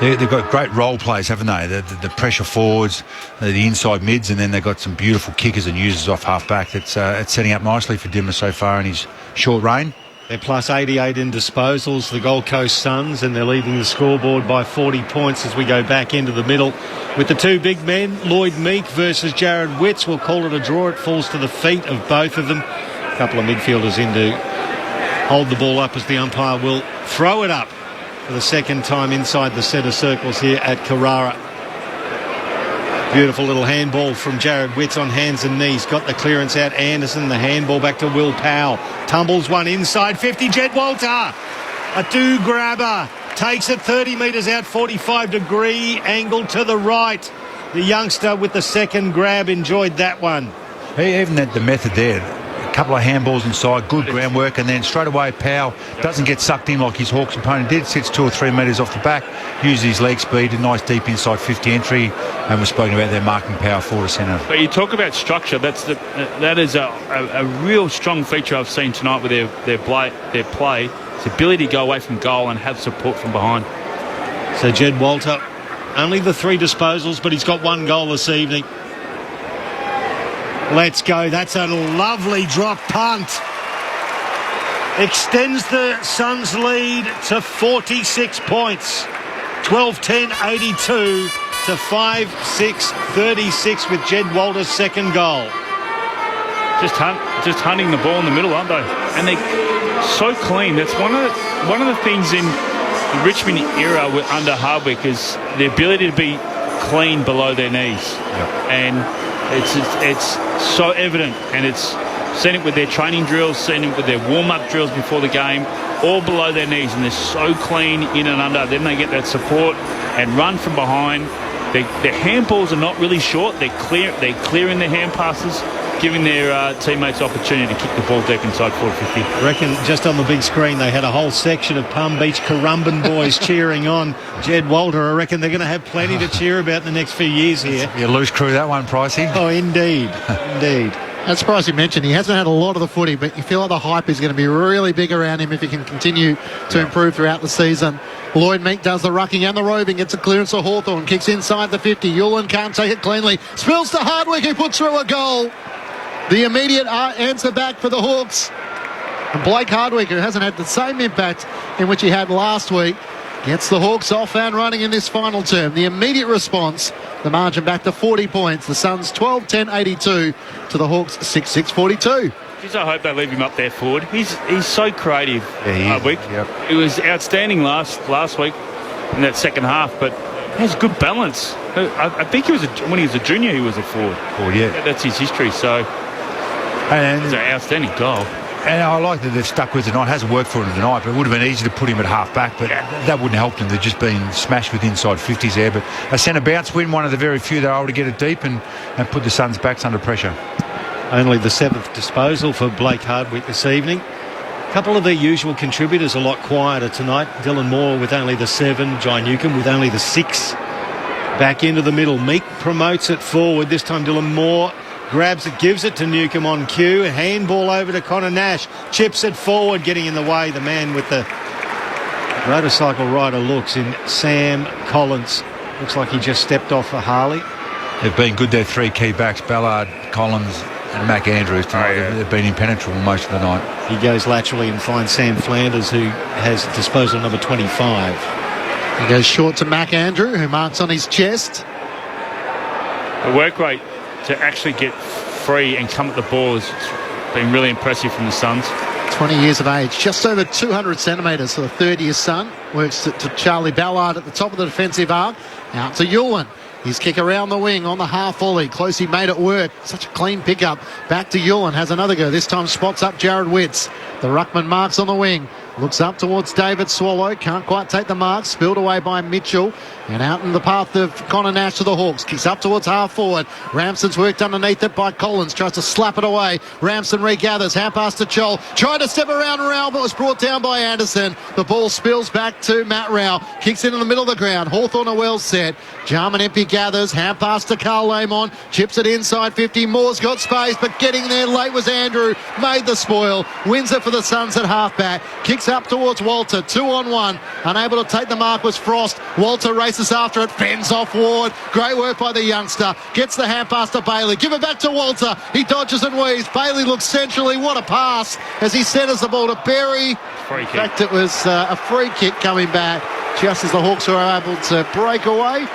They've got great role plays, haven't they? The pressure forwards, the inside mids, and then they've got some beautiful kickers and users off half back. It's setting up nicely for Dimmer so far in his short reign. They're plus 88 in disposals, the Gold Coast Suns, and they're leading the scoreboard by 40 points as we go back into the middle. With the 2 big men, Lloyd Meek versus Jared Witts, we'll call it a draw. It falls to the feet of both of them. A couple of midfielders in to hold the ball up as the umpire will throw it up for the second time inside the centre circles here at Carrara. Beautiful little handball from Jared Witts on hands and knees. Got the clearance out. Anderson, the handball back to Will Powell. Tumbles one inside 50. Jed Walter, a do-grabber. Takes it 30 metres out, 45-degree angle to the right. The youngster with the second grab enjoyed that one. Even the method there, a couple of handballs inside, good groundwork, and then straight away Powell doesn't get sucked in like his Hawks opponent did, sits 2 or 3 metres off the back, uses his leg speed, a nice deep inside 50 entry, and we've spoken about their marking power forward to centre. But you talk about structure, that is a real strong feature I've seen tonight with their play. It's the ability to go away from goal and have support from behind. So Jed Walter, only the 3 disposals, but he's got 1 goal this evening. Let's go. That's a lovely drop punt. Extends the Suns' lead to 46 points. 12-10-82 to 5-6-36 with Jed Walter's second goal. Just hunting the ball in the middle, aren't they? And they're so clean. That's one of the things in the Richmond era under Hardwick is the ability to be clean below their knees. Yep. And it's so evident, and it's seen it with their training drills, seen it with their warm-up drills before the game, all below their knees, and they're so clean in and under. Then they get that support and run from behind. Their handballs are not really short. They're clear in their hand passes, giving their teammates opportunity to kick the ball deep inside forward 50. I reckon just on the big screen they had a whole section of Palm Beach Currumbin boys cheering on Jed Walter. I reckon they're going to have plenty to cheer about in the next few years here. You loose crew that one, Pricey. Oh, indeed. Indeed. That's surprised you mentioned he hasn't had a lot of the footy, but you feel like the hype is going to be really big around him if he can continue to improve throughout the season. Lloyd Meek does the rucking and the roving. It's a clearance of Hawthorn. Kicks inside the 50. Yulin can't take it cleanly. Spills to Hardwick, who puts through a goal. The immediate answer back for the Hawks. And Blake Hardwick, who hasn't had the same impact in which he had last week, gets the Hawks off and running in this final term. The immediate response, the margin back to 40 points. The Suns 12-10-82 to the Hawks 6-6-42. Jeez, I hope they leave him up there forward. He's so creative. Hardwick. Yep. He was outstanding last week in that second half, but has good balance. I think when he was a junior, he was a forward. Oh, yeah. That's his history. So it's an outstanding goal. And I like that they've stuck with it tonight. It hasn't worked for him tonight, but it would have been easy to put him at half back, but that wouldn't help them. They've just been smashed with inside 50s there. But a centre bounce win, one of the very few that are able to get it deep and put the Suns' backs under pressure. Only the 7th disposal for Blake Hardwick this evening. A couple of their usual contributors a lot quieter tonight. Dylan Moore with only the 7, Jai Newcomb with only the 6. Back into the middle. Meek promotes it forward. This time Dylan Moore grabs it, gives it to Newcomb on cue. Handball over to Connor Nash. Chips it forward, getting in the way. The man with the motorcycle rider looks in Sam Collins. Looks like he just stepped off a Harley. They've been good, their 3 key backs, Ballard, Collins and Mac Andrews tonight. They've been impenetrable most of the night. He goes laterally and finds Sam Flanders, who has disposal number 25. He goes short to Mac Andrew, who marks on his chest. The work rate to actually get free and come at the ball has been really impressive from the Suns. 20 years of age, just over 200 centimetres for the third-year son. Works to Charlie Ballard at the top of the defensive arc. Out to Yulin. His kick around the wing on the half volley. Close, he made it work. Such a clean pickup. Back to Yulin. Has another go. This time spots up Jared Witts. The ruckman marks on the wing. Looks up towards David Swallow. Can't quite take the mark. Spilled away by Mitchell. And out in the path of Connor Nash to the Hawks. Kicks up towards half forward. Ramsden's worked underneath it by Collins. Tries to slap it away. Ramsden regathers. Hand pass to Chol. Tried to step around Rao, but was brought down by Anderson. The ball spills back to Matt Rao. Kicks in the middle of the ground. Hawthorn are well set. Jarman Empey gathers. Hand pass to Carl Lamont. Chips it inside 50. Moore's got space, but getting there late was Andrew. Made the spoil. Wins it for the Suns at halfback. Kicks up towards Walter. 2-on-1. Unable to take the mark was Frost. Walter races after it. Fends off Ward. Great work by the youngster. Gets the hand pass to Bailey. Give it back to Walter. He dodges and weaves. Bailey looks centrally. What a pass as he centres the ball to Berry. Free kick. In fact, it was a free kick coming back just as the Hawks were able to break away.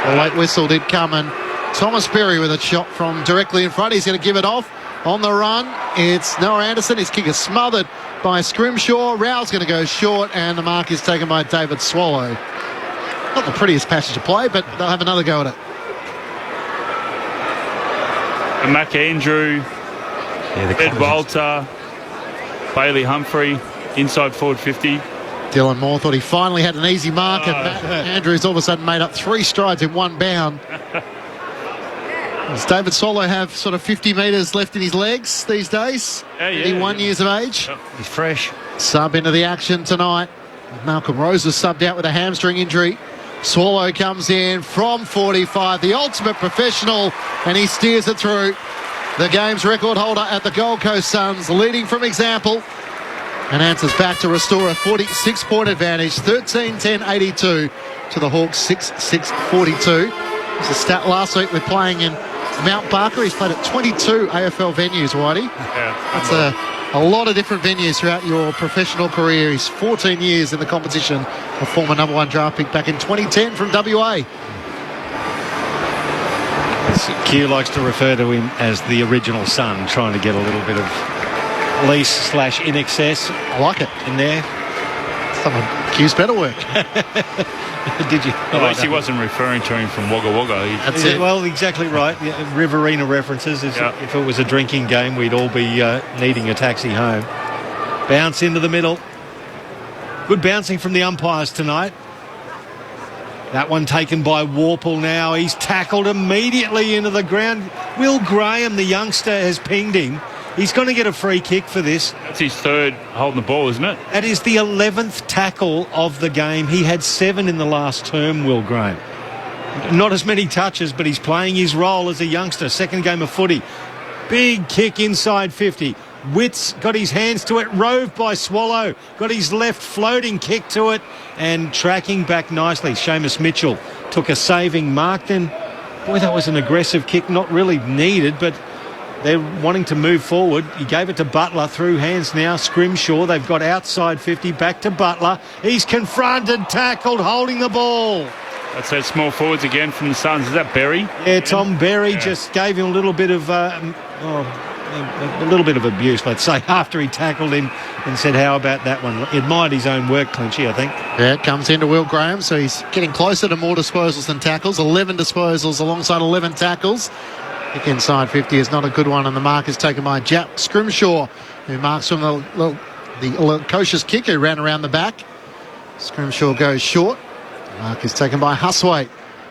The late whistle did come, and Thomas Berry with a shot from directly in front. He's going to give it off. On the run, it's Noah Anderson. His kick is smothered by Scrimshaw. Rao's going to go short, and the mark is taken by David Swallow. Not the prettiest passage of play, but they'll have another go at it. And Mac Andrew, Ed Walter, Bailey Humphrey, inside forward 50. Dylan Moore thought he finally had an easy mark, and Matt Andrews all of a sudden made up 3 strides in one bound. Does David Swallow have sort of 50 metres left in his legs these days? 81 years of age. He's fresh. Sub into the action tonight. Malcolm Rose was subbed out with a hamstring injury. Swallow comes in from 45, the ultimate professional, and he steers it through. The game's record holder at the Gold Coast Suns, leading from example, and answers back to restore a 46-point advantage, 13-10-82 to the Hawks 6-6-42. There's a stat last week we're playing in Mount Barker. He's played at 22 AFL venues, Whitey. Yeah, that's a lot of different venues throughout your professional career. He's 14 years in the competition, a former number 1 draft pick back in 2010 from WA. Q likes to refer to him as the original son, trying to get a little bit of lease/in excess. I like it. In there. Some of Q's better work. Did you? At least he wasn't referring to him from Wagga Wagga. That's it. Well, exactly right. Yeah, Riverina references. If it was a drinking game, we'd all be needing a taxi home. Bounce into the middle. Good bouncing from the umpires tonight. That one taken by Warple now. He's tackled immediately into the ground. Will Graham, the youngster, has pinged him. He's going to get a free kick for this. That's his third holding the ball, isn't it? That is the 11th tackle of the game. He had 7 in the last term, Will Graham. Not as many touches, but he's playing his role as a youngster. Second game of footy. Big kick inside 50. Witts got his hands to it, roved by Swallow, got his left floating kick to it, and tracking back nicely. Seamus Mitchell took a saving mark. Then, boy, that was an aggressive kick, not really needed, but they're wanting to move forward. He gave it to Butler, through hands now. Scrimshaw, they've got outside 50, back to Butler. He's confronted, tackled, holding the ball. That's those small forwards again from the Suns. Is that Berry? Yeah, Tom Berry just gave him a little bit of abuse, let's say, after he tackled him and said, how about that one? He admired his own work, Clinchy, I think. Yeah, it comes into Will Graham, so he's getting closer to more disposals than tackles. 11 disposals alongside 11 tackles. Kick inside 50 is not a good one, and the mark is taken by Jack Scrimshaw, who marks from the cautious kick who ran around the back. Scrimshaw goes short. The mark is taken by Huswaite.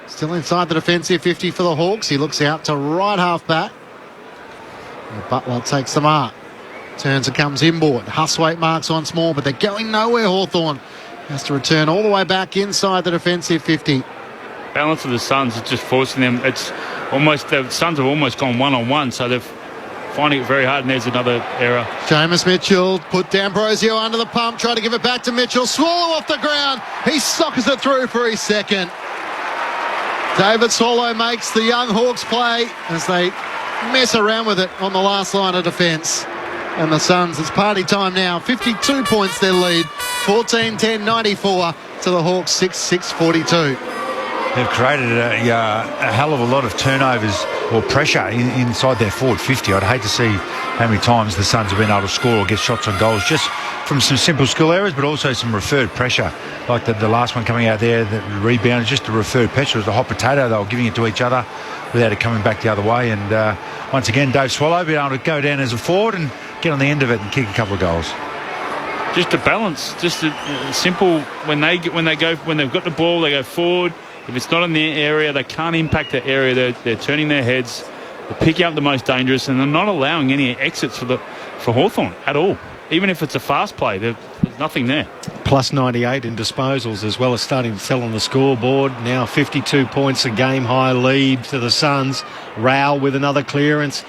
Still inside the defensive 50 for the Hawks. He looks out to right half back. Butler takes the mark. Turns and comes inboard. Huswaite marks once more, but they're going nowhere. Hawthorn has to return all the way back inside the defensive 50. Balance of the Suns is just forcing them. It's almost, the Suns have almost gone one-on-one, so they're finding it very hard, and there's another error. Seamus Mitchell put D'Ambrosio under the pump, tried to give it back to Mitchell. Swallow off the ground. He sockers it through for his second. David Swallow makes the young Hawks play as they mess around with it on the last line of defence. And the Suns, it's party time now. 52 points their lead. 14-10-94 to the Hawks 6-6-42. They've created a hell of a lot of turnovers or pressure inside their forward 50. I'd hate to see how many times the Suns have been able to score or get shots on goals just from some simple skill errors, but also some referred pressure. Like the last one coming out there, the rebound is just a referred pressure. It was a hot potato. They were giving it to each other without it coming back the other way. And once again, Dave Swallow being able to go down as a forward and get on the end of it and kick a couple of goals. Just a balance, just a simple. When they've got the ball, they go forward. If it's not in their area, they can't impact the area. They're turning their heads. They're picking up the most dangerous, and they're not allowing any exits for Hawthorn at all. Even if it's a fast play, there's nothing there. Plus 98 in disposals, as well as starting to tell on the scoreboard. Now 52 points, a game-high lead to the Suns. Rao with another clearance.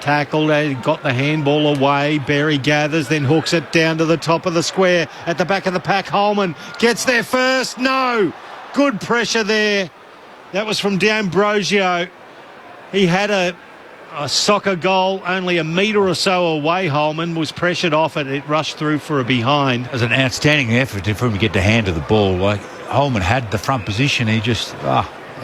Tackled, got the handball away. Berry gathers, then hooks it down to the top of the square. At the back of the pack, Holman gets there first. No! Good pressure there. That was from D'Ambrosio. He had a soccer goal only a metre or so away. Holman was pressured off it. It rushed through for a behind. It was an outstanding effort for him to get the hand of the ball. Like Holman had the front position. He just,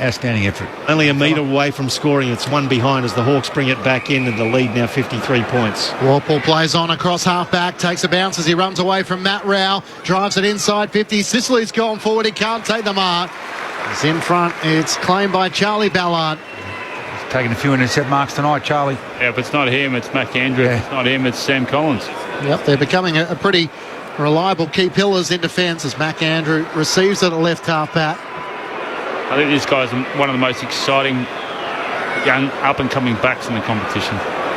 outstanding effort. Only a metre away from scoring. It's one behind as the Hawks bring it back in, and the lead now 53 points. Walpole plays on across half-back, takes a bounce as he runs away from Matt Rao, drives it inside 50. Sicily's gone forward. He can't take the mark. It's in front. It's claimed by Charlie Ballard. He's taking a few intercept marks tonight, Charlie. Yeah, if it's not him, it's McAndrew. Yeah. If it's not him, it's Sam Collins. Yep, they're becoming a pretty reliable key pillars in defence as McAndrew receives it at left half-back. I think this guy's one of the most exciting young up-and-coming backs in the competition.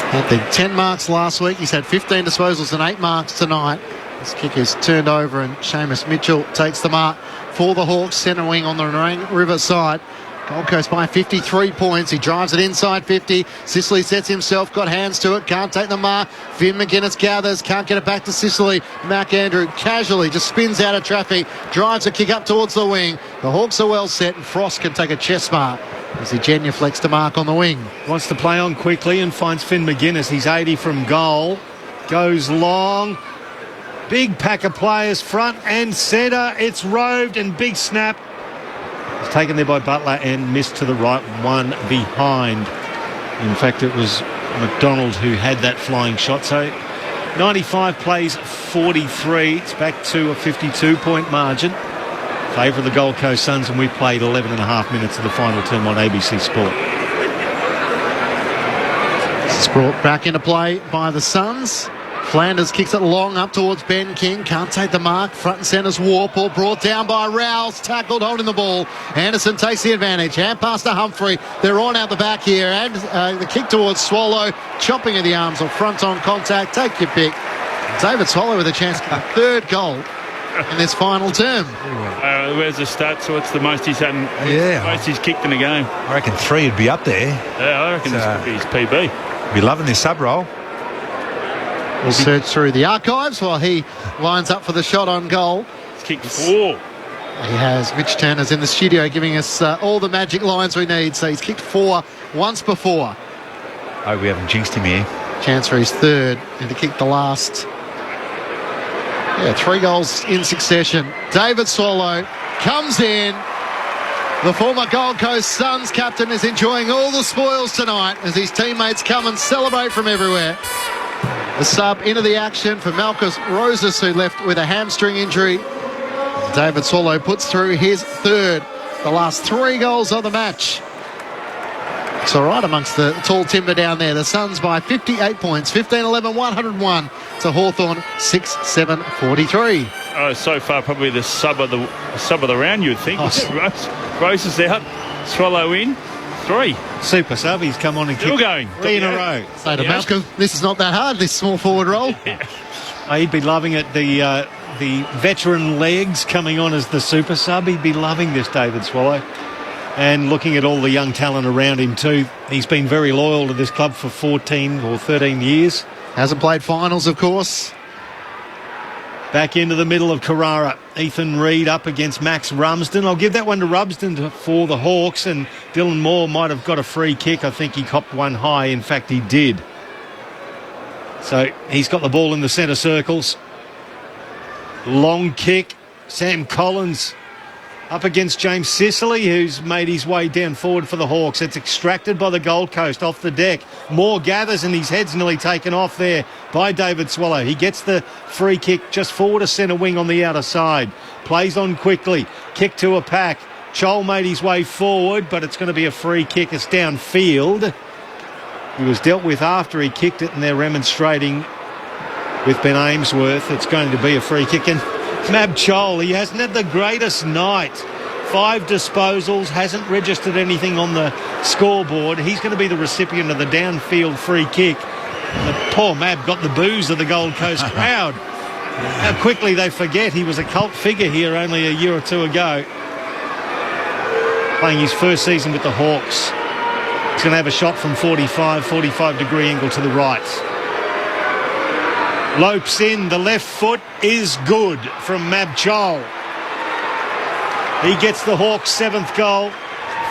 Had the 10 marks last week. He's had 15 disposals and 8 marks tonight. This kick is turned over and Seamus Mitchell takes the mark for the Hawks. Centre wing on the Nerang River side. Gold Coast by 53 points. He drives it inside 50. Sicily sets himself, got hands to it, can't take the mark. Finn McGuinness gathers, can't get it back to Sicily. McAndrew casually just spins out of traffic, drives a kick up towards the wing. The Hawks are well set and Frost can take a chest mark as he genuflects to mark on the wing. Wants to play on quickly and finds Finn McGuinness. He's 80 from goal. Goes long. Big pack of players front and centre. It's roved and big snap. It's taken there by Butler and missed to the right, one behind. In fact, it was McDonald who had that flying shot. So 95 plays 43. It's back to a 52-point margin. Favour of the Gold Coast Suns, and we played 11 and a half minutes of the final term on ABC Sport. This is brought back into play by the Suns. Flanders kicks it long up towards Ben King. Can't take the mark. Front and centre's Warple. Brought down by Rouse. Tackled, holding the ball. Anderson takes the advantage. Hand pass to Humphrey. They're on out the back here. And the kick towards Swallow. Chopping of the arms or front on contact. Take your pick. David Swallow with a chance to get the third goal in this final term. Where's the stats? What's the most he's had? Most he's kicked in a game? I reckon 3 would be up there. Yeah, I reckon this could be his PB. Be loving this sub roll. We'll search through the archives while he lines up for the shot on goal. He's kicked 4. He has. Mitch Turner's in the studio giving us all the magic lines we need. So he's kicked 4 once before. Oh, we haven't jinxed him here. Chance for his third and to kick the last. 3 goals in succession. David Swallow comes in. The former Gold Coast Suns captain is enjoying all the spoils tonight as his teammates come and celebrate from everywhere. The sub into the action for Malchus Rosas, who left with a hamstring injury. David Swallow puts through his third. The last 3 goals of the match. It's all right amongst the tall timber down there. The Suns by 58 points, 15-11, 101 to Hawthorn, 6-7-43. Oh, so far probably the sub of the round, you would think. Rose is out, Swallow in, 3. Super sub. He's come on and still kicked going 3 in a row. Say to Malcolm, this is not that hard. This small forward role. He'd be loving it. The veteran legs coming on as the super sub. He'd be loving this, David Swallow. And looking at all the young talent around him too, he's been very loyal to this club for 14 or 13 years. Hasn't played finals, of course. Back into the middle of Carrara. Ethan Reid up against Max Rumsden. I'll give that one to Rumsden for the Hawks, and Dylan Moore might have got a free kick. I think he copped one high. In fact, he did. So he's got the ball in the centre circles. Long kick. Sam Collins up against James Sicily, who's made his way down forward for the Hawks. It's extracted by the Gold Coast off the deck. Moore gathers and his head's nearly taken off there by David Swallow. He gets the free kick just forward to centre wing on the outer side. Plays on quickly. Kick to a pack. Chol made his way forward, but it's going to be a free kick. It's downfield. He was dealt with after he kicked it, and they're remonstrating with Ben Ainsworth. It's going to be a free kick. And Mab Chol, he hasn't had the greatest night. 5 disposals, hasn't registered anything on the scoreboard. He's going to be the recipient of the downfield free kick. And poor Mab got the boos of the Gold Coast crowd. How quickly they forget he was a cult figure here only a year or 2 ago. Playing his first season with the Hawks. He's going to have a shot from 45 degree angle to the right. Lopes in, the left foot is good from Mab Chol. He gets the Hawks' 7th goal.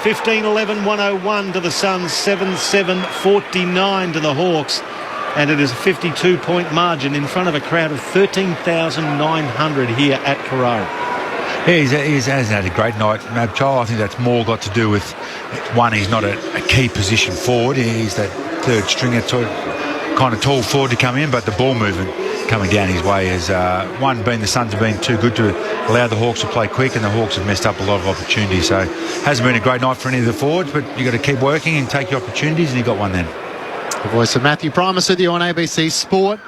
15-11, 101 to the Suns, 7-7, 49 to the Hawks. And it is a 52-point margin in front of a crowd of 13,900 here at Carrara. Yeah, he hasn't had a great night, Mab Chol. I think that's more got to do with, one, he's not a key position forward. He's that third stringer kind of tall forward to come in, but the ball movement coming down his way has, one, been the Suns have been too good to allow the Hawks to play quick, and the Hawks have messed up a lot of opportunities. So hasn't been a great night for any of the forwards, but you've got to keep working and take your opportunities, and he got one then. The voice of Matthew Primus with you on ABC Sport.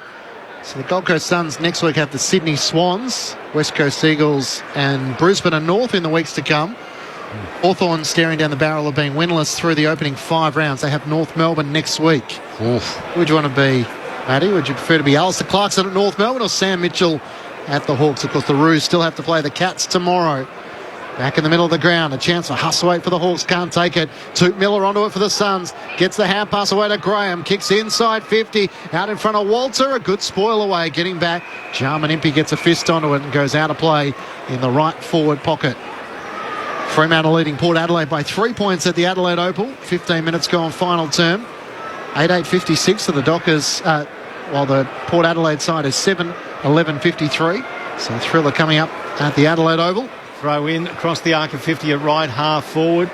So the Gold Coast Suns next week have the Sydney Swans, West Coast Eagles and Brisbane and North in the weeks to come. Hawthorn staring down the barrel of being winless through the opening 5 rounds. They have North Melbourne next week. Oof. Who would you want to be, Matty? Would you prefer to be Alistair Clarkson at North Melbourne or Sam Mitchell at the Hawks? Of course, the Roos still have to play the Cats tomorrow. Back in the middle of the ground, a chance for Huswaite for the Hawks, can't take it. Toot Miller onto it for the Suns, gets the hand pass away to Graham, kicks inside 50, out in front of Walter, a good spoil away, getting back. Jarman Impey gets a fist onto it and goes out of play in the right forward pocket. Fremantle leading Port Adelaide by 3 points at the Adelaide Oval, 15 minutes gone final term. 8-8-56 to the Dockers, while the Port Adelaide side is 7-11-53. So a thriller coming up at the Adelaide Oval. Throw in across the arc of 50 at right half forward.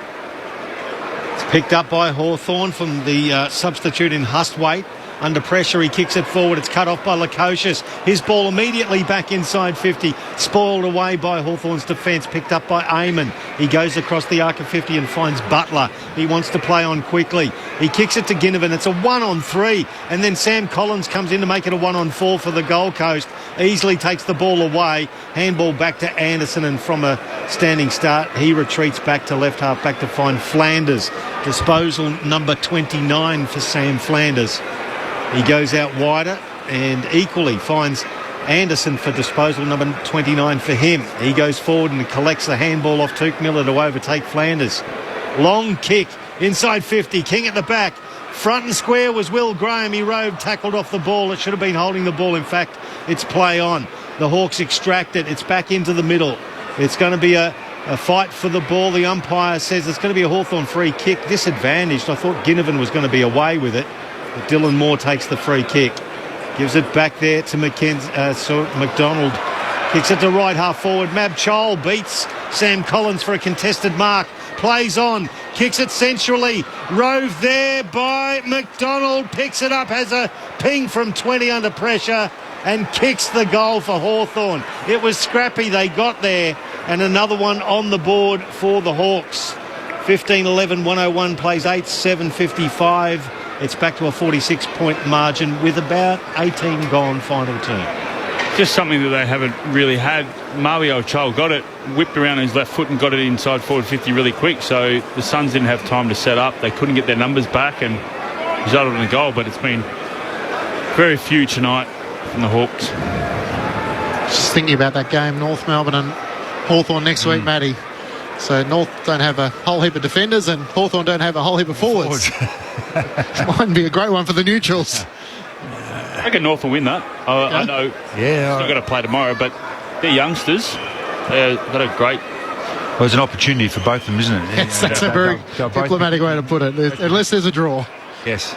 It's picked up by Hawthorn from the substitute in Hustwaite. Under pressure, he kicks it forward. It's cut off by Lukosius. His ball immediately back inside 50. Spoiled away by Hawthorn's defence. Picked up by Eamon. He goes across the arc of 50 and finds Butler. He wants to play on quickly. He kicks it to Ginnivan. It's a 1-on-3. And then Sam Collins comes in to make it a 1-on-4 for the Gold Coast. Easily takes the ball away. Handball back to Anderson, and from a standing start, he retreats back to left half back to find Flanders. Disposal number 29 for Sam Flanders. He goes out wider and equally finds Anderson for disposal number 29 for him. He goes forward and collects the handball off Tuke Miller to overtake Flanders. Long kick inside 50. King at the back. Front and square was Will Graham. He rode, tackled off the ball. It should have been holding the ball. In fact, it's play on. The Hawks extract it. It's back into the middle. It's going to be a fight for the ball. The umpire says it's going to be a Hawthorn free kick. Disadvantaged. I thought Ginnivan was going to be away with it. But Dylan Moore takes the free kick. Gives it back there to McDonald. Kicks it to right half forward. Mab Chol beats Sam Collins for a contested mark. Plays on. Kicks it sensually. Rove there by McDonald. Picks it up. Has a ping from 20 under pressure and kicks the goal for Hawthorn. It was scrappy. They got there. And another one on the board for the Hawks. 15-11, 101 plays 8-7, 55. It's back to a 46-point margin with about 18 gone final term. Just something that they haven't really had. Mario Chol got it, whipped around his left foot and got it inside forward 50 really quick. So the Suns didn't have time to set up. They couldn't get their numbers back and resulted in a goal. But it's been very few tonight from the Hawks. Just thinking about that game, North Melbourne and Hawthorn next week, Matty. So North don't have a whole heap of defenders and Hawthorn don't have a whole heap of forwards. Might be a great one for the neutrals. I reckon North will win that. I know. Yeah. Still got to play tomorrow, but they're youngsters. They've got a great... Well, it's an opportunity for both of them, isn't it? Yes, that's a very diplomatic way to put it, unless there's a draw. Yes.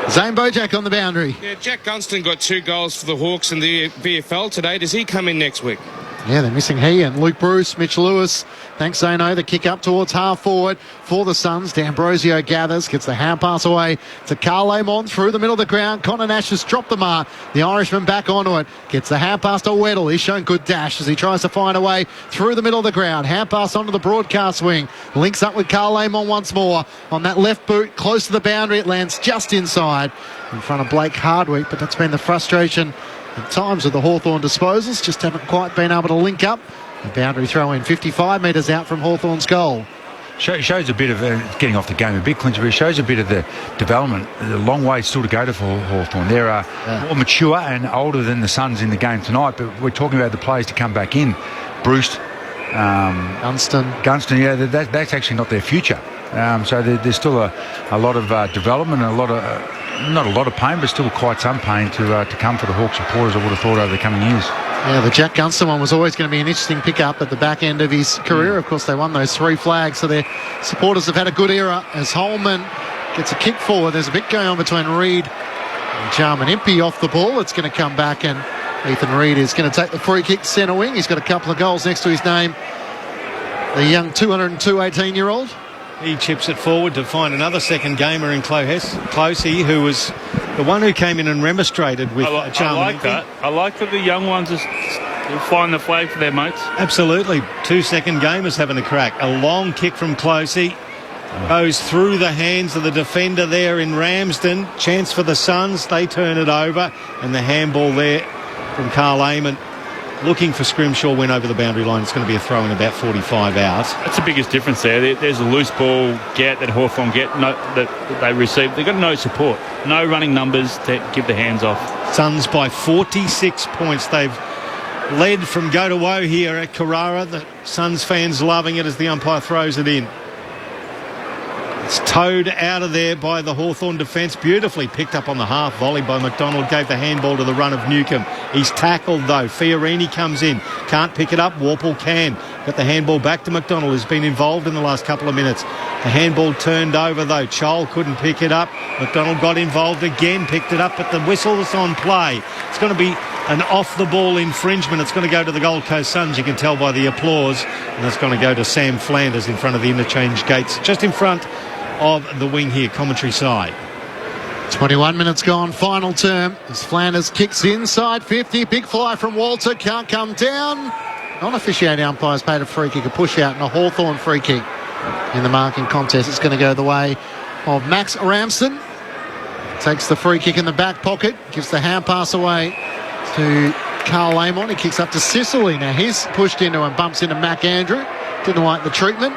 Zane Bojack on the boundary. Yeah, Jack Gunston got 2 goals for the Hawks in the VFL today. Does he come in next week? Yeah, they're missing he and Luke Bruce, Mitch Lewis. Thanks, Zano. The kick up towards half forward for the Suns. D'Ambrosio gathers, gets the hand pass away to Carl Amon through the middle of the ground. Connor Nash has dropped the mark. The Irishman back onto it. Gets the hand pass to Weddle. He's shown good dash as he tries to find a way through the middle of the ground. Hand pass onto the broadcast wing. Links up with Carl Amon once more. On that left boot, close to the boundary. It lands just inside in front of Blake Hardwick. But that's been the frustration at times with the Hawthorn disposals. Just haven't quite been able to link up. The boundary throw in 55 metres out from Hawthorn's goal. Shows a bit of getting off the game a bit, Clint, but it shows a bit of the development. A long way still to go to for Hawthorn. They're more mature and older than the Suns in the game tonight, but we're talking about the players to come back in. Bruce, Gunston, yeah, that's actually not their future. So there's still a lot of development and a lot of not a lot of pain, but still quite some pain to come for the Hawks supporters, I would have thought, over the coming years. Yeah, the Jack Gunston one was always going to be an interesting pickup at the back end of his career. Of course, they won those 3 flags, so their supporters have had a good era. As Holman gets a kick forward, there's a bit going on between Reid and Jarman Impey off the ball. It's going to come back, and Ethan Reid is going to take the free kick to centre wing. He's got a couple of goals next to his name. The young 202 18-year-old. He chips it forward to find another second gamer in Closey, who was the one who came in and remonstrated with Jarman. I like that. I like that the young ones find the flag for their mates. Absolutely. 2 second gamers having a crack. A long kick from Closey. Goes through the hands of the defender there in Ramsden. Chance for the Suns. They turn it over. And the handball there from Carl Amon. Looking for Scrimshaw, went over the boundary line. It's going to be a throw in about 45 out. That's the biggest difference there. There's a loose ball that Hawthorn that they receive. They've got no support, no running numbers to give the hands off. Suns by 46 points. They've led from go to woe here at Carrara. The Suns fans loving it as the umpire throws it in. It's towed out of there by the Hawthorn defence. Beautifully picked up on the half volley by McDonald. Gave the handball to the run of Newcomb. He's tackled though. Fiorini comes in. Can't pick it up. Warple can. Got the handball back to McDonald, who's been involved in the last couple of minutes. The handball turned over though. Chol couldn't pick it up. McDonald got involved again. Picked it up, but the whistle is on play. It's going to be an off-the-ball infringement. It's going to go to the Gold Coast Suns, you can tell by the applause. And it's going to go to Sam Flanders in front of the interchange gates, just in front of the wing here, commentary side. 21 minutes gone, final term. As Flanders kicks inside 50. Big fly from Walter, can't come down. Non-officiating umpires paid a free kick, a push out, and a Hawthorn free kick in the marking contest. It's going to go the way of Max Ramsden. Takes the free kick in the back pocket, gives the hand pass away to Carl Amon. He kicks up to Sicily. Now he's pushed into and bumps into Mac Andrew. Didn't like the treatment.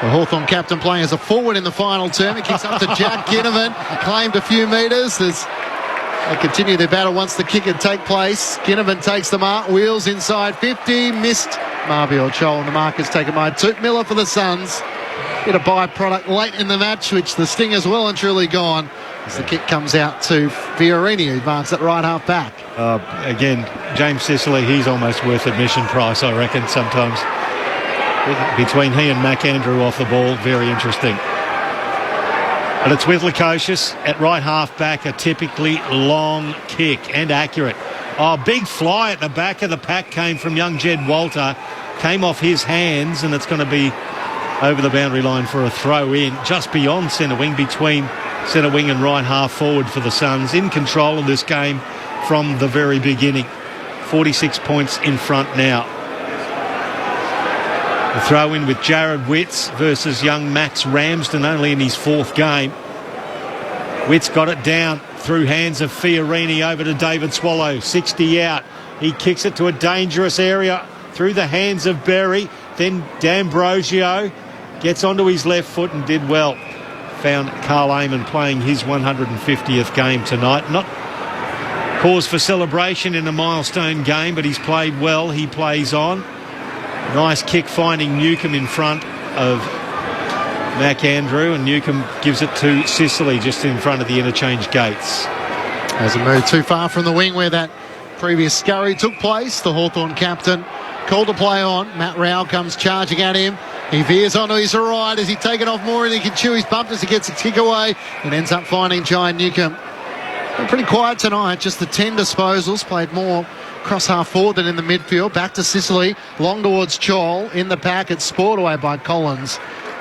The Hawthorn captain playing as a forward in the final term. He kicks up to Jack Ginnivan. Claimed a few metres. They continue their battle once the kick had take place. Ginnivan takes the mark. Wheels inside 50. Missed Marby or Chol, and the mark is taken by Toot Miller for the Suns. Bit of byproduct late in the match, which the Stingers well and truly gone. As the kick comes out to Fiorini, who marks at right half back. Again, James Sicily, he's almost worth admission price, I reckon, sometimes. Between he and Mac Andrew off the ball, very interesting. But it's with Lukosius at right half back, a typically long kick and accurate. Oh, big fly at the back of the pack came from young Jed Walter. Came off his hands, and it's going to be over the boundary line for a throw in, just beyond centre wing, between centre wing and right half forward for the Suns. In control of this game from the very beginning. 46 points in front now. The throw in with Jared Witts versus young Max Ramsden, only in his fourth game. Witts got it down through hands of Fiorini over to David Swallow. 60 out. He kicks it to a dangerous area through the hands of Berry. Then D'Ambrosio gets onto his left foot and did well. Found Carl Amon playing his 150th game tonight. Not cause for celebration in a milestone game, but he's played well. He plays on. Nice kick finding Newcomb in front of Mac Andrew, and Newcomb gives it to Sicily just in front of the interchange gates. Hasn't moved too far from the wing where that previous scurry took place. The Hawthorn captain called to play on. Matt Rowell comes charging at him. He veers onto his right as he taken off more, and he can chew his bump as he gets a kick away and ends up finding Giant Newcomb. Been pretty quiet tonight, just the 10 disposals, played more cross half forward than in the midfield. Back to Sicily, long towards Chol, in the pack, it's spoiled away by Collins.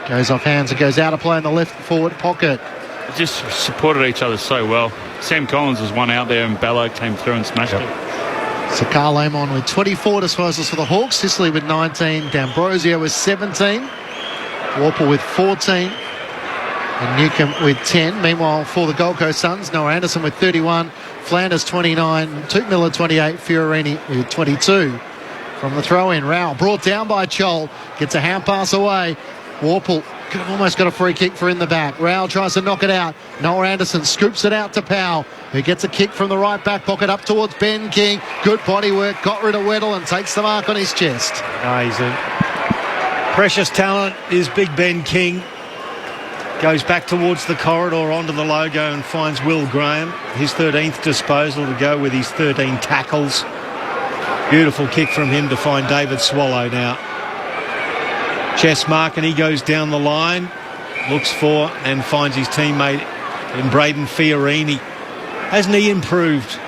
Goes off hands and goes out of play in the left forward pocket. They just supported each other so well. Sam Collins was one out there and Bello came through and smashed it. So Carl Amon with 24 disposals for the Hawks, Sicily with 19, D'Ambrosio with 17, Warple with 14, and Newcomb with 10. Meanwhile, for the Gold Coast Suns, Noah Anderson with 31, Flanders 29, Toot Miller 28, Fiorini with 22. From the throw-in, Rowell brought down by Chol, gets a hand pass away. Warple could have almost got a free kick for in the back. Rowell tries to knock it out. Noah Anderson scoops it out to Powell, who gets a kick from the right back pocket up towards Ben King. Good body work, got rid of Weddle and takes the mark on his chest. He's a precious talent, is Big Ben King. Goes back towards the corridor onto the logo and finds Will Graham. His 13th disposal to go with his 13 tackles. Beautiful kick from him to find David Swallow now. Chest mark, and he goes down the line, looks for and finds his teammate in Braden Fiorini. Hasn't he improved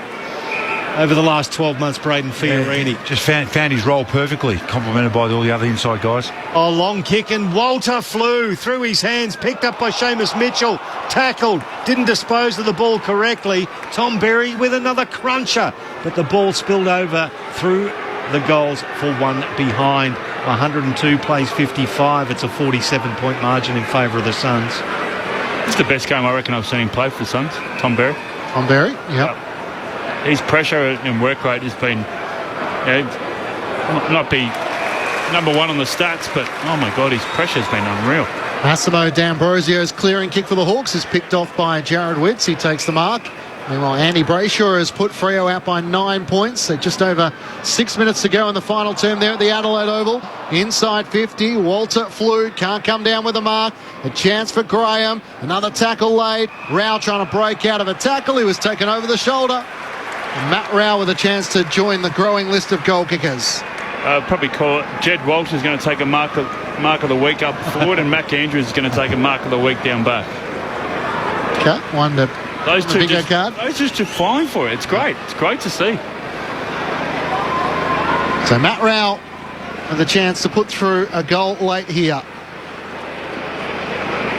over the last 12 months, Braden Fiorini? Yeah, just found his role perfectly, complemented by all the other inside guys. Oh, long kick, and Walter flew through his hands, picked up by Seamus Mitchell, tackled, didn't dispose of the ball correctly. Tom Berry with another cruncher, but the ball spilled over through the goals for one behind. 102 plays 55. It's a 47-point margin in favour of the Suns. It's the best game I reckon I've seen him play for the Suns, Tom Berry. Tom Berry, yep. His pressure and work rate has been, not be number one on the stats, but oh my God, his pressure's been unreal. Massimo D'Ambrosio's clearing kick for the Hawks is picked off by Jared Witts. He takes the mark. Meanwhile, Andy Brayshaw has put Freo out by 9 points. So just over 6 minutes to go in the final term there at the Adelaide Oval. Inside 50, Walter flew, can't come down with a mark. A chance for Graham, another tackle laid. Rowell trying to break out of a tackle. He was taken over the shoulder. And Matt Rowell with a chance to join the growing list of goal kickers. Probably call it Jed Walsh is going to take a mark of the week up forward, and Mac Andrews is going to take a mark of the week down back. Okay, one to... Those two just flying for it. It's great. It's great to see. So Matt Rowell with a chance to put through a goal late here.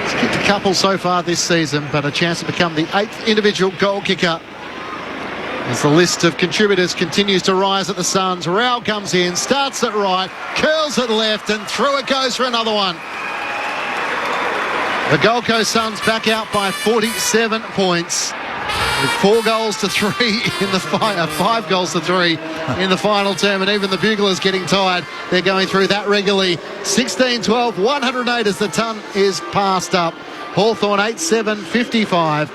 He's kicked a couple so far this season, but a chance to become the 8th individual goal kicker. As the list of contributors continues to rise at the Suns, Rao comes in, starts at right, curls it left, and through it goes for another one. The Gold Coast Suns back out by 47 points. With 4 goals to 3 in the 5 goals to 3 in the final term, and even the buglers getting tired. They're going through that regularly. 16-12, 108 as the ton is passed up. Hawthorn 8-7, 55.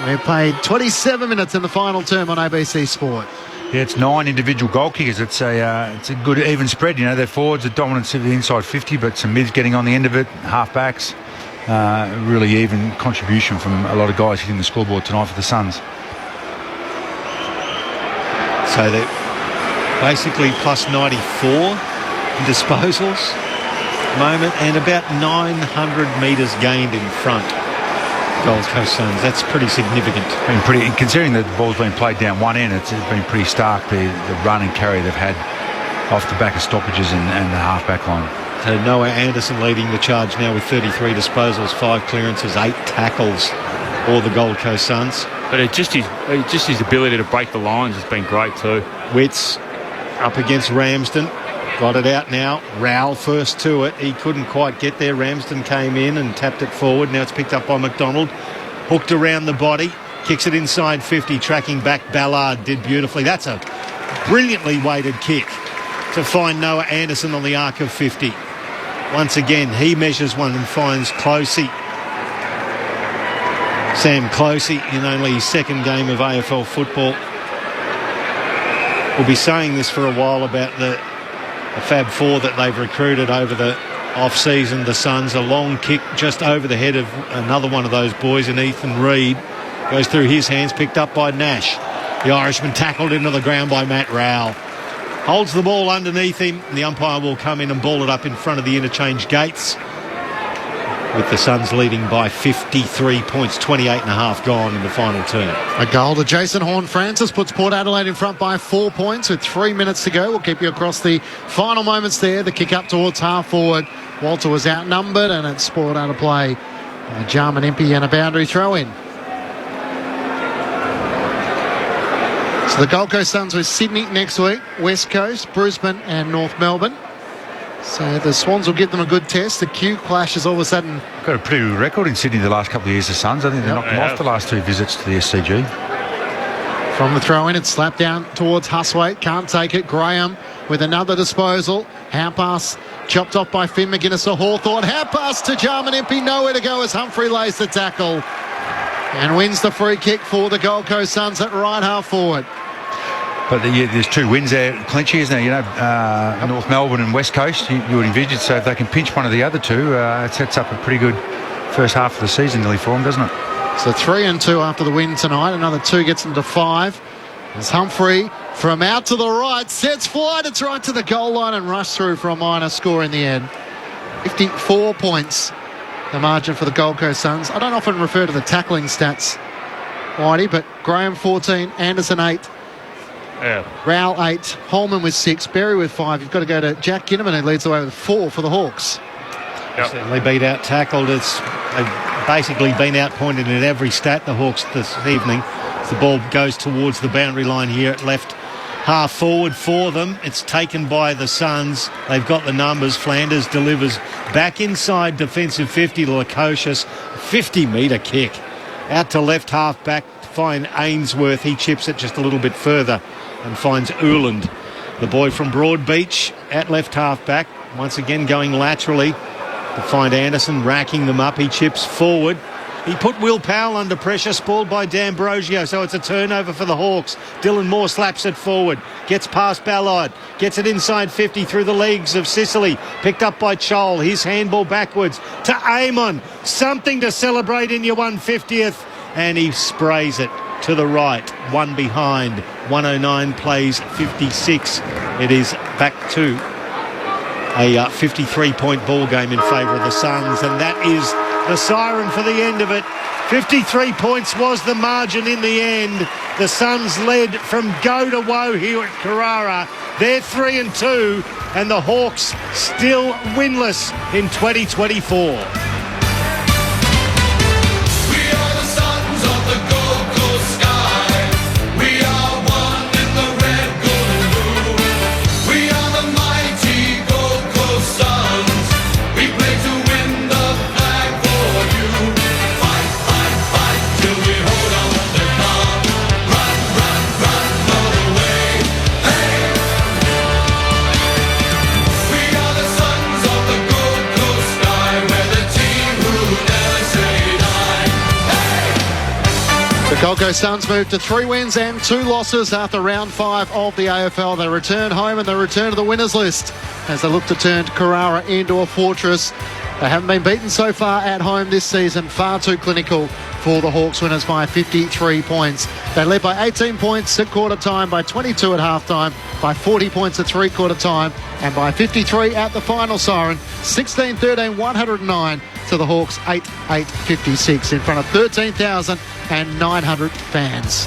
We played 27 minutes in the final term on ABC Sport. Yeah, it's 9 individual goal kickers. It's a good even spread. You know, their forwards are dominant of the inside 50, but some mids getting on the end of it, half-backs. Really even contribution from a lot of guys hitting the scoreboard tonight for the Suns. So they're basically plus 94 in disposals at the moment, and about 900 metres gained in front. Gold Coast Suns, that's pretty significant. Considering that the ball's been played down one end, it's been pretty stark, the run and carry they've had off the back of stoppages and the half-back line. So Noah Anderson leading the charge now with 33 disposals, 5 clearances, 8 tackles for the Gold Coast Suns. But just his ability to break the lines has been great too. Witts up against Ramsden. Got it out now. Rowell first to it. He couldn't quite get there. Ramsden came in and tapped it forward. Now it's picked up by McDonald. Hooked around the body. Kicks it inside 50. Tracking back. Ballard did beautifully. That's a brilliantly weighted kick to find Noah Anderson on the arc of 50. Once again, he measures one and finds Closey. Sam Closey in only his 2nd game of AFL football. We'll be saying this for a while about the Fab Four that they've recruited over the off-season. The Suns, a long kick just over the head of another one of those boys, and Ethan Reid goes through his hands, picked up by Nash. The Irishman tackled into the ground by Matt Rowell. Holds the ball underneath him, and the umpire will come in and ball it up in front of the interchange gates. With the Suns leading by 53 points, 28.5 gone in the final term. A goal to Jason Horne-Francis puts Port Adelaide in front by 4 points with 3 minutes to go. We'll keep you across the final moments there. The kick up towards half-forward. Walter was outnumbered, and it's Port out of play. Jarman Impey and a boundary throw-in. So the Gold Coast Suns with Sydney next week, West Coast, Brisbane and North Melbourne. So the Swans will give them a good test. The Q clash has all of a sudden got a pretty good record in Sydney the last couple of years, the Suns. I think they knocked them off the last 2 visits to the SCG. From the throw-in, it's slapped down towards Huswaite. Can't take it. Graham with another disposal. Hand pass chopped off by Finn McGuinness to Hawthorn. Hand pass to Jarman Impey. Nowhere to go as Humphrey lays the tackle and wins the free kick for the Gold Coast Suns at right half forward. But there's 2 wins there, Clinchy, isn't there? You know, North Melbourne and West Coast, you would envisage. So if they can pinch one of the other 2, it sets up a pretty good first half of the season nearly for them, doesn't it? So 3 and 2 after the win tonight. Another 2 gets them to 5. As Humphrey from out to the right sets flight. It's right to the goal line and rushed through for a minor score in the end. 54 points, the margin for the Gold Coast Suns. I don't often refer to the tackling stats, Whitey, but Graham 14, Anderson 8. Yeah. Rowell 8, Holman with 6, Berry with 5. You've got to go to Jack Ginnivan, who leads the way with 4 for the Hawks. Yep. Certainly beat out tackled. They've basically been outpointed in every stat, the Hawks, this evening. As the ball goes towards the boundary line here at left half forward for them. It's taken by the Suns. They've got the numbers. Flanders delivers back inside defensive 50 to Lukosius. 50-metre kick. Out to left half back to find Ainsworth. He chips it just a little bit further and finds Uland. The boy from Broadbeach at left half back. Once again going laterally to find Anderson, racking them up. He chips forward. He put Will Powell under pressure, spoiled by D'Ambrosio, so it's a turnover for the Hawks. Dylan Moore slaps it forward, gets past Ballard, gets it inside 50 through the legs of Sicily, picked up by Chol. His handball backwards to Amon. Something to celebrate in your 150th, and he sprays it to the right, one behind. 109 plays 56. It is back to a 53-point ball game in favour of the Suns, and that is the siren for the end of it. 53 points was the margin in the end. The Suns led from go to woe here at Carrara. They're 3 and 2, and the Hawks still winless in 2024. The Gold Coast Suns move to 3 wins and 2 losses after round 5 of the AFL. They return home and they return to the winners list as they look to turn Carrara into a fortress. They haven't been beaten so far at home this season. Far too clinical for the Hawks, winners by 53 points. They led by 18 points at quarter time, by 22 at half time, by 40 points at three-quarter time, and by 53 at the final siren. 16-13, 109 to the Hawks, 8-56 in front of 13,900 fans.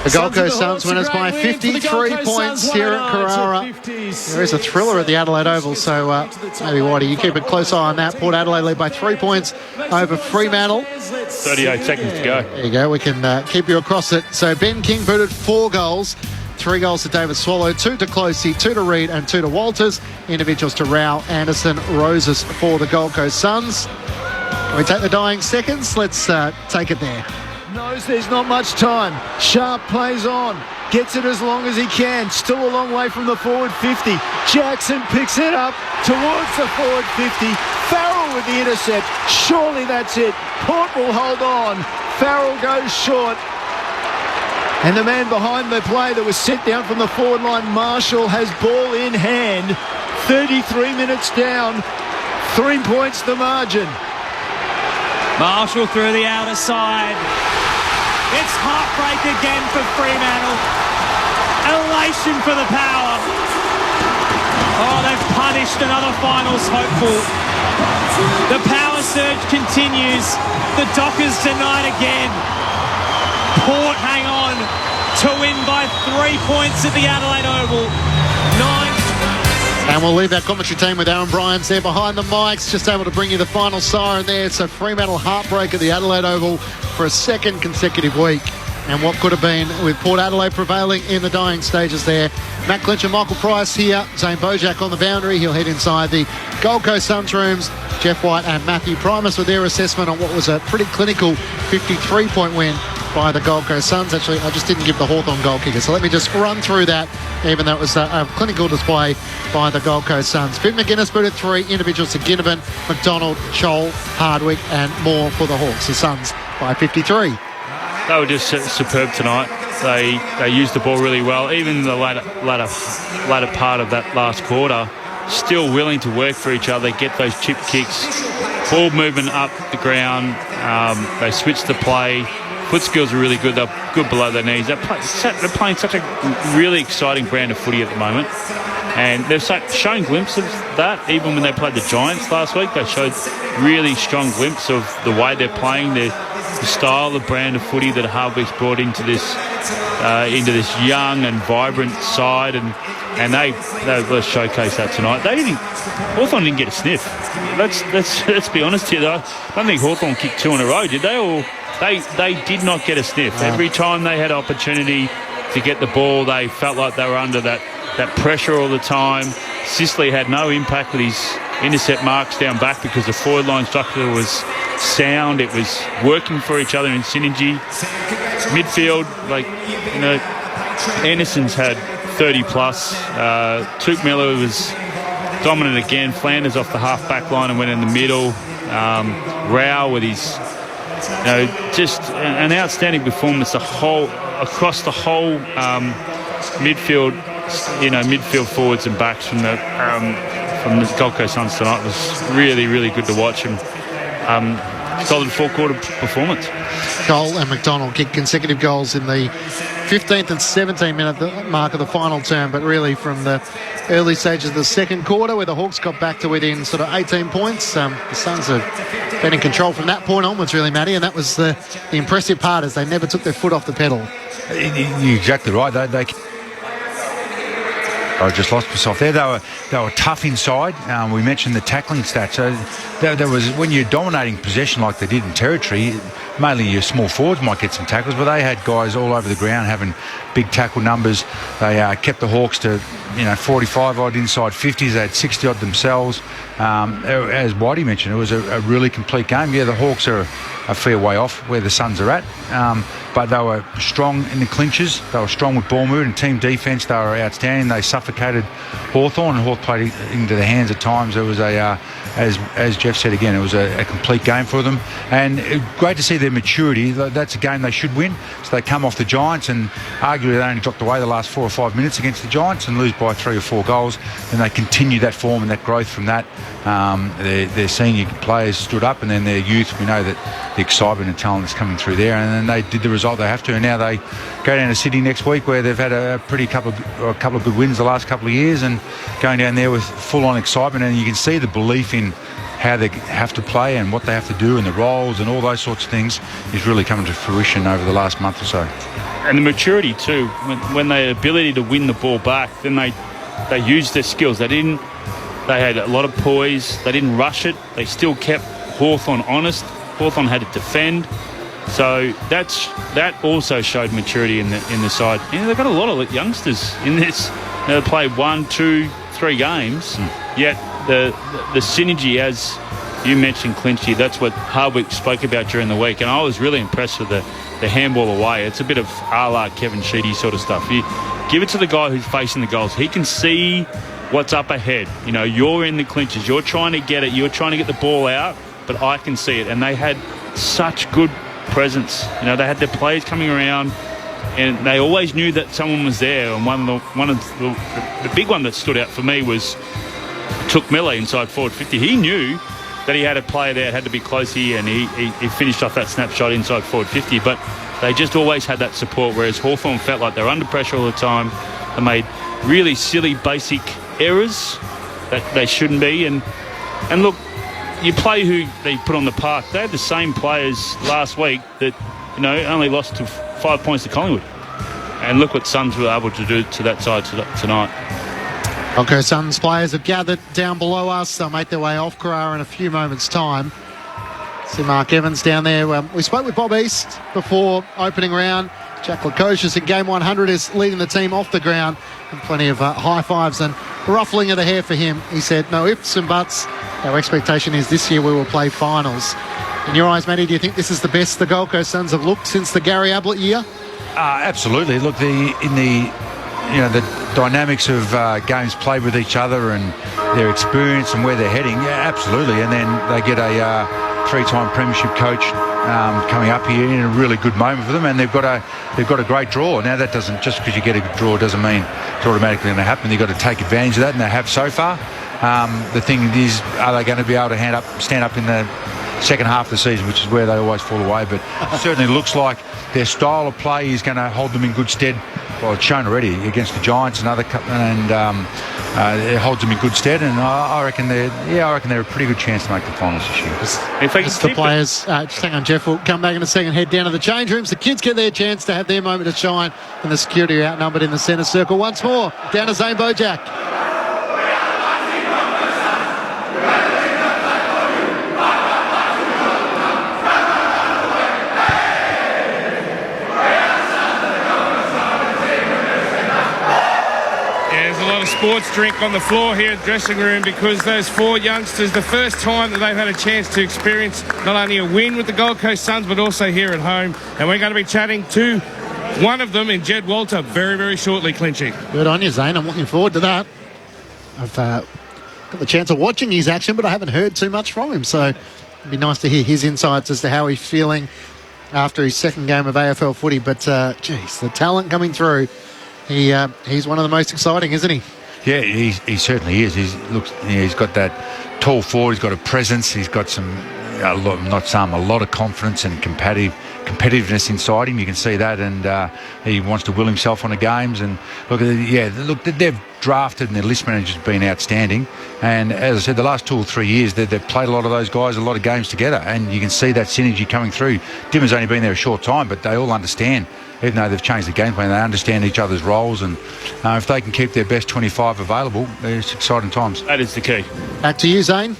The Gold Coast Suns winners by 53 points here at Carrara. There is a thriller at the Adelaide Oval, so maybe Whitey, you keep a close eye on that. Port Adelaide lead by 3 points over Fremantle. 38 seconds to go. There you go, we can keep you across it. So Ben King booted 4 goals. 3 goals to David Swallow, 2 to Closey, 2 to Reid and 2 to Walters. Individuals to Rao, Anderson, Roses for the Gold Coast Suns. Can we take the dying seconds? Let's take it there. Knows there's not much time. Sharp plays on. Gets it as long as he can. Still a long way from the forward 50. Jackson picks it up towards the forward 50. Farrell with the intercept. Surely that's it. Port will hold on. Farrell goes short. And the man behind the play that was set down from the forward line, Marshall, has ball in hand. 33 minutes down. 3 points the margin. Marshall through the outer side. It's heartbreak again for Fremantle. Elation for the Power. Oh, they've punished another finals hopeful. The power surge continues. The Dockers tonight again. Port hang on to win by 3 points at the Adelaide Oval. 9. And we'll leave that commentary team with Aaron Bryans there behind the mics, just able to bring you the final siren there. It's a Fremantle heartbreak at the Adelaide Oval for a second consecutive week. And what could have been with Port Adelaide prevailing in the dying stages there. Matt Clinch and Michael Price here. Zane Bojack on the boundary. He'll head inside the Gold Coast Suns rooms. Jeff White and Matthew Primus with their assessment on what was a pretty clinical 53-point win by the Gold Coast Suns. Actually, I just didn't give the Hawthorn goal kicker, so let me just run through that, even though it was a clinical display by the Gold Coast Suns. Finn McGuinness booted 3, individuals to Ginnivan, McDonald, Chol, Hardwick and more for the Hawks. The Suns by 53. They were just superb tonight. They used the ball really well, even in the latter part of that last quarter. Still willing to work for each other, get those chip kicks, ball movement up the ground. They switched the play. Foot skills are really good. They're good below their knees. They're playing such a really exciting brand of footy at the moment. And they've shown glimpses of that even when they played the Giants last week. They showed really strong glimpse of the way they're playing, the style, the brand of footy that Harvick's brought into this young and vibrant side, and they showcased that tonight. Hawthorn didn't get a sniff. Let's be honest here though. I don't think Hawthorn kicked 2 in a row, did they? Or they did not get a sniff. Every time they had opportunity to get the ball, they felt like they were under that pressure all the time. Sicily had no impact with his intercept marks down back because the forward line structure was sound. It was working for each other in synergy. Midfield, Anderson's had 30 plus. Tuke Miller was dominant again. Flanders off the half back line and went in the middle. Rao with his, just an outstanding performance across the whole midfield. Midfield forwards and backs from the Gold Coast Suns tonight was really, really good to watch, and solid 4-quarter performance. Cole and McDonald kicked consecutive goals in the 15th and 17th minute mark of the final term, but really from the early stages of the second quarter where the Hawks got back to within sort of 18 points. The Suns have been in control from that point onwards, really, Matty, and that was the impressive part, is they never took their foot off the pedal. You're exactly right. I just lost myself there. They were tough inside. We mentioned the tackling stats. So there was, when you're dominating possession like they did in territory, mainly your small forwards might get some tackles, but they had guys all over the ground having big tackle numbers. They kept the Hawks to 45 odd inside 50s. They had 60 odd themselves. As Whitey mentioned, it was a really complete game. Yeah, the Hawks are a fair way off where the Suns are at, but they were strong in the clinches. They were strong with ball movement and team defence. They were outstanding. They suffocated Hawthorn, and Hawthorn played into the hands at times. It was as Jeff said again, it was a complete game for them, and great to see their maturity. That's a game they should win. So they come off the Giants, and arguably they only dropped away the last 4 or 5 minutes against the Giants and lose by 3 or 4 goals. And they continue that form and that growth from that. Their senior players stood up, and then their youth, we know that the excitement and talent is coming through there, and then they did the result they have to, and now they go down to Sydney next week, where they've had a couple of good wins the last couple of years, and going down there with full-on excitement, and you can see the belief in how they have to play and what they have to do and the roles and all those sorts of things is really coming to fruition over the last month or so. And the maturity too, when they had the ability to win the ball back, then they used their skills. They had a lot of poise. They didn't rush it. They still kept Hawthorn honest. Hawthorn had to defend. So that also showed maturity in the side. They've got a lot of youngsters in this. They played 1, 2, 3 games, yet the synergy, as you mentioned, Clinchy, that's what Hardwick spoke about during the week, and I was really impressed with the handball away. It's a bit of a la Kevin Sheedy sort of stuff. You give it to the guy who's facing the goals. He can see what's up ahead. You're in the clinches. You're trying to get it. You're trying to get the ball out, but I can see it. And they had such good presence. They had their players coming around, and they always knew that someone was there. And one of the big one that stood out for me was Took Miller inside forward 50. He knew that he had a player there, had to be close here, and he finished off that snapshot inside forward 50. But they just always had that support, whereas Hawthorn felt like they're under pressure all the time. They made really silly, basic errors that they shouldn't be. And look, you play who they put on the park. They had the same players last week that only lost to 5 points to Collingwood. And look what Suns were able to do to that side tonight. Okay, Suns players have gathered down below us. They'll make their way off Carrara in a few moments' time. See Mark Evans down there. We spoke with Bob East before opening round. Jack Lukosius in game 100 is leading the team off the ground, and plenty of high fives and ruffling of the hair for him. He said, no ifs and buts. Our expectation is this year we will play finals. In your eyes, Matty, do you think this is the best the Gold Coast Suns have looked since the Gary Ablett year? Absolutely. Look, the dynamics of games played with each other and their experience and where they're heading, absolutely. And then they get a 3-time premiership coach coming up here in a really good moment for them, and they've got a great draw. Now that doesn't, just because you get a good draw doesn't mean it's automatically going to happen. They've got to take advantage of that, and they have so far. The thing is, are they going to be able to stand up in the second half of the season, which is where they always fall away? But it certainly looks like their style of play is going to hold them in good stead. Well, it's shown already against the Giants and it holds them in good stead. And I reckon they're a pretty good chance to make the finals this year. If they the players, just hang on, Jeff. We'll come back in a second. Head down to the change rooms. The kids get their chance to have their moment to shine, and the security are outnumbered in the centre circle once more. Down to Zane Bojack. Sports drink on the floor here at the dressing room, because those 4 youngsters, the first time that they've had a chance to experience not only a win with the Gold Coast Suns but also here at home, and we're going to be chatting to one of them in Jed Walter very, very shortly. Clinchy, good on you, Zane. I'm looking forward to that. I've got the chance of watching his action, but I haven't heard too much from him, so it'd be nice to hear his insights as to how he's feeling after his second game of AFL footy. But the talent coming through, he's one of the most exciting, isn't he? Yeah, he certainly is. He's got that tall forward. He's got a presence. He's got some a lot of confidence and competitiveness inside him. You can see that, and he wants to will himself on the games. And look, they've drafted and their list manager's been outstanding. And as I said, the last 2 or 3 years, they've played a lot of those guys a lot of games together, and you can see that synergy coming through. Dimmer's only been there a short time, but they all understand. Even though they've changed the game plan, they understand each other's roles, and if they can keep their best 25 available, it's exciting times. That is the key. Back to you, Zane.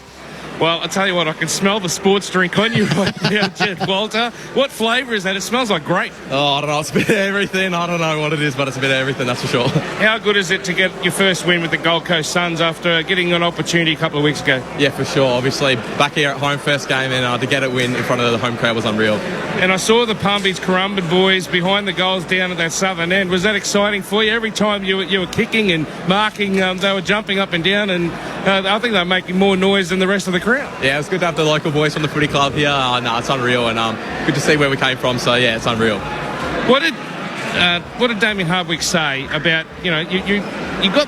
Well, I'll tell you what, I can smell the sports drink on you right now, Jed Walter. What flavour is that? It smells like grape. Oh, I don't know. It's a bit of everything. I don't know what it is, but it's a bit of everything, that's for sure. How good is it to get your first win with the Gold Coast Suns after getting an opportunity a couple of weeks ago? Yeah, for sure. Obviously, back here at home, first game, and to get it win in front of the home crowd was unreal. And I saw the Palm Beach Currumbin boys behind the goals down at that southern end. Was that exciting for you? Every time you were kicking and marking, they were jumping up and down, and I think they were making more noise than the rest of the crowd. Yeah, it was good to have the local boys from the footy club here. No, it's unreal, and good to see where we came from. So yeah, it's unreal. What did Damien Hardwick say about, you got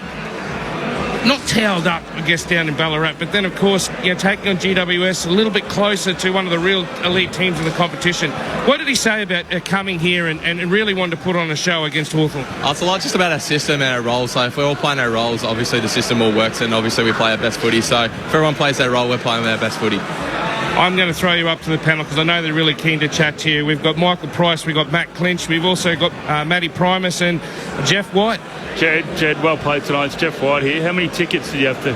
not towelled up, I guess, down in Ballarat, but then of course taking on GWS a little bit closer to one of the real elite teams in the competition. What did he say about coming here and really wanting to put on a show against Hawthorn? It's a lot just about our system and our roles. So if we're all playing our roles, obviously the system all works, and obviously we play our best footy. So if everyone plays their role, we're playing our best footy. I'm going to throw you up to the panel because I know they're really keen to chat to you. We've got Michael Price, we've got Matt Clinch, we've also got Matty Primus and Jeff White. Jed, well played tonight. It's Jeff White here. How many tickets did you have to?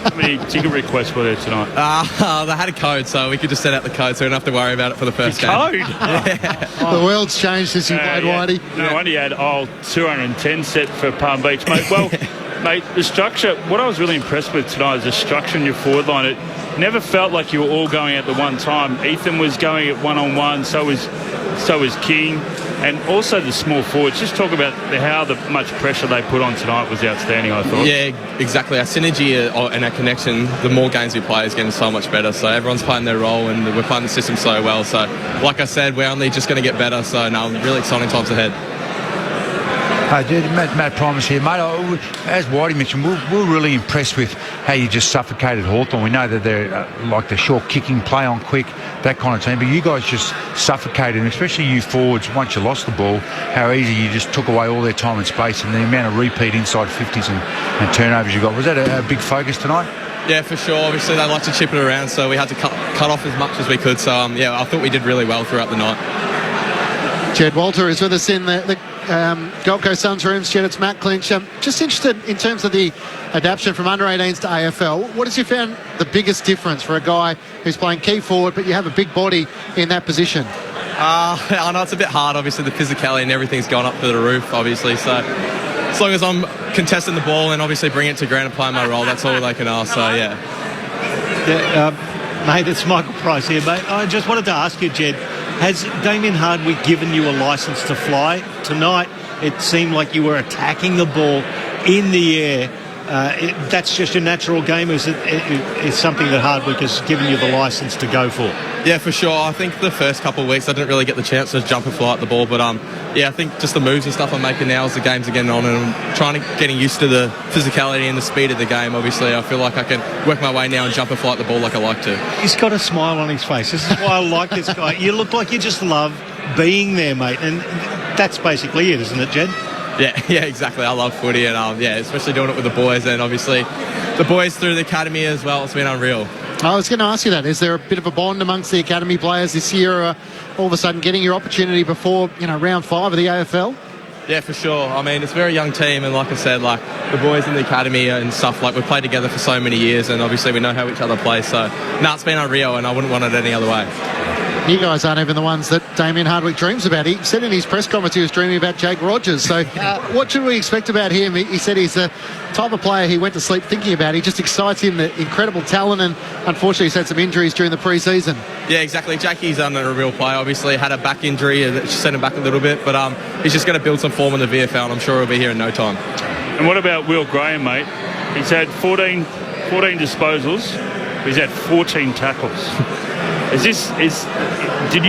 How many ticket requests were there tonight? They had a code, so we could just set out the code, so we don't have to worry about it for the first game. Code? Yeah. The world's changed since you played, Whitey. No wonder you had 210 set for Palm Beach, mate. Well, mate, the structure, what I was really impressed with tonight is the structure in your forward line. It never felt like you were all going at the one time. Ethan was going at one-on-one, so was King. And also the small forwards. Just talk about how much pressure they put on tonight was outstanding, I thought. Yeah, exactly. Our synergy and our connection, the more games we play, is getting so much better. So everyone's playing their role, and we're playing the system so well. So, like I said, we're only just going to get better. So, no, really exciting times ahead. Matt Primus here, mate. As Whitey mentioned, we're really impressed with how you just suffocated Hawthorn. We know that they're like the short kicking, play on quick, that kind of team. But you guys just suffocated, and especially you forwards, once you lost the ball, how easy you just took away all their time and space, and the amount of repeat inside 50s and turnovers you got. Was that a big focus tonight? Yeah, for sure. Obviously, they like to chip it around, so we had to cut off as much as we could. So, I thought we did really well throughout the night. Jed Walter is with us in the Gold Coast Suns rooms. Jed, it's Matt Clinch. Just interested in terms of the adaptation from under-18s to AFL. What has you found the biggest difference for a guy who's playing key forward, but you have a big body in that position? I know it's a bit hard. Obviously, the physicality and everything's gone up to the roof, obviously. So as long as I'm contesting the ball and obviously bringing it to ground and playing my role, that's all they can ask. So, yeah. Mate, it's Michael Price here, mate. I just wanted to ask you, Jed, has Damien Hardwick given you a licence to fly? Tonight, it seemed like you were attacking the ball in the air. That's just your natural game, or is it something that Hardwick has given you the licence to go for? Yeah, for sure. I think the first couple of weeks I didn't really get the chance to jump and fly at the ball, but I think just the moves and stuff I'm making now as the games are getting on, and I'm getting used to the physicality and the speed of the game. Obviously, I feel like I can work my way now and jump and fly at the ball like I like to. He's got a smile on his face. This is why I like this guy. You look like you just love being there, mate, and that's basically it, isn't it, Jed? Yeah, exactly. I love footy, and especially doing it with the boys, and obviously the boys through the academy as well. It's been unreal. I was going to ask you that. Is there a bit of a bond amongst the academy players this year, all of a sudden getting your opportunity before round 5 of the AFL? Yeah, for sure. I mean, it's a very young team, and like I said, like the boys in the academy and stuff, like we've played together for so many years, and obviously we know how each other play. So, it's been unreal, and I wouldn't want it any other way. You guys aren't even the ones that Damien Hardwick dreams about. He said in his press conference he was dreaming about Jake Rogers. So what should we expect about him? He said he's the type of player he went to sleep thinking about. He just excites him, the incredible talent, and unfortunately he's had some injuries during the pre-season. Yeah, exactly. Jakey's a real player. Obviously had a back injury that sent him back a little bit, but he's just going to build some form in the VFL, and I'm sure he'll be here in no time. And what about Will Graham, mate? He's had 14 disposals. He's had 14 tackles. Did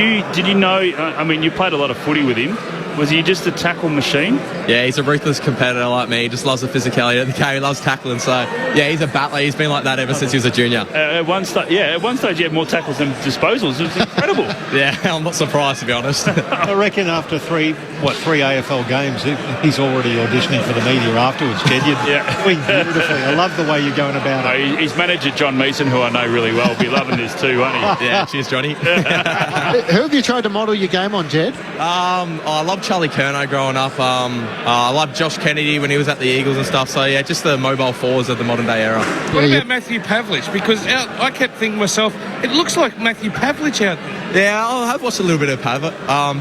you know? I mean, you played a lot of footy with him. Was he just a tackle machine? Yeah, he's a ruthless competitor like me. He just loves the physicality of the game. He loves tackling. So, yeah, he's a battler. He's been like that ever since he was a junior. At one stage he had more tackles than disposals. It was incredible. Yeah, I'm not surprised, to be honest. I reckon after three AFL games, he's already auditioning for the media afterwards, Jed. You're doing beautifully. I love the way you're going about it. His manager, John Mason, who I know really well, will be loving this too, won't he? Yeah, cheers, Johnny. Who have you tried to model your game on, Jed? I love Charlie Curnow growing up. I loved Josh Kennedy when he was at the Eagles and stuff. So, yeah, just the mobile forwards of the modern day era. What about Matthew Pavlich? Because I kept thinking to myself, it looks like Matthew Pavlich out there. Yeah, I have watched a little bit of Pav.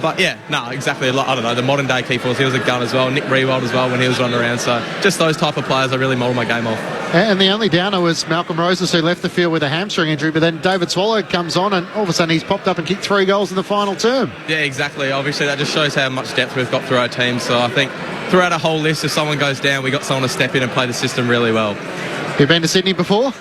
But, yeah, no, exactly. I don't know, the modern day key forwards, he was a gun as well. Nick Rewald as well when he was running around. So just those type of players I really model my game off. And the only downer was Malcolm Roses, who left the field with a hamstring injury, but then David Swallow comes on and all of a sudden he's popped up and kicked 3 goals in the final term. Yeah, exactly. Obviously, that just shows how much depth we've got through our team. So I think throughout a whole list, if someone goes down, we got someone to step in and play the system really well. You've been to Sydney before?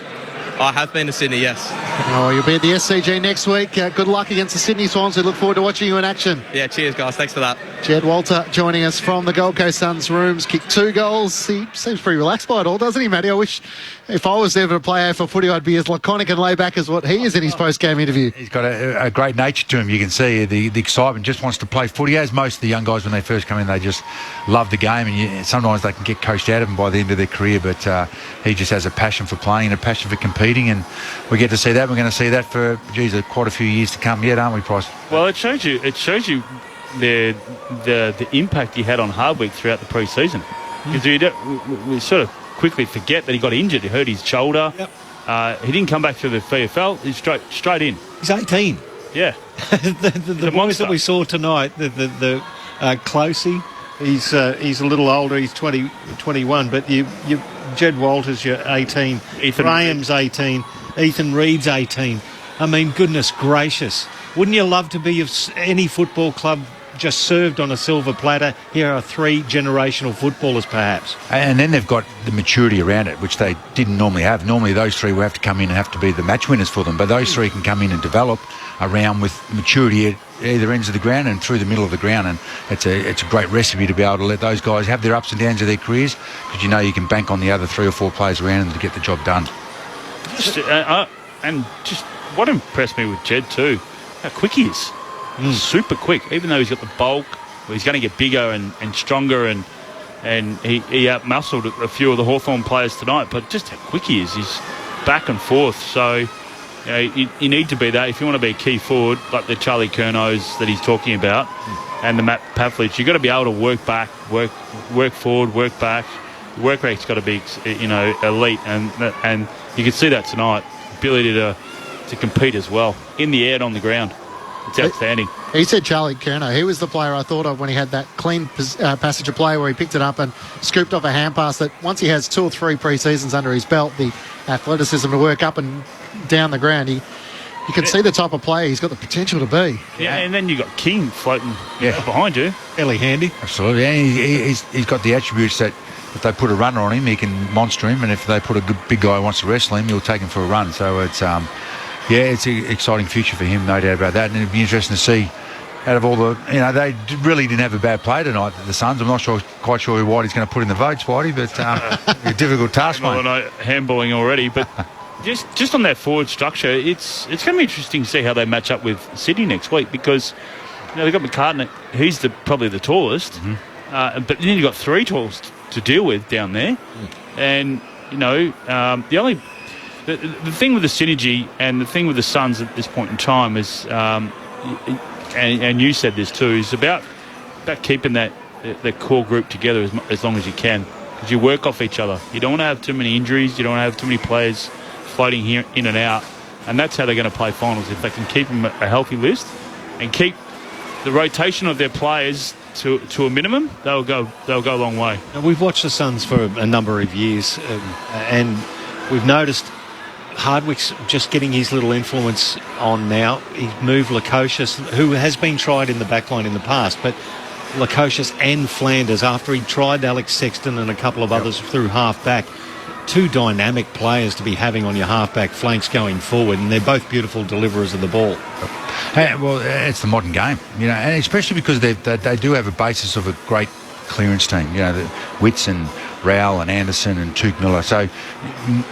I have been to Sydney, yes. Oh, you'll be at the SCG next week. Good luck against the Sydney Swans. We look forward to watching you in action. Yeah, cheers, guys. Thanks for that. Jed Walter joining us from the Gold Coast Suns rooms. Kicked 2 goals. He seems pretty relaxed by it all, doesn't he, Matty? I wish if I was there to play AFL footy, I'd be as laconic and laid back as what he is in his post-game interview. He's got a great nature to him. You can see the excitement, just wants to play footy. As most of the young guys when they first come in, they just love the game, and sometimes they can get coached out of them by the end of their career, but he just has a passion for playing and a passion for competing, and we get to see that. We're going to see that for, quite a few years to come yet, aren't we, Price? Well, it shows you the impact he had on Hardwick throughout the pre-season. Because we sort of quickly forget that he got injured. He hurt his shoulder. Yep. He didn't come back through the VFL. He's straight in. He's 18. Yeah. the boys that we saw tonight, the Closey, he's a little older. He's 21. But Jed Walters, you're 18. Graham's 18. Ethan Reed's 18. I mean, goodness gracious. Wouldn't you love to be of any football club just served on a silver platter? Here are 3 generational footballers, perhaps. And then they've got the maturity around it, which they didn't normally have. Normally those 3 will have to come in and have to be the match winners for them, but those 3 can come in and develop around with maturity at either ends of the ground and through the middle of the ground, and it's a great recipe to be able to let those guys have their ups and downs of their careers, because you can bank on the other 3 or 4 players around them to get the job done. And just what impressed me with Jed too, how quick he is. Super quick, even though he's got the bulk. He's going to get bigger and stronger, and he out-muscled a few of the Hawthorn players tonight, but just how quick he is. He's back and forth, so you need to be that if you want to be a key forward, like the Charlie Curnows that he's talking about, and the Matt Pavlich. You've got to be able to work back, work forward, work back. Work rate's got to be elite, and you can see that tonight. Ability to compete as well in the air and on the ground. It's outstanding. He said Charlie Curnow. He was the player I thought of when he had that clean passage of play where he picked it up and scooped off a hand pass, that once he has 2 or 3 pre-seasons under his belt, the athleticism to work up and down the ground, you can see the type of player he's got the potential to be. Yeah, and then you got King floating behind you. Fairly handy. Absolutely. And he's got the attributes that if they put a runner on him, he can monster him, and if they put a good big guy who wants to wrestle him, he'll take him for a run. So it's it's an exciting future for him, no doubt about that. And it'd be interesting to see out of all the, they really didn't have a bad play tonight, the Suns. I'm not quite sure who Whitey's going to put in the votes, Whitey, but a difficult task, mate. I know handballing already, but just on that forward structure, it's going to be interesting to see how they match up with Sydney next week, because they've got McCartney, he's probably the tallest, but then you've got 3 tallest to deal with down there, and the thing with the synergy and the thing with the Suns at this point in time is, and you said this too, is about keeping that core group together as long as you can, because you work off each other. You don't want to have too many injuries. You don't want to have too many players floating here in and out, and that's how they're going to play finals. If they can keep them a healthy list and keep the rotation of their players to a minimum, they'll go a long way. Now, we've watched the Suns for a number of years, and we've noticed Hardwick's just getting his little influence on now. He's moved Lukosius, who has been tried in the backline in the past, but Lukosius and Flanders, after he tried Alex Sexton and a couple of others through half-back, 2 dynamic players to be having on your half-back flanks going forward, and they're both beautiful deliverers of the ball. Well, it's the modern game, and especially because they do have a basis of a great clearance team. The Witts and Rowell and Anderson and Tuke Miller. So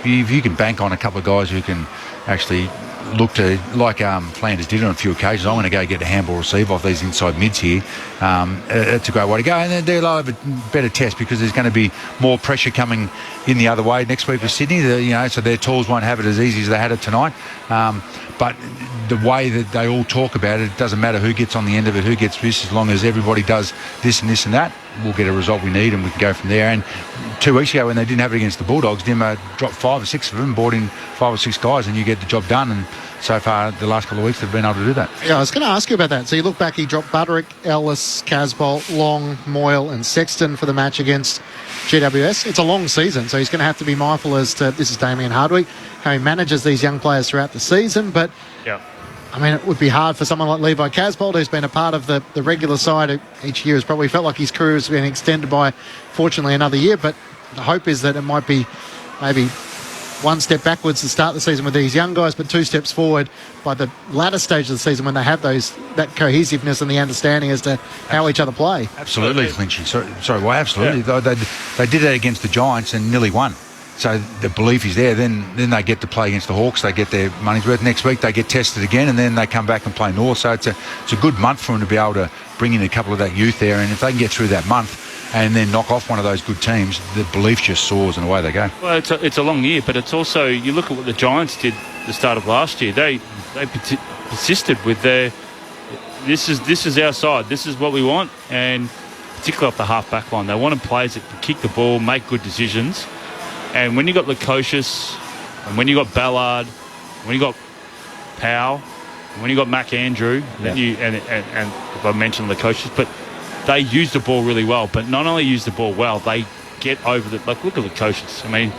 if you can bank on a couple of guys who can actually look to, like Flanders did on a few occasions, I'm going to go get a handball receive off these inside mids here. It's a great way to go. And they'll have a better test because there's going to be more pressure coming in the other way next week with Sydney. So their tools won't have it as easy as they had it tonight. But the way that they all talk about it, it doesn't matter who gets on the end of it, who gets this, as long as everybody does this and this and that, we'll get a result we need and we can go from there. And 2 weeks ago when they didn't have it against the Bulldogs, Dimmer dropped 5 or 6 of them, brought in 5 or 6 guys, and you get the job done. And so far, the last couple of weeks, they've been able to do that. Yeah, I was going to ask you about that. So you look back, he dropped Butterick, Ellis, Casbolt, Long, Moyle and Sexton for the match against GWS. It's a long season, so he's going to have to be mindful as to, this is Damien Hardwick, how he manages these young players throughout the season. But, I mean, it would be hard for someone like Levi Casbolt, who's been a part of the regular side each year, has probably felt like his career has been extended by, fortunately, another year. But the hope is that it might be maybe one step backwards to start the season with these young guys, but 2 steps forward by the latter stage of the season when they have that cohesiveness and the understanding as to how each other play. Absolutely, Clinchy. Sorry, well, absolutely. Yeah. They did that against the Giants and nearly won. So the belief is there. Then they get to play against the Hawks. They get their money's worth. Next week they get tested again, and then they come back and play North. So it's a good month for them to be able to bring in a couple of that youth there. And if they can get through that month and then knock off one of those good teams, the belief just soars and away they go. Well, it's a long year, but it's also, you look at what the Giants did at the start of last year. They persisted with their, this is our side, this is what we want, and particularly off the half-back line. They wanted players that can kick the ball, make good decisions. And when you got Lukosius, and when you got Ballard, when you got Powell, when you got Mac Andrew, then and if I mentioned Lukosius, but they use the ball really well. But not only use the ball well, they get over the, like, look at Lukosius. I mean,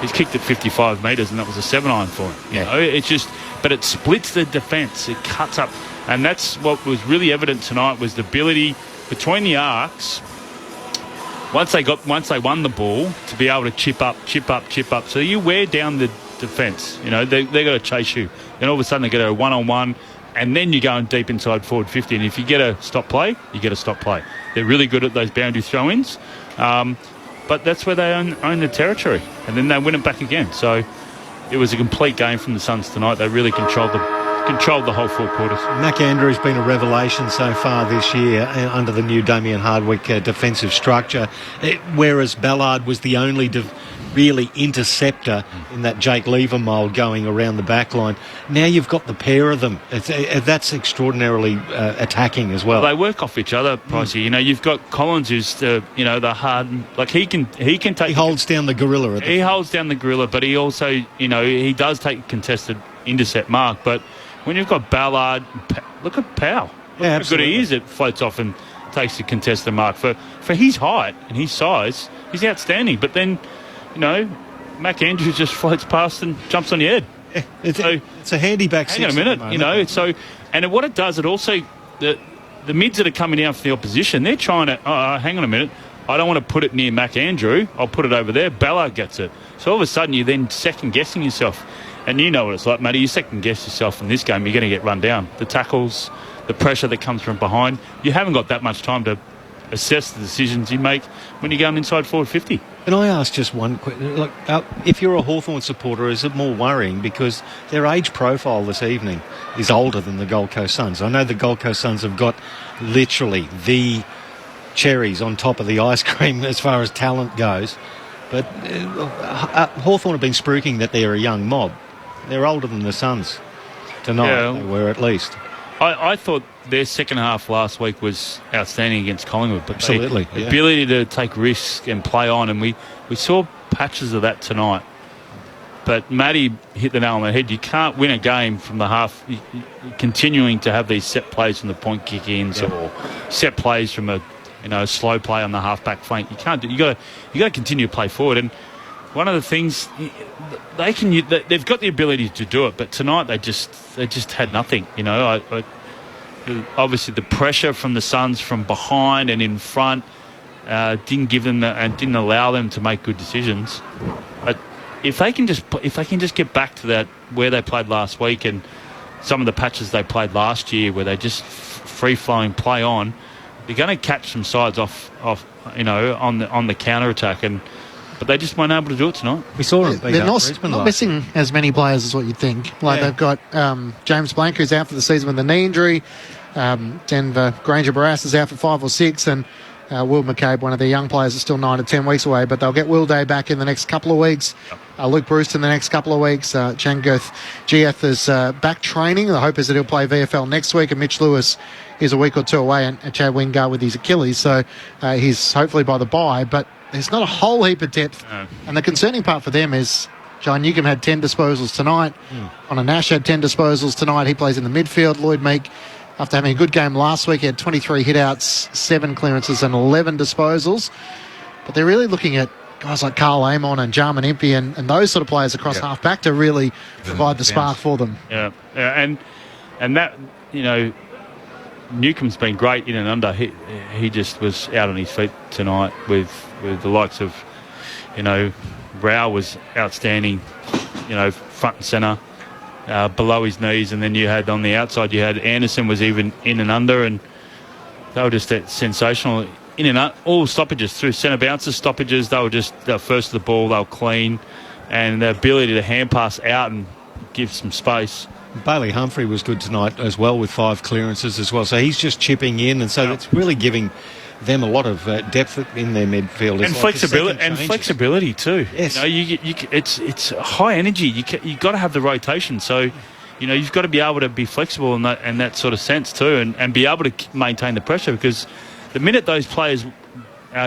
he's kicked it 55 metres and that was a 7-iron for him. You know, it's just, but it splits the defence. It cuts up, and that's what was really evident tonight, was the ability between the arcs. Once they won the ball, to be able to chip up. So you wear down the defence. You know, they got to chase you. And all of a sudden they get a one-on-one, and then you're going deep inside forward 50. And if you get a stop play, you get a stop play. They're really good at those boundary throw-ins. But that's where they own the territory. And then they win it back again. So it was a complete game from the Suns tonight. They really controlled the whole 4 quarters. Mac Andrew's been a revelation so far this year under the new Damien Hardwick defensive structure, whereas Ballard was the only really interceptor in that Jake Lever mould going around the back line. Now you've got the pair of them. That's extraordinarily attacking as well. They work off each other, Pricey. You know, you've got Collins, who's the hard, like he can take. He holds down the gorilla. He holds down the gorilla, but he also, he does take contested intercept mark, but when you've got Ballard, look at Powell. Look how good he is. It floats off and takes the contested mark. For his height and his size, he's outstanding. But then, Mac Andrews just floats past and jumps on your head. It's a handy back six. Hang on a minute, and what it does, it also, the mids that are coming down for the opposition, they're trying to, hang on a minute, I don't want to put it near Mac Andrew, I'll put it over there, Ballard gets it. So all of a sudden you're then second-guessing yourself. And you know what it's like, Matty. You second-guess yourself in this game, you're going to get run down. The tackles, the pressure that comes from behind, you haven't got that much time to assess the decisions you make when you're going inside forward 50. Can I ask just one question? Look, if you're a Hawthorn supporter, is it more worrying because their age profile this evening is older than the Gold Coast Suns? I know the Gold Coast Suns have got literally the cherries on top of the ice cream as far as talent goes, but Hawthorn have been spruiking that they're a young mob. They're older than the Suns tonight. They were, at least. I thought their second half last week was outstanding against Collingwood. But absolutely. The ability to take risks and play on, and we saw patches of that tonight. But Matty hit the nail on the head. You can't win a game from the half, continuing to have these set plays from the point kick-ins or set plays from a slow play on the half-back flank. You can't do. You got to continue to play forward. And one of the things they've got the ability to do it, but tonight they just had nothing. Obviously the pressure from the Suns from behind and in front didn't give them and didn't allow them to make good decisions. But if they can just get back to that where they played last week and some of the patches they played last year where they just free-flowing play on, they're going to catch some sides off on the counter-attack, but they just weren't able to do it tonight. We saw them beat They're up not Brisbane missing as many players as what you'd think. They've got James Blank, who's out for the season with a knee injury. Denver Granger Barras is out for 5 or 6, and Will McCabe, one of their young players, is still 9 to 10 weeks away, but they'll get Will Day back in the next couple of weeks. Luke Bruce in the next couple of weeks. Changirth Giath is back training. The hope is that he'll play VFL next week, and Mitch Lewis is a week or two away, and Chad Wingard with his Achilles, so he's hopefully by the bye, but there's not a whole heap of depth. No. And the concerning part for them is John Newcomb had 10 disposals tonight. Connor Nash had 10 disposals tonight. He plays in the midfield. Lloyd Meek, after having a good game last week, he had 23 hit-outs, 7 clearances and 11 disposals. But they're really looking at guys like Carl Amon and Jarman Impey and those sort of players across half-back to really provide the spark for them. Yeah, and that, Newcomb's been great in and under. He just was out on his feet tonight with the likes of, Rao was outstanding, front and centre, below his knees, and then you had on the outside, you had Anderson was even in and under, and they were just sensational. In and out, all stoppages through centre bounces, stoppages, they were first to the ball, they were clean, and the ability to hand pass out and give some space. Bailey Humphrey was good tonight as well with 5 clearances as well. So he's just chipping in, and so that's really giving them a lot of depth in their midfield. And flexibility too. Yes. It's high energy. You got to have the rotation. So, you've got to be able to be flexible in that sort of sense too, and be able to maintain the pressure, because the minute those players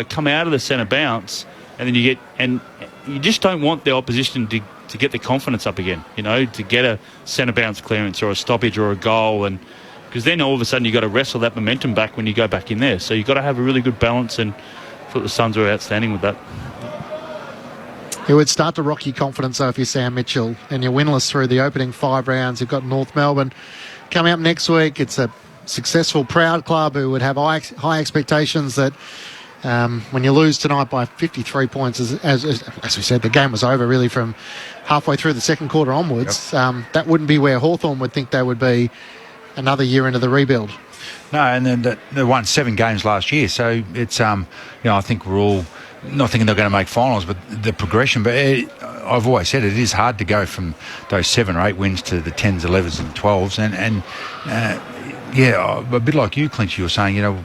come out of the centre bounce, and then you just don't want the opposition to get the confidence up again, to get a centre bounce clearance or a stoppage or a goal, and because then all of a sudden you've got to wrestle that momentum back when you go back in there. So you've got to have a really good balance, and I thought the Suns were outstanding with that. It would start to rock your confidence, though, if you're Sam Mitchell and you're winless through the opening 5 rounds. You've got North Melbourne coming up next week. It's a successful, proud club who would have high expectations that when you lose tonight by 53 points, as we said, the game was over really from halfway through the second quarter onwards. That wouldn't be where Hawthorn would think they would be another year into the rebuild. No, and then they won 7 games last year, so it's I think we're all not thinking they're going to make finals, but the progression. But I've always said it is hard to go from those 7 or 8 wins to the 10s, 11s, and 12s, and a bit like you, Clint, you were saying,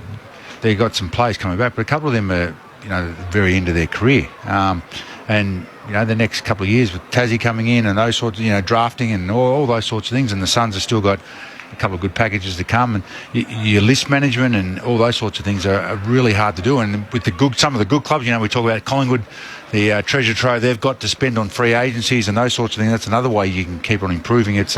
they got some players coming back, but a couple of them are, at the very end of their career. And, the next couple of years with Tassie coming in and those sorts of, drafting and all those sorts of things, and the Suns have still got a couple of good packages to come, and your list management and all those sorts of things are really hard to do. And with some of the good clubs, we talk about Collingwood, the treasure trove they've got to spend on free agencies and those sorts of things. That's another way you can keep on improving. It's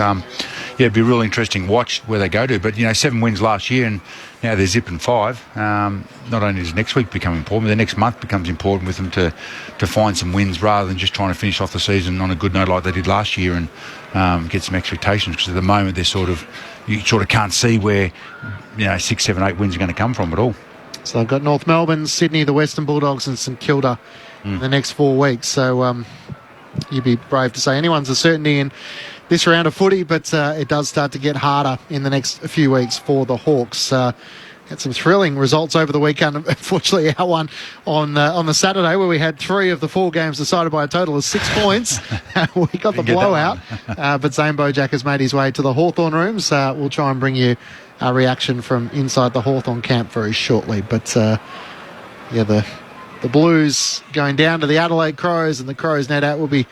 it'd be really interesting to watch where they go to. But 7 wins last year, and now they're zipping 5. Not only does next week become important, but the next month becomes important with them to find some wins rather than just trying to finish off the season on a good note like they did last year and get some expectations. Because at the moment you sort of can't see where 6, 7, 8 wins are going to come from at all. So they've got North Melbourne, Sydney, the Western Bulldogs, and St Kilda in the next 4 weeks. So you'd be brave to say anyone's a certainty in this round of footy, but it does start to get harder in the next few weeks for the Hawks. Had some thrilling results over the weekend. Unfortunately, our one on the Saturday, where we had 3 of the 4 games decided by a total of 6 points. We got the blowout, but Zane Bojack has made his way to the Hawthorn rooms. We'll try and bring you a reaction from inside the Hawthorn camp very shortly. But the Blues going down to the Adelaide Crows, and the Crows no doubt will be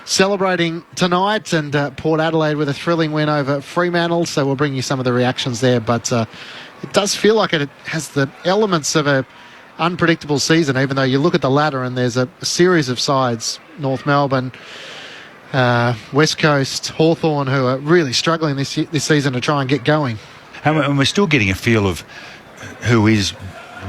celebrating tonight, and Port Adelaide with a thrilling win over Fremantle, so we'll bring you some of the reactions there. But it does feel like it has the elements of a unpredictable season, even though you look at the ladder and there's a series of sides, North Melbourne, West Coast, Hawthorn, who are really struggling this season to try and get going. And we're still getting a feel of who is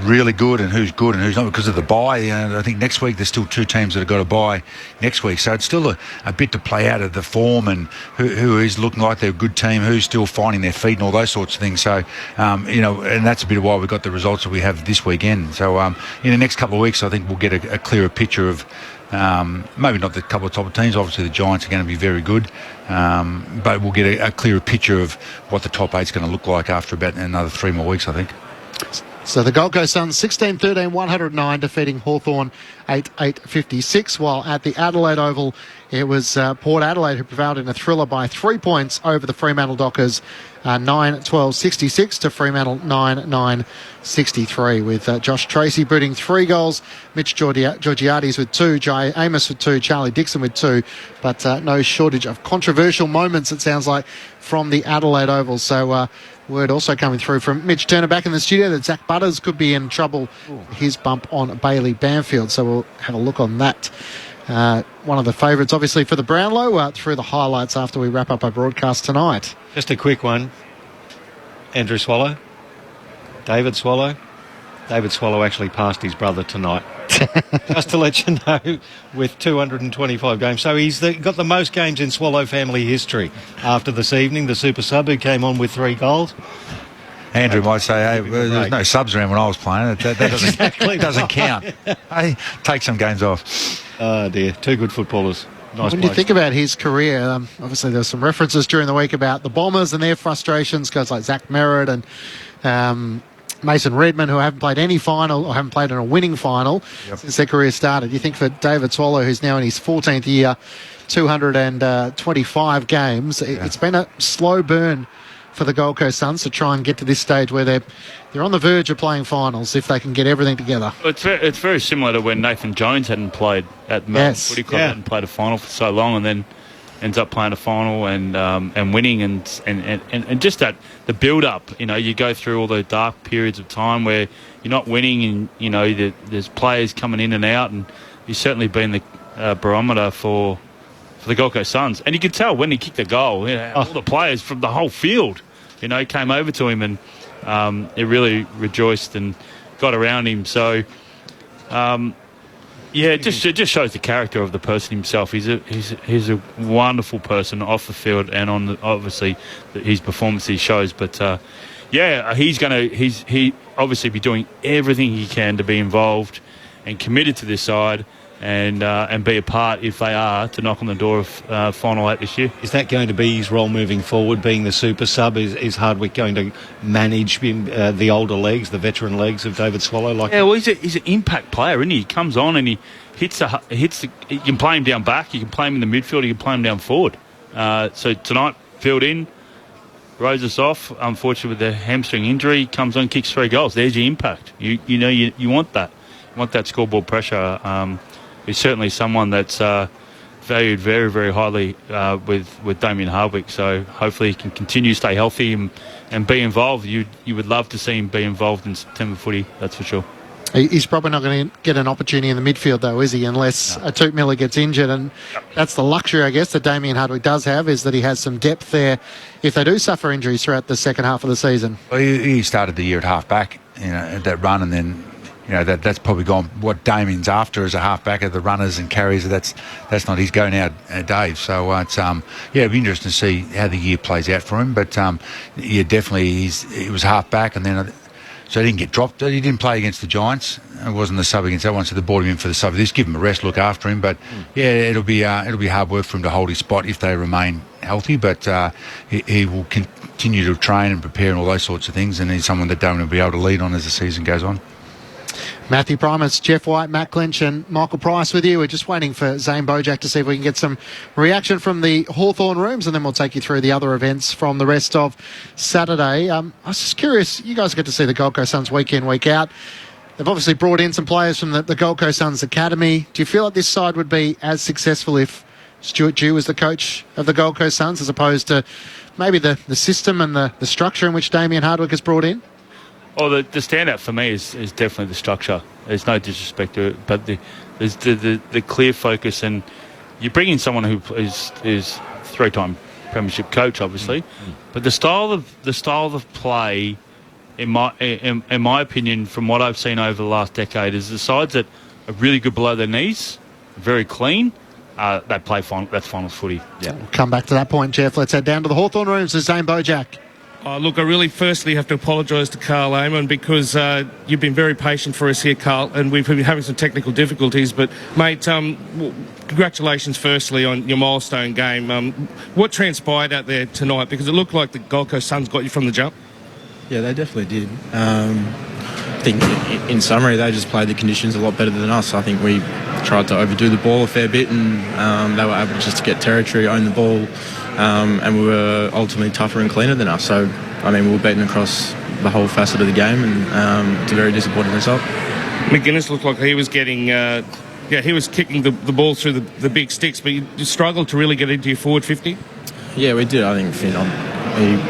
really good and who's not because of the bye. I think next week there's still 2 teams that have got a bye next week, so it's still a bit to play out of the form and who is looking like they're a good team, who's still finding their feet and all those sorts of things. So and that's a bit of why we got the results that we have this weekend. So in the next couple of weeks I think we'll get a clearer picture of Maybe not the couple of top teams. Obviously, the Giants are going to be very good, but we'll get a clearer picture of what the top eight's going to look like after about another 3 more weeks, I think. So the Gold Coast Suns 16-13, 109, defeating Hawthorn 8-56, while at the Adelaide Oval, it was Port Adelaide who prevailed in a thriller by 3 points over the Fremantle Dockers, 9-12-66 to Fremantle 9-9-63, with Josh Tracy booting 3 goals, Mitch Georgiades with 2, Jai Amos with 2, Charlie Dixon with 2, but no shortage of controversial moments, it sounds like, from the Adelaide Oval. So word also coming through from Mitch Turner back in the studio that Zach Butters could be in trouble for his bump on Bailey Banfield. So we'll have a look on that. One of the favourites, obviously, for the Brownlow, through the highlights after we wrap up our broadcast tonight. Just a quick one. Andrew Swallow. David Swallow. David Swallow actually passed his brother tonight. Just to let you know, with 225 games. So he's got the most games in Swallow family history after this evening. The super sub who came on with 3 goals. Andrew might say, hey, there was no subs around when I was playing. That doesn't count. Hey, take some games off. Oh, dear. 2 good footballers. Nice when you think about his career, obviously there's some references during the week about the Bombers and their frustrations, guys like Zach Merritt and Mason Redmond, who haven't played any final or haven't played in a winning final since their career started. You think for David Swallow, who's now in his 14th year, 225 games, it's been a slow burn for the Gold Coast Suns to try and get to this stage where they're on the verge of playing finals if they can get everything together. It's very similar to when Nathan Jones hadn't played at the Melbourne Footy Club, hadn't played a final for so long, and then ends up playing a final and winning, and just that the build up. You know, you go through all the dark periods of time where you're not winning, and you know there's players coming in and out, and he's certainly been the barometer for the Gold Coast Suns. And you could tell when he kicked the goal, all the players from the whole field, came over to him, and it really rejoiced and got around him. So, it just shows the character of the person himself. He's a wonderful person off the field and on obviously his performance he shows. But he obviously be doing everything he can to be involved and committed to this side. And be a part, if they are, to knock on the door of Final 8 this year. Is that going to be his role moving forward, being the super sub? Is Hardwick going to manage the older legs, the veteran legs of David Swallow? He's an impact player, isn't he? He comes on and he hits the. You can play him down back, you can play him in the midfield, you can play him down forward. So tonight, filled in, rose us off. Unfortunately, with the hamstring injury, comes on, kicks 3 goals. There's your impact. You want that. You want that scoreboard pressure. He's certainly someone that's valued very, very highly with Damien Hardwick. So hopefully he can continue to stay healthy and be involved. You would love to see him be involved in September footy, that's for sure. He's probably not going to get an opportunity in the midfield, though, is he? Unless Toot Miller gets injured. And that's the luxury, I guess, that Damien Hardwick does have, is that he has some depth there if they do suffer injuries throughout the second half of the season. Well, he started the year at half-back, at that run, and then that's probably gone. What Damien's after as a halfback of the runners and carries, that's not his go now, Dave. So it's it'd be interesting to see how the year plays out for him. But definitely he was halfback, and then so he didn't get dropped. He didn't play against the Giants. It wasn't the sub against that one, so they brought him in for the sub. Just give him a rest, look after him. But it'll be hard work for him to hold his spot if they remain healthy. But he will continue to train and prepare and all those sorts of things. And he's someone that Damien will be able to lead on as the season goes on. Matthew Primus, Jeff White, Matt Clinch and Michael Price with you. We're just waiting for Zane Bojack to see if we can get some reaction from the Hawthorn rooms, and then we'll take you through the other events from the rest of Saturday. I was just curious, you guys get to see the Gold Coast Suns week in, week out. They've obviously brought in some players from the Gold Coast Suns Academy. Do you feel like this side would be as successful if Stuart Dew was the coach of the Gold Coast Suns, as opposed to maybe the system and the structure in which Damien Hardwick has brought in? Well, the standout for me is definitely the structure. There's no disrespect to it, but there's the clear focus, and you bring in someone who is 3-time premiership coach, obviously, but the style of play, in my opinion, from what I've seen over the last decade, is the sides that are really good below their knees, very clean. They play that's finals footy. Yeah, we'll come back to that point, Jeff. Let's head down to the Hawthorn rooms. There's Zane Bojack. Oh, look, I really firstly have to apologise to Carl Amon because you've been very patient for us here, Carl, and we've been having some technical difficulties. But, mate, congratulations firstly on your milestone game. What transpired out there tonight? Because it looked like the Gold Coast Suns got you from the jump. Yeah, they definitely did. I think in summary, they just played the conditions a lot better than us. I think we tried to overdo the ball a fair bit, and they were able just to get territory, own the ball, and we were ultimately tougher and cleaner than us. So, I mean, we were beaten across the whole facet of the game, and it's a very disappointing result. McGuinness looked like he was getting... he was kicking the ball through the big sticks, but you struggled to really get into your forward 50? Yeah, we did. I think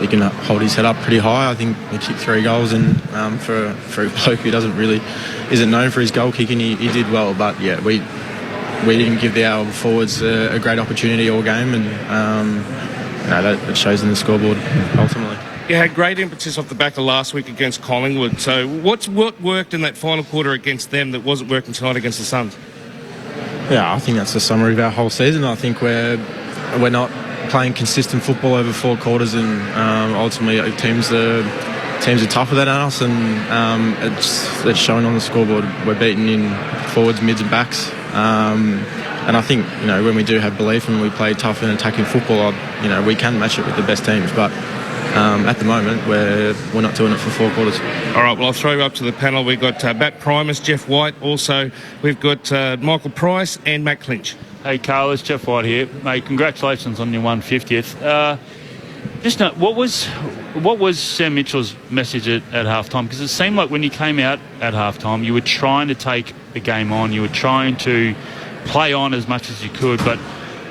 he can hold his head up pretty high. I think he kicked 3 goals, and for a bloke who isn't known for his goal kicking, he did well. But yeah, we didn't give our forwards a great opportunity all game, and that shows in the scoreboard ultimately. You had great impetus off the back of last week against Collingwood. So what worked in that final quarter against them that wasn't working tonight against the Suns? Yeah, I think that's the summary of our whole season. I think we're not playing consistent football over 4 quarters, and ultimately teams are tougher than us, and it's shown on the scoreboard. We're beaten in forwards, mids and backs, and I think when we do have belief and we play tough and attacking football, we can match it with the best teams, but at the moment we're not doing it for 4 quarters. All right, well, I'll throw you up to the panel. We've got Matt Primus, Jeff White, also we've got Michael Price and Matt Clinch. Hey, Carl, it's Jeff White here. Mate, congratulations on your 150th. What was Sam Mitchell's message at halftime? Because it seemed like when you came out at halftime, you were trying to take the game on. You were trying to play on as much as you could, but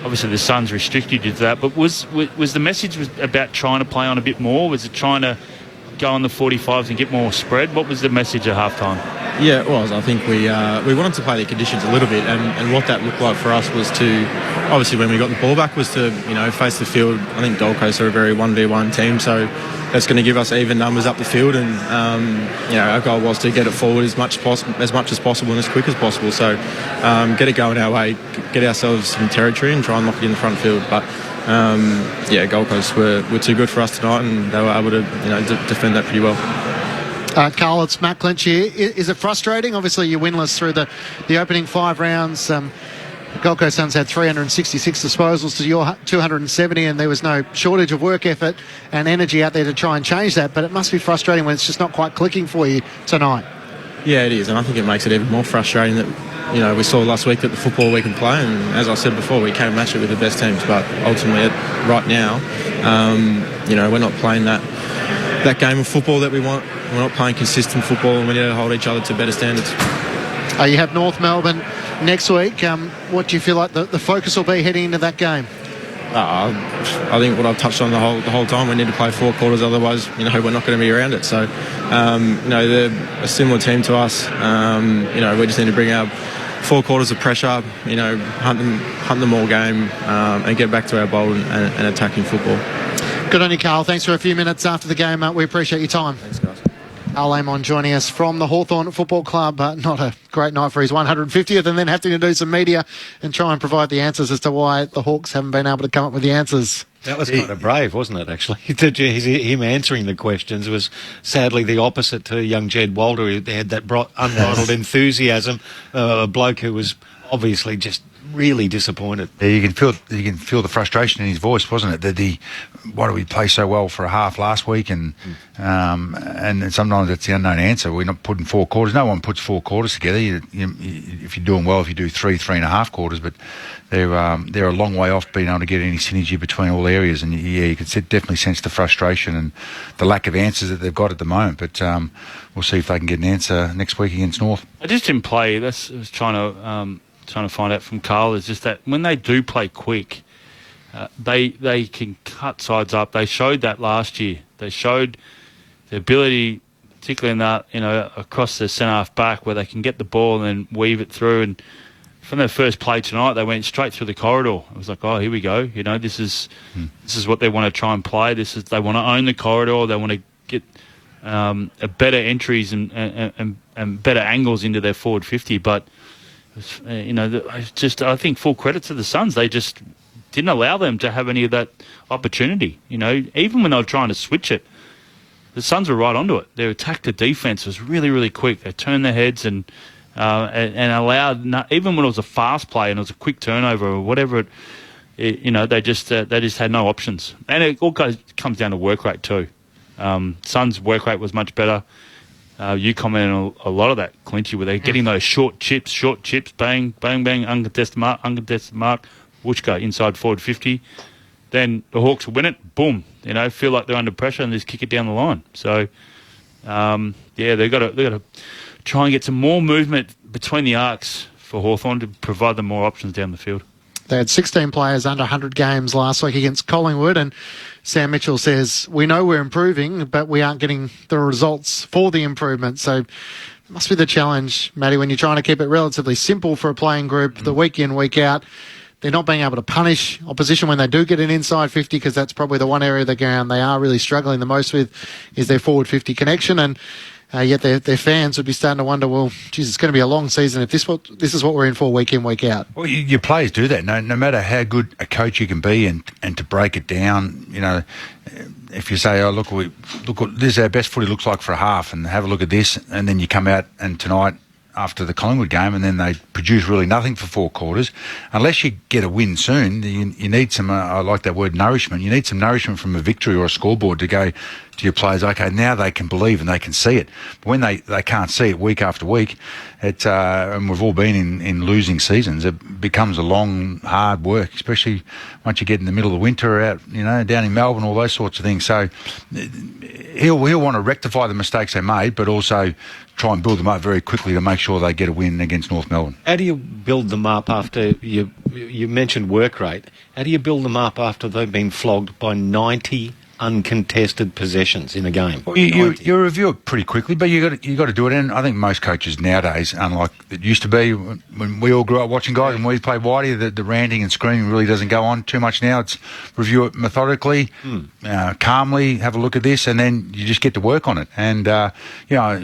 obviously the Suns restricted you to that. But was the message about trying to play on a bit more? Was it trying to go on the 45s and get more spread? What was the message at halftime? Yeah, it was. I think we wanted to play the conditions a little bit, and what that looked like for us was to, obviously when we got the ball back, was to face the field. I think Gold Coast are a very 1v1 team, so that's going to give us even numbers up the field, and our goal was to get it forward as much as possible and as quick as possible. So get it going our way, get ourselves some territory, and try and lock it in the front field. But Gold Coast were too good for us tonight, and they were able to defend that pretty well. Carl, it's Matt Clinch here. Is it frustrating? Obviously, you're winless through the opening 5 rounds. Gold Coast Suns had 366 disposals to your 270, and there was no shortage of work effort and energy out there to try and change that. But it must be frustrating when it's just not quite clicking for you tonight. Yeah, it is, and I think it makes it even more frustrating that we saw last week that the football we can play, and as I said before, we can match it with the best teams. But ultimately, right now, we're not playing that game of football that we want. We're not playing consistent football, and we need to hold each other to better standards. You have North Melbourne next week. What do you feel like the focus will be heading into that game? I think what I've touched on the whole time, we need to play 4 quarters, otherwise we're not going to be around it. So they're a similar team to us. We just need to bring our 4 quarters of pressure, hunt them all game, and get back to our bold and attacking football. Good on you, Carl. Thanks for a few minutes after the game. We appreciate your time. Thanks, guys. Al Amon joining us from the Hawthorn Football Club. Not a great night for his 150th, and then having to do some media and try and provide the answers as to why the Hawks haven't been able to come up with the answers. That was kind of brave, wasn't it, actually? Him answering the questions was sadly the opposite to young Jed Walder, who had that unbridled enthusiasm, a bloke who was obviously just really disappointed. Yeah, you can feel the frustration in his voice, wasn't it? That why do we play so well for a half last week, and sometimes it's the unknown answer. We're not putting 4 quarters. No one puts 4 quarters together. If you're doing well, if you do 3.5 quarters, but they're a long way off being able to get any synergy between all areas. And you can definitely sense the frustration and the lack of answers that they've got at the moment. But we'll see if they can get an answer next week against North. I just didn't play. That's I was trying to find out from Carl, is just that when they do play quick, they can cut sides up. They showed that last year. They showed the ability, particularly in that, across the centre half back, where they can get the ball and then weave it through. And from their first play tonight, they went straight through the corridor. It was like, oh, here we go. This is what they want to try and play. They want to own the corridor. They want to get a better entries and better angles into their forward 50. But I think full credit to the Suns. They just didn't allow them to have any of that opportunity. Even when they were trying to switch it, the Suns were right onto it. Their attack to defence was really, really quick. They turned their heads and allowed, even when it was a fast play and it was a quick turnover or whatever, they just had no options. And it all comes down to work rate too. Suns' work rate was much better. You commented on a lot of that, Clinchy, where they're getting those short chips, bang, bang, bang, uncontested mark, Wuchka inside forward 50. Then the Hawks will win it, boom, feel like they're under pressure and just kick it down the line. So, they've got to try and get some more movement between the arcs for Hawthorn to provide them more options down the field. They had 16 players under 100 games last week against Collingwood, and Sam Mitchell says, we know we're improving, but we aren't getting the results for the improvement. So it must be the challenge, Matty, when you're trying to keep it relatively simple for a playing group, the week in, week out. They're not being able to punish opposition when they do get an inside 50, because that's probably the one area of the ground they are really struggling the most with is their forward 50 connection. And yet their fans would be starting to wonder, well, geez, it's going to be a long season if this is what we're in for week in, week out. Well, your players do that. No matter how good a coach you can be, and to break it down, if you say, oh, look, this is our best footy looks like for a half, and have a look at this, and then you come out and tonight after the Collingwood game, and then they produce really nothing for 4 quarters. Unless you get a win soon, you need some, I like that word, nourishment. You need some nourishment from a victory or a scoreboard to go to your players, okay, now they can believe and they can see it. But when they can't see it week after week, and we've all been in losing seasons, it becomes a long, hard work, especially once you get in the middle of the winter out, down in Melbourne, all those sorts of things. So he'll want to rectify the mistakes they made, but also try and build them up very quickly to make sure they get a win against North Melbourne. How do you build them up after you mentioned work rate? How do you build them up after they've been flogged by 90 uncontested possessions in a game? Well, you review it pretty quickly, but you got to do it. And I think most coaches nowadays, unlike it used to be when we all grew up watching guys and we played whitey, the ranting and screaming really doesn't go on too much now. It's review it methodically, calmly, have a look at this, and then you just get to work on it. And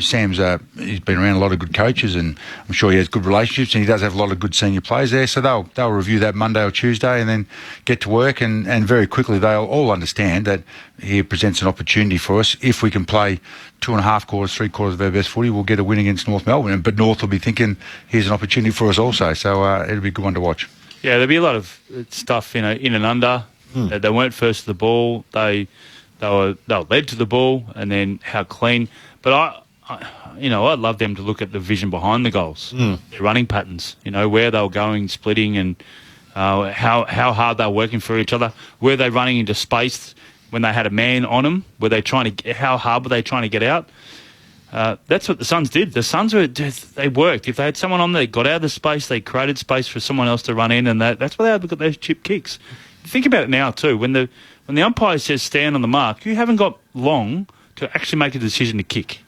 Sam's he's been around a lot of good coaches, and I'm sure he has good relationships, and he does have a lot of good senior players there. So they'll review that Monday or Tuesday, and then get to work, and very quickly they'll all understand that he presents an opportunity for us. If we can play 2.5 quarters, 3 quarters of our best footy, we'll get a win against North Melbourne. But North will be thinking, here's an opportunity for us also. So it'll be a good one to watch. Yeah, there'll be a lot of stuff, in and under. They weren't first to the ball. They were led to the ball, and then how clean. But I'd love them to look at the vision behind the goals, their running patterns. Where they were going, splitting, and how hard they were working for each other. Were they running into space when they had a man on them? How hard were they trying to get out? That's what the Suns did. The Suns they worked. If they had someone on there, they got out of the space, they created space for someone else to run in, and that's why they got those chip kicks. Think about it now too. When the umpire says stand on the mark, you haven't got long to actually make a decision to kick,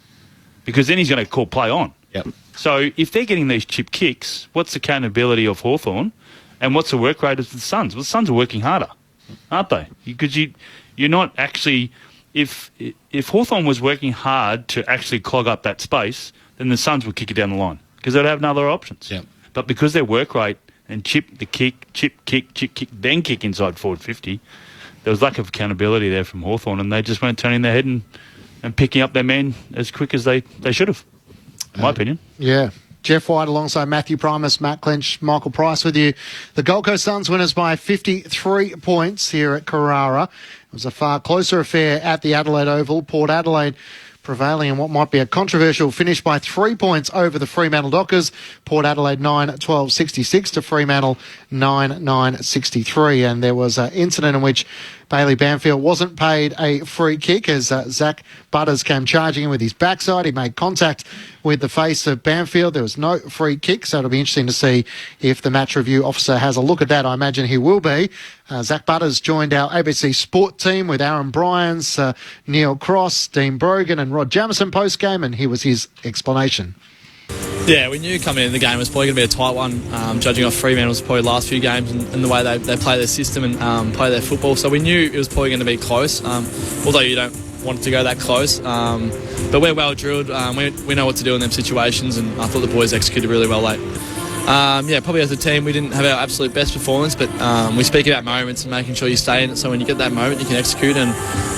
because then he's going to call play on. Yep. So if they're getting these chip kicks, what's the accountability of Hawthorn, and what's the work rate of the Suns? Well, the Suns are working harder, aren't they? Because you're not actually... If Hawthorn was working hard to actually clog up that space, then the Suns would kick it down the line because they'd have no other options. Yep. But because their work rate and chip kick, then kick inside forward 50, there was lack of accountability there from Hawthorn, and they just weren't turning their head and picking up their men as quick as they should have, in my opinion. Yeah. Jeff White alongside Matthew Primus, Matt Clinch, Michael Price with you. The Gold Coast Suns winners by 53 points here at Carrara. It was a far closer affair at the Adelaide Oval. Port Adelaide prevailing in what might be a controversial finish by 3 points over the Fremantle Dockers. Port Adelaide 9-12-66 to Fremantle 9-9-63. And there was an incident in which Bailey Banfield wasn't paid a free kick as Zach Butters came charging in with his backside. He made contact with the face of Banfield. There was no free kick, so it'll be interesting to see if the match review officer has a look at that. I imagine he will be. Zach Butters joined our ABC Sport team with Aaron Bryans, Neil Cross, Dean Brogan and Rod Jamison post-game, and here was his explanation. Yeah, we knew coming into the game it was probably going to be a tight one, judging off Fremantle's probably last few games and the way they play their system and play their football. So we knew it was probably going to be close, although you don't want it to go that close. But we're well drilled. We know what to do in them situations, and I thought the boys executed really well late. Probably as a team we didn't have our absolute best performance, but we speak about moments and making sure you stay in it, so when you get that moment you can execute. And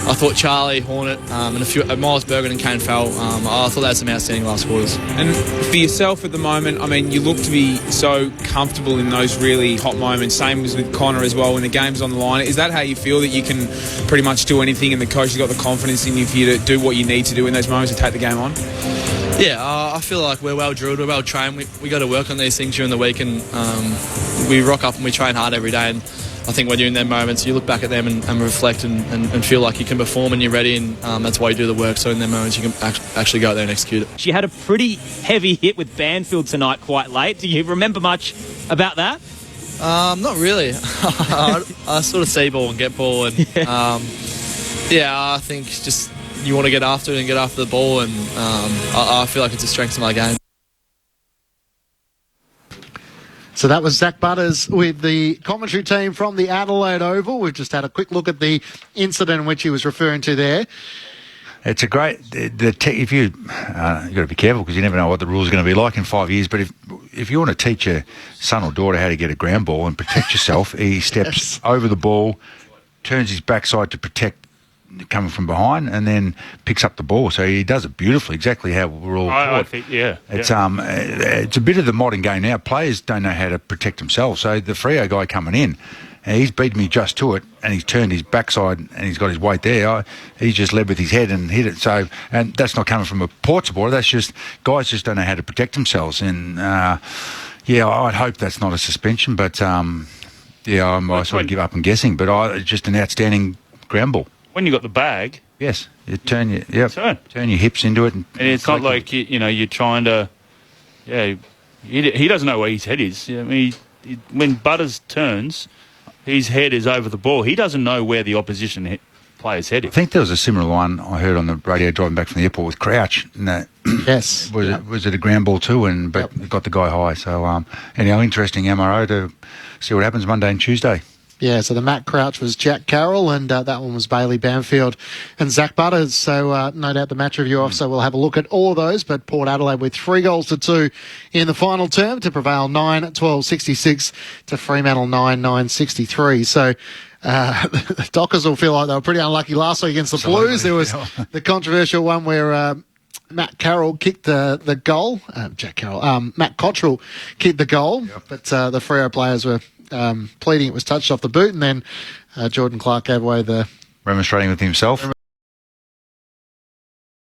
I thought Charlie, Hornet, and a few Miles Bergen and Kane Farrell, I thought they had some outstanding last quarters. And for yourself at the moment, I mean, you look to be so comfortable in those really hot moments, same as with Connor as well when the game's on the line. Is that how you feel, that you can pretty much do anything and the coach has got the confidence in you for you to do what you need to do in those moments to take the game on? Yeah, I feel like we're well drilled, we're well trained. We got to work on these things during the week, and we rock up and we train hard every day. And I think when you're in their moments, you look back at them and reflect and feel like you can perform and you're ready, and that's why you do the work. So in their moments, you can actually go out there and execute it. She had a pretty heavy hit with Banfield tonight quite late. Do you remember much about that? Not really. I sort of see ball and get ball, and I think just you want to get after it and get after the ball, and I feel like it's a strength of my game. So that was Zach Butters with the commentary team from the Adelaide Oval. We've just had a quick look at the incident in which he was referring to there. It's a great. If you've got to be careful because you never know what the rules are going to be like in 5 years. But if you want to teach your son or daughter how to get a ground ball and protect yourself, he steps over the ball, turns his backside to protect coming from behind, and then picks up the ball. So he does it beautifully, exactly how we're all taught. I think, It's it's a bit of the modern game now. Players don't know how to protect themselves. So the Freo guy coming in, he's beaten me just to it, and he's turned his backside, and he's got his weight there. He's just led with his head and hit it. So, and that's not coming from a port supporter. That's just guys just don't know how to protect themselves. And I'd hope that's not a suspension, but I sort of give up on guessing. But it's just an outstanding ground ball. When you got the bag, yes, you turn your turn your hips into it, and it's not like you're trying to. Yeah, he doesn't know where his head is. I mean, when Butters turns, his head is over the ball. He doesn't know where the opposition player's head is. I think there was a similar one I heard on the radio driving back from the airport with Crouch. And yes, was it a ground ball too? But it got the guy high. So anyhow, interesting MRO to see what happens Monday and Tuesday. Yeah, so the Matt Crouch was Jack Carroll, and that one was Bailey Banfield and Zach Butters. So no doubt the match review off, so we'll have a look at all of those. But Port Adelaide with 3-2 in the final term to prevail 9-12-66 to Fremantle 9-9-63. So the Dockers will feel like they were pretty unlucky last week against the Blues. There was the controversial one where Matt Carroll kicked the goal. Matt Cottrell kicked the goal, but the Freo players were pleading it was touched off the boot, and then Jordan Clark gave away the... Remonstrating with himself.